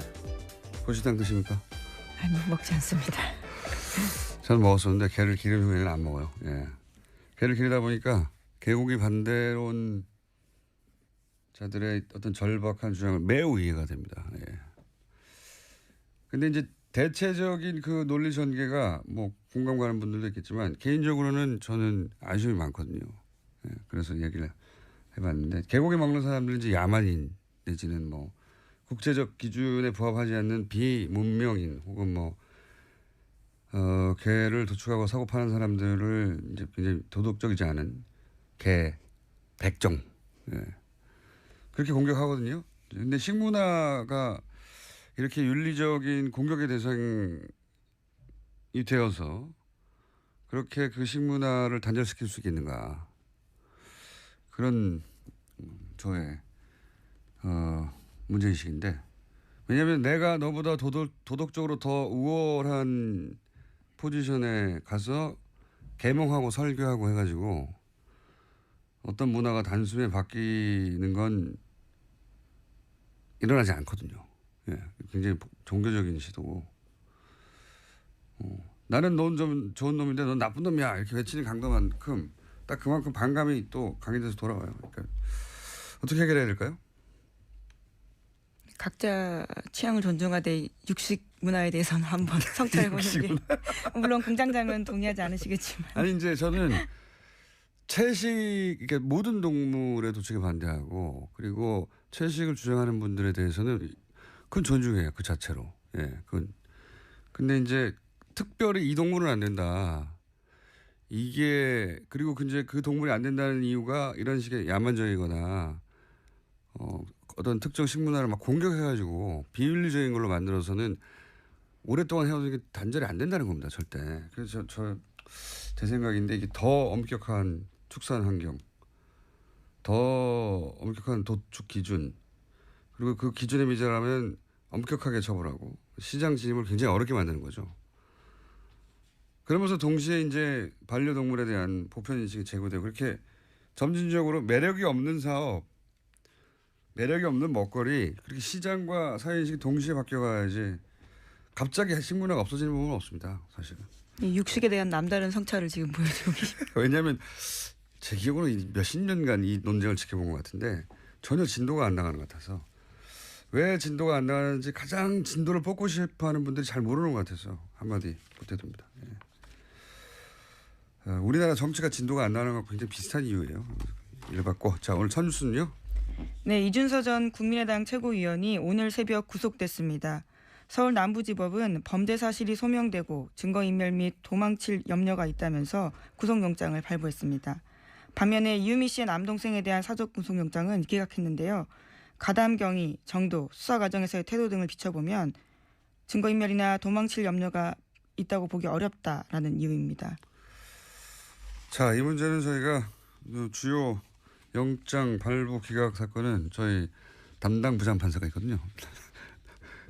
고시당 드십니까? 아니, 먹지 않습니다. 저는 먹었었는데 개를 기른 후에는 안 먹어요. 예. 개를 기르다 보니까 개고기 반대론 자들의 어떤 절박한 주장을 매우 이해가 됩니다. 예. 근데 이제 대체적인 그 논리 전개가 뭐 공감 가는 분들도 있겠지만 개인적으로는 저는 아쉬움이 많거든요. 예. 그래서 얘기를 해봤는데 개고기 먹는 사람들은 이제 야만인 내지는 뭐 국제적 기준에 부합하지 않는 비문명인 혹은 뭐 개를 도축하고 사고 파는 사람들을 이제 굉장히 도덕적이지 않은 개 백정, 예. 그렇게 공격하거든요. 근데 식문화가 이렇게 윤리적인 공격의 대상이 되어서 그렇게 그 식문화를 단절시킬 수 있겠는가, 그런 저의 문제의식인데 왜냐하면 내가 너보다 도덕적으로 더 우월한 포지션에 가서 계몽하고 설교하고 해가지고 어떤 문화가 단숨에 바뀌는 건 일어나지 않거든요. 예, 굉장히 종교적인 시도고. 나는 넌 좀 좋은 놈인데 넌 나쁜 놈이야 이렇게 외치는 강도만큼 딱 그만큼 반감이 또 강해져서 돌아와요. 그러니까 어떻게 해결해야 될까요? 각자 취향을 존중하되 육식 문화에 대해서는 한번 성찰해보는 게 물론 공장장은 동의하지 않으시겠지만 아니 이제 저는 채식 그러니까 모든 동물에 도축에 반대하고 그리고 채식을 주장하는 분들에 대해서는 그건 존중해요 그 자체로. 예, 그건 근데 이제 특별히 이 동물은 안 된다. 이게 그리고 이제 그 동물이 안 된다는 이유가 이런 식의 야만적이거나 어떤 특정 식문화를 막 공격해가지고 비윤리적인 걸로 만들어서는 오랫동안 해오는 게 단절이 안 된다는 겁니다, 절대. 그래서 제 생각인데 이게 더 엄격한 축산 환경, 더 엄격한 도축 기준, 그리고 그 기준에 미달하면 엄격하게 처벌하고 시장 진입을 굉장히 어렵게 만드는 거죠. 그러면서 동시에 이제 반려동물에 대한 보편인식이 제고되고 그렇게 점진적으로 매력이 없는 사업, 매력이 없는 먹거리, 그렇게 시장과 사회인식이 동시에 바뀌어가야지 갑자기 식문화가 없어지는 부분은 없습니다. 사실은. 육식에 대한 남다른 성찰을 지금 보여주고 계십니다. 왜냐하면 제 기억으로는 몇십 년간 이 논쟁을 지켜본 것 같은데 전혀 진도가 안 나가는 것 같아서 왜 진도가 안 나가는지 가장 진도를 뽑고 싶어하는 분들이 잘 모르는 것 같아서 한마디 보태듭니다. 예. 우리나라 정치가 진도가 안 나가는 것 굉장히 비슷한 이유예요. 읽어봤고 자 오늘 첫 뉴스는요. 네, 이준서 전 국민의당 최고위원이 오늘 새벽 구속됐습니다. 서울 남부지법은 범죄 사실이 소명되고 증거인멸 및 도망칠 염려가 있다면서 구속영장을 발부했습니다. 반면에 이유미 씨의 남동생에 대한 사적 구속영장은 기각했는데요. 가담 경위, 정도, 수사 과정에서의 태도 등을 비춰보면 증거인멸이나 도망칠 염려가 있다고 보기 어렵다라는 이유입니다. 자, 이 문제는 저희가 주요 영장 발부 기각 사건은 저희 담당 부장판사가 있거든요.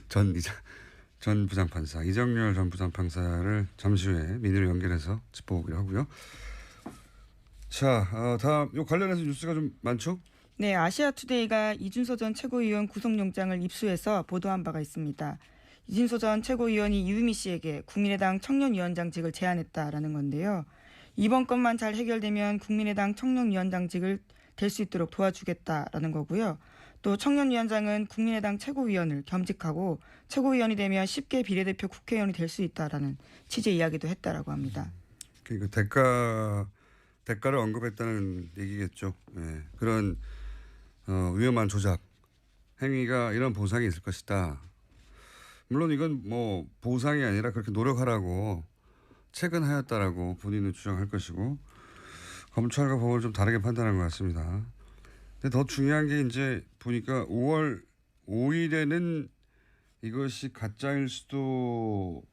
전 부장판사 이정열 전 부장판사를 잠시 후에 민의로 연결해서 짚어보기로 하고요. 자, 다음 요 관련해서 뉴스가 좀 많죠? 네, 아시아투데이가 이준서 전 최고위원 구속영장을 입수해서 보도한 바가 있습니다. 이준서 전 최고위원이 이유미 씨에게 국민의당 청년위원장직을 제안했다라는 건데요. 이번 건만 잘 해결되면 국민의당 청년위원장직을 될 수 있도록 도와주겠다라는 거고요. 또 청년위원장은 국민의당 최고위원을 겸직하고 최고위원이 되면 쉽게 비례대표 국회의원이 될 수 있다라는 취지의 이야기도 했다라고 합니다. 그러니까 대가를 언급했다는 얘기겠죠. 예. 그런 위험한 조작 행위가 이런 보상이 있을 것이다. 물론 이건 뭐 보상이 아니라 그렇게 노력하라고 체근하였다라고 본인은 주장할 것이고 검찰과 법원을 좀 다르게 판단한 것 같습니다. 근데 더 중요한 게 이제 보니까 5월 5일에는 이것이 가짜일 수도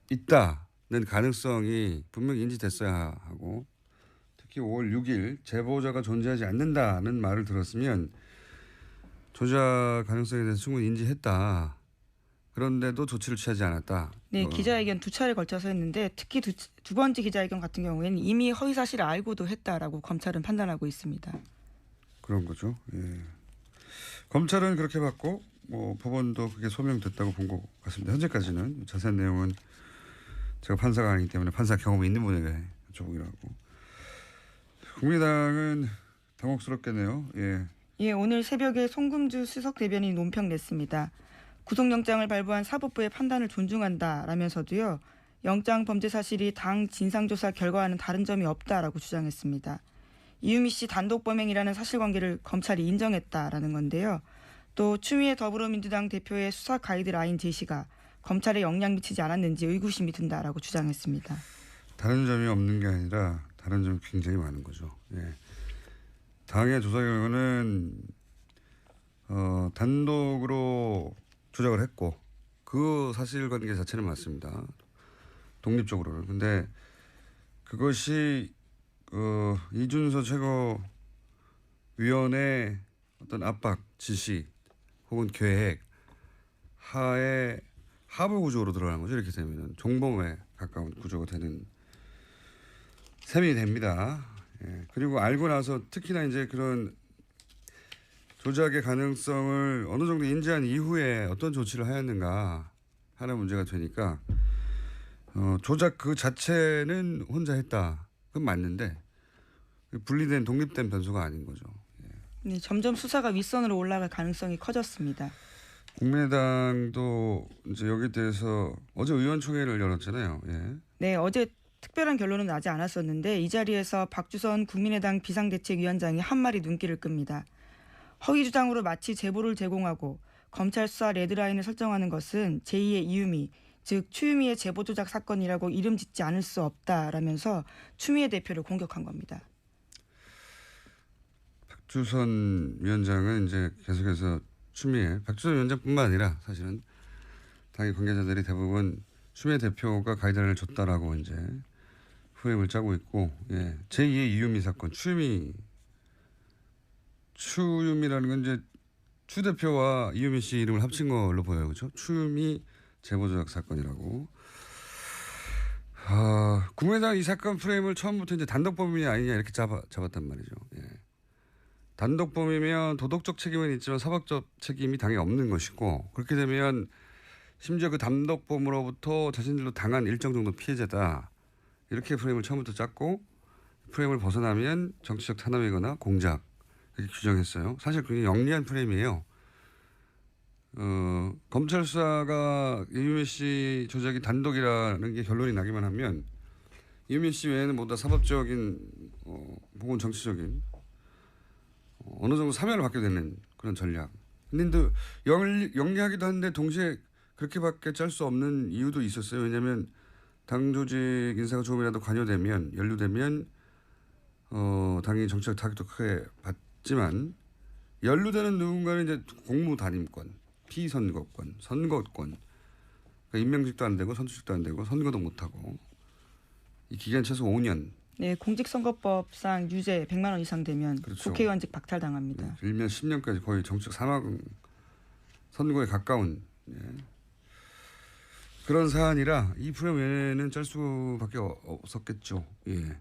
있다는 가능성이 분명히 인지됐어야 하고 특히 5월 6일 제보자가 존재하지 않는다는 말을 들었으면 조작 가능성에 대해서 충분히 인지했다. 그런데도 조치를 취하지 않았다. 네, 기자회견 두 차례 걸쳐서 했는데 특히 두 번째 기자회견 같은 경우에는 이미 허위 사실을 알고도 했다라고 검찰은 판단하고 있습니다. 그런 거죠. 예. 검찰은 그렇게 봤고 법원도 그게 소명됐다고 본 것 같습니다. 현재까지는 자세한 내용은 제가 판사가 아니기 때문에 판사 경험이 있는 분에게 여쭤보기로 하고 국민의당은 당혹스럽겠네요. 예. 예, 오늘 새벽에 송금주 수석 대변인이 논평 냈습니다. 구속영장을 발부한 사법부의 판단을 존중한다라면서도요. 영장 범죄 사실이 당 진상조사 결과와는 다른 점이 없다라고 주장했습니다. 이유미 씨 단독 범행이라는 사실관계를 검찰이 인정했다라는 건데요. 또 추미애 더불어민주당 대표의 수사 가이드라인 제시가 검찰에 영향 미치지 않았는지 의구심이 든다라고 주장했습니다. 다른 점이 없는 게 아니라 다른 점이 굉장히 많은 거죠. 예. 당의 조사 결과는 단독으로 조작을 했고 그 사실관계 자체는 맞습니다. 독립적으로는. 근데 그것이 이준서 최고위원의 어떤 압박, 지시 혹은 계획 하에 하부 구조로 들어가는 거죠. 이렇게 되면 종범에 가까운 구조가 되는 셈이 됩니다. 예. 그리고 알고 나서 특히나 이제 그런 조작의 가능성을 어느 정도 인지한 이후에 어떤 조치를 하였는가 하는 문제가 되니까 조작 그 자체는 혼자 했다. 그건 맞는데 분리된 독립된 변수가 아닌 거죠. 예. 네, 점점 수사가 윗선으로 올라갈 가능성이 커졌습니다. 국민의당도 이제 여기에 대해서 어제 의원총회를 열었잖아요. 예. 네, 어제 특별한 결론은 나지 않았었는데 이 자리에서 박주선 국민의당 비상대책위원장이 한 말이 눈길을 끕니다. 허위 주장으로 마치 제보를 제공하고 검찰 수사 레드라인을 설정하는 것은 제2의 이유미, 즉 추미애 제보 조작 사건이라고 이름 짓지 않을 수 없다라면서 추미애 대표를 공격한 겁니다. 박주선 위원장은 이제 계속해서 박주선 위원장뿐만 아니라 사실은 당의 관계자들이 대부분 추미애 대표가 가이드라인을 줬다라고 이제 프레임을 짜고 있고, 예. 제2의 이유미 사건, 추유미라는 건 이제 추 대표와 이유미 씨 이름을 합친 걸로 보여요, 그렇죠? 추유미 제보 조작 사건이라고. 국민의당 이 사건 프레임을 처음부터 이제 단독범인이 아니냐 이렇게 잡았단 말이죠. 예. 단독범이면 도덕적 책임은 있지만 사법적 책임이 당연히 없는 것이고, 그렇게 되면 심지어 그 단독범으로부터 자신들도 당한 일정 정도 피해자다. 이렇게 프레임을 처음부터 짰고, 프레임을 벗어나면 정치적 탄압이거나 공작 이렇게 규정했어요. 사실 그게 영리한 프레임이에요. 검찰 수사가 이유미 씨 조작이 단독이라는 게 결론이 나기만 하면 이유미 씨 외에는 모두 다 사법적인 혹은 정치적인 어느 정도 사면을 받게 되는 그런 전략. 근데 영리하기도 한데 동시에 그렇게밖에 짤 수 없는 이유도 있었어요. 왜냐하면 당 조직 인사가 조금이라도 관여되면 연루되면 당연히 정치적 타격도 크게 받지만 연루되는 누군가는 이제 공무 단임권, 피선거권, 선거권, 그러니까 임명직도 안 되고 선출직도 안 되고 선거도 못 하고 이 기간 최소 5년. 네, 공직선거법상 유죄 100만 원 이상 되면 그렇죠. 국회의원직 박탈당합니다. 네, 길면 10년까지 거의 정치적 사망 선거에 가까운 그런 사안이라 이 프레임 외에는 짤 수밖에 없었겠죠. 예.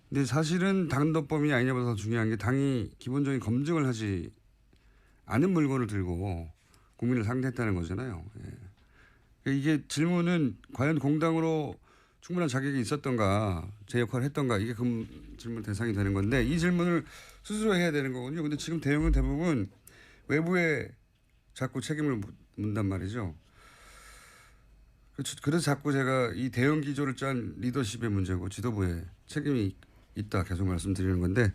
근데 사실은 단독범이 아니냐보다 더 중요한 게 당이 기본적인 검증을 하지 않은 물건을 들고 국민을 상대했다는 거잖아요. 예. 이게 질문은 과연 공당으로 충분한 자격이 있었던가, 제 역할을 했던가, 이게 그 질문 대상이 되는 건데 이 질문을 스스로 해야 되는 거거든요. 근데 지금 대응은 대부분 외부에 자꾸 책임을 묻는단 말이죠. 그래서 자꾸 제가 이 대응 기조를 짠 리더십의 문제고 지도부에 책임이 있다 계속 말씀드리는 건데,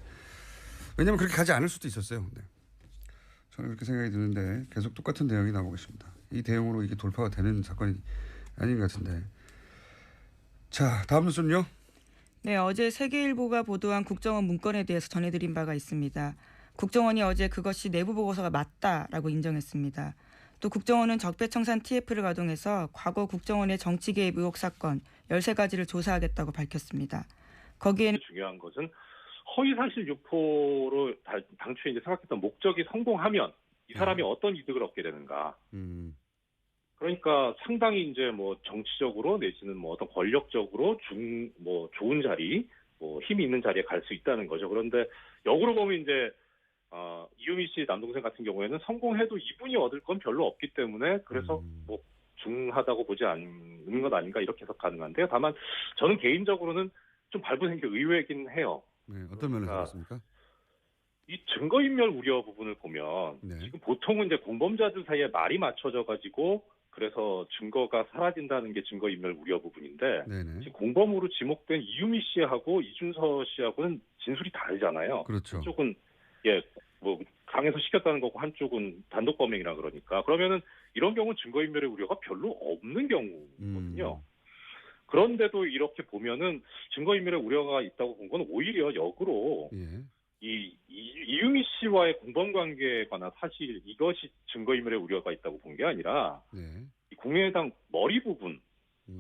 왜냐하면 그렇게 가지 않을 수도 있었어요. 네. 저는 그렇게 생각이 드는데 계속 똑같은 대응이 나오고 있습니다. 이 대응으로 이게 돌파가 되는 사건이 아닌 것 같은데. 자, 다음 뉴스는요. 네, 어제 세계일보가 보도한 국정원 문건에 대해서 전해드린 바가 있습니다. 국정원이 어제 그것이 내부 보고서가 맞다라고 인정했습니다. 또 국정원은 적폐청산 TF를 가동해서 과거 국정원의 정치 개입 의혹 사건 13가지를 조사하겠다고 밝혔습니다. 거기에는 중요한 것은 허위사실 유포로 당초에 이제 생각했던 목적이 성공하면 이 사람이 어떤 이득을 얻게 되는가. 그러니까 상당히 이제 뭐 정치적으로 내지는 뭐 어떤 권력적으로 좋은 자리, 힘이 있는 자리에 갈 수 있다는 거죠. 그런데 역으로 보면 이제 이유미 씨 남동생 같은 경우에는 성공해도 이분이 얻을 건 별로 없기 때문에 그래서 뭐 중하다고 보지 않는 것 아닌가 이렇게 해석 가능한데요. 다만 저는 개인적으로는 좀 발부된 게 의외이긴 해요. 네, 어떤 면에서 그렇습니까? 이 증거인멸 우려 부분을 보면 지금 보통은 이제 공범자들 사이에 말이 맞춰져 가지고 그래서 증거가 사라진다는 게 증거인멸 우려 부분인데 지금 공범으로 지목된 이유미 씨하고 이준서 씨하고는 진술이 다르잖아요. 그렇죠. 한쪽은 강에서 시켰다는 거고 한쪽은 단독 범행이라 그러니까 그러면은 이런 경우는 증거인멸의 우려가 별로 없는 경우거든요. 그런데도 이렇게 보면은 증거인멸의 우려가 있다고 본 건 오히려 역으로 이유미 씨와의 공범관계에 관한 사실 이것이 증거인멸의 우려가 있다고 본 게 아니라 이 국민의당 머리 부분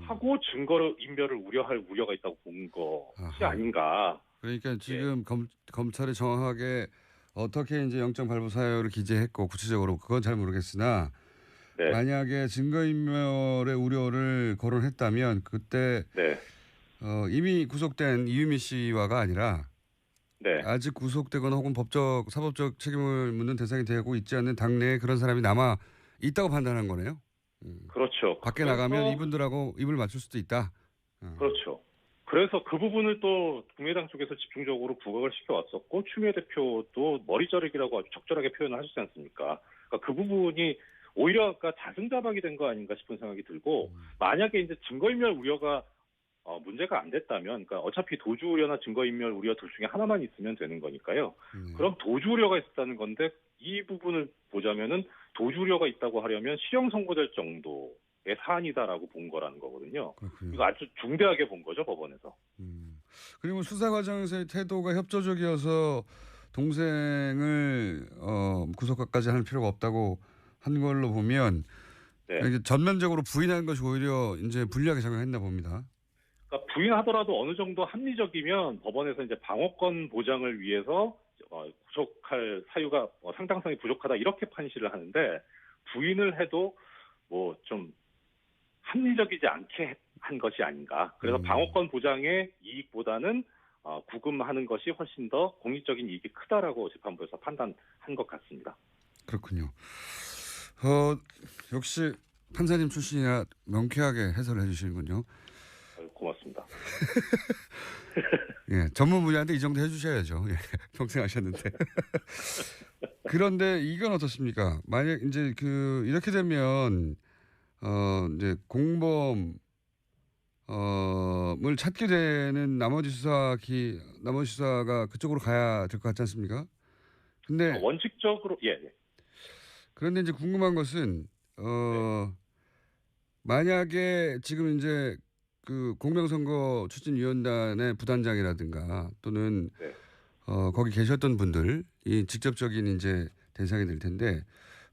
하고 증거인멸을 우려할 우려가 있다고 본 것이 아닌가. 그러니까 지금 검찰이 정확하게 어떻게 이제 영장 발부 사유를 기재했고 구체적으로 그건 잘 모르겠으나 네. 만약에 증거인멸의 우려를 거론했다면 그때 네. 이미 구속된 이유미 씨와가 아니라 네. 아직 구속되거나 혹은 법적 사법적 책임을 묻는 대상이 되고 있지 않는 당내에 그런 사람이 남아 있다고 판단한 거네요. 그렇죠. 밖에 나가면 이분들하고 입을 맞출 수도 있다. 그렇죠. 그래서 그 부분을 또 국민의당 쪽에서 집중적으로 부각을 시켜왔었고 추미애 대표도 머리 자르기라고 아주 적절하게 표현을 하셨지 않습니까? 그러니까 그 부분이 오히려 자승자박이 된 거 아닌가 싶은 생각이 들고 만약에 이제 증거인멸 우려가 문제가 안 됐다면, 그러니까 어차피 도주 우려나 증거인멸 우려 둘 중에 하나만 있으면 되는 거니까요. 그럼 도주 우려가 있었다는 건데 이 부분을 보자면은 도주 우려가 있다고 하려면 실형 선고될 정도의 사안이다라고 본 거라는 거거든요. 그렇군요. 이거 아주 중대하게 본 거죠, 법원에서. 그리고 수사 과정에서의 태도가 협조적이어서 동생을 구속까지 할 필요가 없다고 한 걸로 보면 네. 이게 전면적으로 부인한 것이 오히려 이제 불리하게 작용했나 봅니다. 그러니까 부인하더라도 어느 정도 합리적이면 법원에서 이제 방어권 보장을 위해서 구속할 사유가 상당성이 부족하다 이렇게 판시를 하는데 부인을 해도 뭐 좀 합리적이지 않게 한 것이 아닌가. 그래서 방어권 보장의 이익보다는 구금하는 것이 훨씬 더 공익적인 이익이 크다라고 재판부에서 판단한 것 같습니다. 그렇군요. 역시 판사님 출신이라 명쾌하게 해설을 해주시는군요. 고맙습니다. 예, 전문 분야인데 이 정도 해주셔야죠. 예, 평생 하셨는데. 그런데 이건 어떻습니까? 만약 이제 이렇게 되면 이제 공범을 찾게 되는 나머지 수사가 그쪽으로 가야 될 것 같지 않습니까? 근데 원칙적으로 예. 그런데 이제 궁금한 것은 만약에 지금 이제 그 공명선거 추진위원단의 부단장이라든가 또는 네. 거기 계셨던 분들이 직접적인 이제 대상이 될 텐데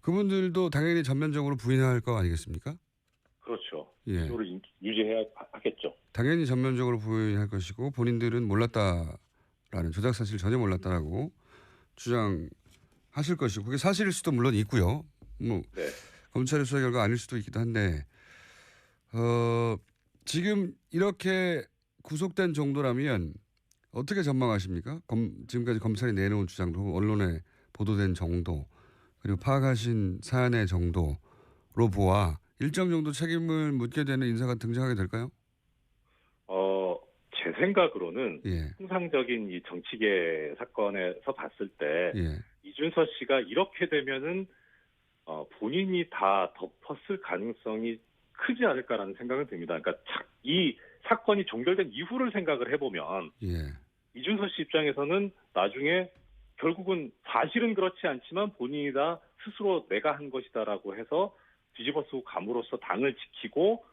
그분들도 당연히 전면적으로 부인할 거 아니겠습니까? 그렇죠. 예. 이거를 유지해야 하겠죠. 당연히 전면적으로 부인할 것이고 본인들은 몰랐다라는 조작 사실 전혀 몰랐다라고 주장하실 것이고 그게 사실일 수도 물론 있고요. 뭐 네. 검찰의 수사 결과 아닐 수도 있기도 한데 지금 이렇게 구속된 정도라면 어떻게 전망하십니까? 지금까지 검찰이 내놓은 주장도 언론에 보도된 정도 그리고 파악하신 사안의 정도로 보아 일정 정도 책임을 묻게 되는 인사가 등장하게 될까요? 제 생각으로는 예. 통상적인 이 정치계 사건에서 봤을 때 예. 이준서 씨가 이렇게 되면은 본인이 다 덮었을 가능성이 크지 않을까라는 생각은 듭니다. 그러니까 이 사건이 종결된 이후를 생각을 해보면 예. 이준서 씨 입장에서는 나중에 결국은 사실은 그렇지 않지만 본인이 다 스스로 내가 한 것이다라고 해서 뒤집어쓰고 감으로써 당을 지키고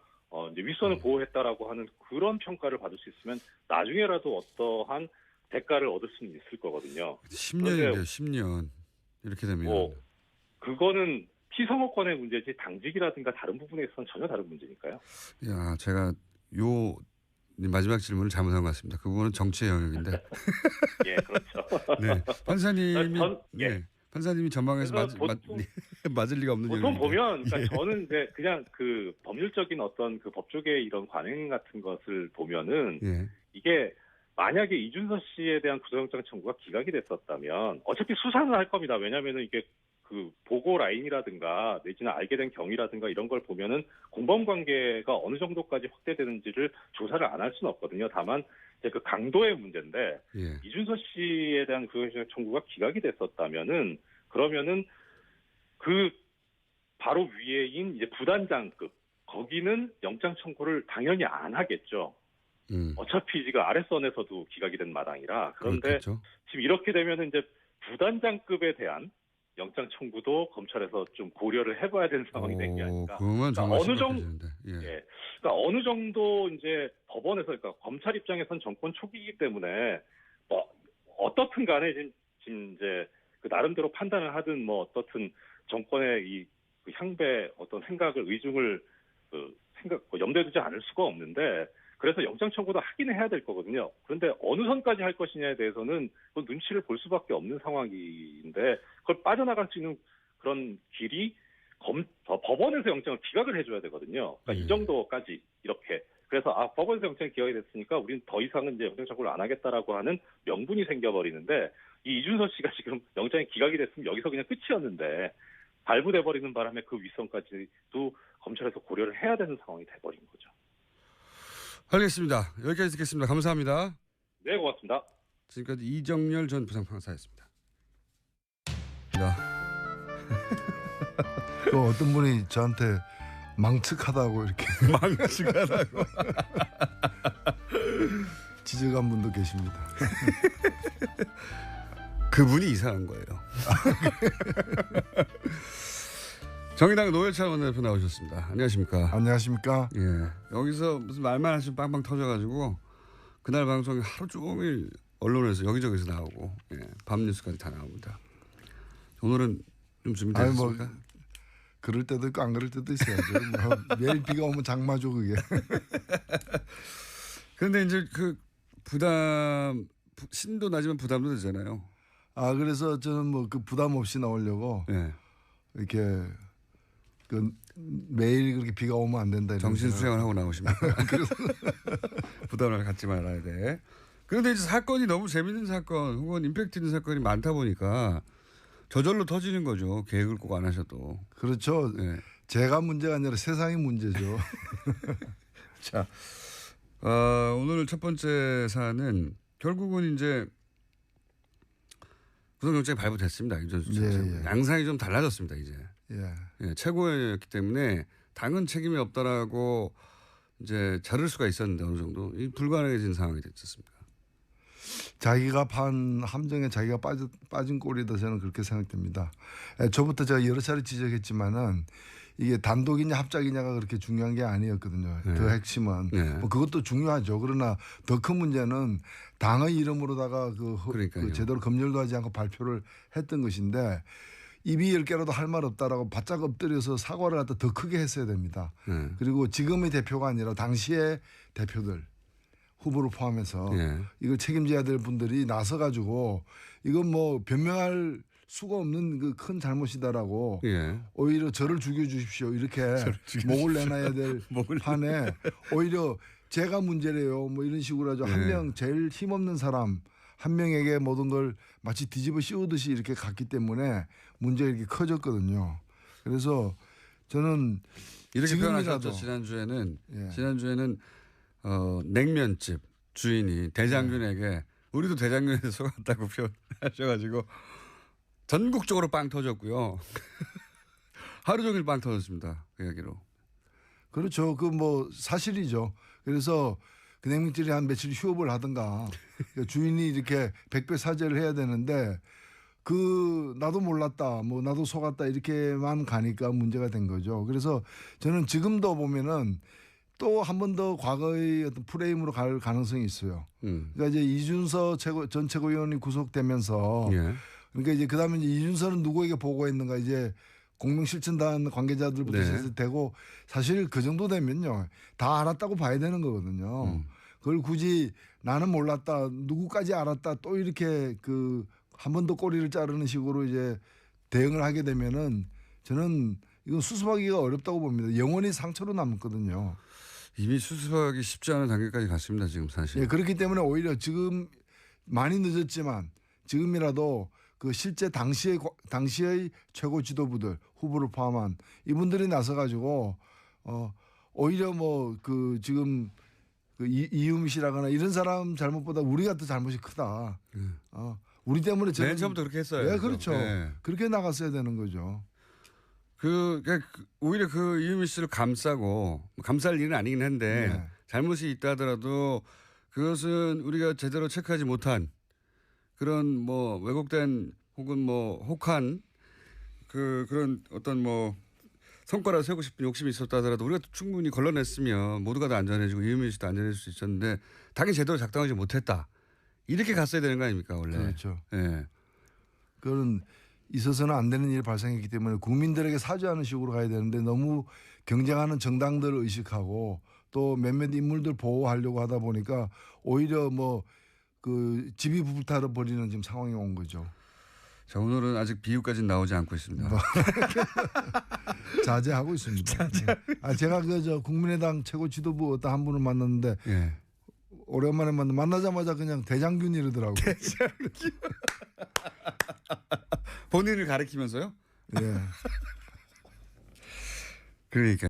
이제 윗선을 보호했다라고 하는 그런 평가를 받을 수 있으면 나중에라도 어떠한 대가를 얻을 수는 있을 거거든요. 10년인데요, 10년. 이렇게 되면. 그거는 피선거권의 문제지 당직이라든가 다른 부분에 있어서는 전혀 다른 문제니까요. 야, 제가 마지막 질문을 잘못한 것 같습니다. 그 부분은 정치의 영역인데. 예, 그렇죠. 네, 판사님이 예. 판사님이 전망해서 맞을 리가 없는 보통 영역인데. 보면 그러니까 예. 저는 이제 그냥 그 법률적인 어떤 그 법조계의 이런 관행 같은 것을 보면은 예. 이게 만약에 이준서 씨에 대한 구속영장 청구가 기각이 됐었다면 어차피 수사는 할 겁니다. 왜냐하면은 이게 그 보고 라인이라든가 내지는 알게 된 경위라든가 이런 걸 보면은 공범 관계가 어느 정도까지 확대되는지를 조사를 안 할 수는 없거든요. 다만 이제 그 강도의 문제인데 예. 이준서 씨에 대한 구속영장 청구가 기각이 됐었다면은 그러면은 그 바로 위에인 이제 부단장급 거기는 영장 청구를 당연히 안 하겠죠. 어차피 지금 아랫선에서도 기각이 된 마당이라. 그런데 그렇겠죠. 지금 이렇게 되면은 이제 부단장급에 대한 영장 청구도 검찰에서 좀 고려를 해봐야 되는 상황이 된 게 아닌가. 그러면 정말 어느 정도, 심각해지는데. 예. 예. 그러니까 어느 정도 이제 법원에서, 그러니까 검찰 입장에선 정권 초기이기 때문에 뭐 어떻든 간에 지금 이제 그 나름대로 판단을 하든 뭐 어떻든 정권의 이 그 향배 어떤 생각을 의중을 염두에 두지 않을 수가 없는데. 그래서 영장 청구도 하긴 해야 될 거거든요. 그런데 어느 선까지 할 것이냐에 대해서는 그 눈치를 볼 수밖에 없는 상황인데 그걸 빠져나갈 수 있는 그런 길이 법원에서 영장을 기각을 해줘야 되거든요. 그러니까 이 정도까지 이렇게. 그래서 법원에서 영장이 기각이 됐으니까 우리는 더 이상은 이제 영장 청구를 안 하겠다라고 하는 명분이 생겨버리는데 이 이준서 씨가 지금 영장이 기각이 됐으면 여기서 그냥 끝이었는데 발부돼 버리는 바람에 그 윗선까지도 검찰에서 고려를 해야 되는 상황이 돼버린 거죠. 알겠습니다. 여기까지 듣겠습니다. 감사합니다. 네, 고맙습니다. 지금까지 이정열 전 부장판사였습니다. 또 어떤 분이 저한테 망측하다고 이렇게 망측하다고 지적한 분도 계십니다. 그분이 이상한 거예요. 정의당 노회찬 원내대표 나오셨습니다. 안녕하십니까? 안녕하십니까? 예. 여기서 무슨 말만 하시면 빵빵 터져가지고 그날 방송이 하루 종일 언론에서 여기저기서 나오고 밤 뉴스까지 다 나옵니다. 오늘은 좀 준비되셨습니까? 그럴 때도 있고 안 그럴 때도 있어야죠. 매일 비가 오면 장마죠 그게. 그런데 이제 그 신도 나지만 부담도 되잖아요. 그래서 저는 뭐 그 부담 없이 나오려고 이렇게 그 매일 그렇게 비가 오면 안 된다. 정신 수양을 하고 나오십니다. 그래서 부담을 갖지 말아야 돼. 그런데 이제 사건이 너무 재밌는 사건 혹은 임팩트 있는 사건이 많다 보니까 저절로 터지는 거죠. 계획을 꼭 안 하셔도. 그렇죠. 네. 제가 문제가 아니라 세상이 문제죠. 자, 오늘 첫 번째 사안은 결국은 이제 구속영장이 발부됐습니다. 양상이 좀 달라졌습니다. 이제 최고위원이었기 때문에 당은 책임이 없다라고 이제 자를 수가 있었는데 어느 정도 불가능해진 상황이 됐었습니다. 자기가 판 함정에 자기가 빠진 꼴이다 저는 그렇게 생각됩니다. 저부터 제가 여러 차례 지적했지만은 이게 단독이냐 합작이냐가 그렇게 중요한 게 아니었거든요. 더 핵심은 뭐 그것도 중요하죠. 그러나 더 큰 문제는 당의 이름으로다가 그 제대로 검열도 하지 않고 발표를 했던 것인데 입이 10개라도 할 말 없다라고 바짝 엎드려서 사과를 갖다 더 크게 했어야 됩니다. 그리고 지금의 대표가 아니라 당시의 대표들 후보를 포함해서 이걸 책임져야 될 분들이 나서가지고 이건 뭐 변명할 수가 없는 그 큰 잘못이다라고 오히려 저를 죽여주십시오 이렇게 목을 내놔야 될 판에 오히려 제가 문제래요 뭐 이런 식으로 하죠. 한 명 제일 힘없는 사람 한 명에게 모든 걸 마치 뒤집어 씌우듯이 이렇게 갔기 때문에 문제가 이렇게 커졌거든요. 그래서 저는 이렇게 표현하셨죠. 지난주에는 냉면집 주인이 대장균에게 우리도 대장균에서 속았다고 표현하셔가지고 전국적으로 빵 터졌고요. 하루 종일 빵 터졌습니다. 그 이야기로. 그렇죠. 그 뭐 사실이죠. 그래서 그 냉면집이 한 며칠 휴업을 하든가 주인이 이렇게 백배 사죄를 해야 되는데 나도 몰랐다, 뭐 나도 속았다 이렇게만 가니까 문제가 된 거죠. 그래서 저는 지금도 보면은 또 한 번 더 과거의 어떤 프레임으로 갈 가능성이 있어요. 그러니까 이제 이준서 전 최고위원이 구속되면서 그러니까 이제 그다음에 이제 이준서는 누구에게 보고했는가 이제 공명실천단 관계자들부터 되고 사실 그 정도 되면요 다 알았다고 봐야 되는 거거든요. 그걸 굳이 나는 몰랐다, 누구까지 알았다 또 이렇게 한 번 더 꼬리를 자르는 식으로 이제 대응을 하게 되면은 저는 이건 수습하기가 어렵다고 봅니다. 영원히 상처로 남거든요. 이미 수습하기 쉽지 않은 단계까지 갔습니다. 지금 사실. 그렇기 때문에 오히려 지금 많이 늦었지만 지금이라도 그 실제 당시의 최고 지도부들 후보를 포함한 이분들이 나서가지고 오히려 뭐 지금 이유미 씨라거나 이런 사람 잘못보다 우리가 더 잘못이 크다. 우리 때문에 맨 처음부터 그렇게 했어요. 네, 그렇죠. 그렇게 나갔어야 되는 거죠. 오히려 이유미 씨를 감쌀 일은 아니긴 한데 잘못이 있다 하더라도 그것은 우리가 제대로 체크하지 못한 그런 뭐 왜곡된 혹은 뭐 혹한 그런 어떤 뭐 성과를 세우고 싶은 욕심이 있었다 하더라도 우리가 충분히 걸러냈으면 모두가 다 안전해지고 이유미 씨도 안전해질 수 있었는데 당연히 제대로 작동하지 못했다. 이렇게 갔어야 되는 거 아닙니까 원래. 그렇죠. 그건 있어서는 안 되는 일이 발생했기 때문에 국민들에게 사죄하는 식으로 가야 되는데 너무 경쟁하는 정당들을 의식하고 또 몇몇 인물들 보호하려고 하다 보니까 오히려 집이 불타버리는 지금 상황이 온 거죠. 자, 오늘은 아직 비유까지는 나오지 않고 있습니다. 자제하고 있습니다. 제가 저 국민의당 최고 지도부 어떤 한 분을 만났는데 예. 오랜만에 만나자마자 그냥 대장균 이러더라고요. 대장균. 본인을 가리키면서요? 예. 그러니까.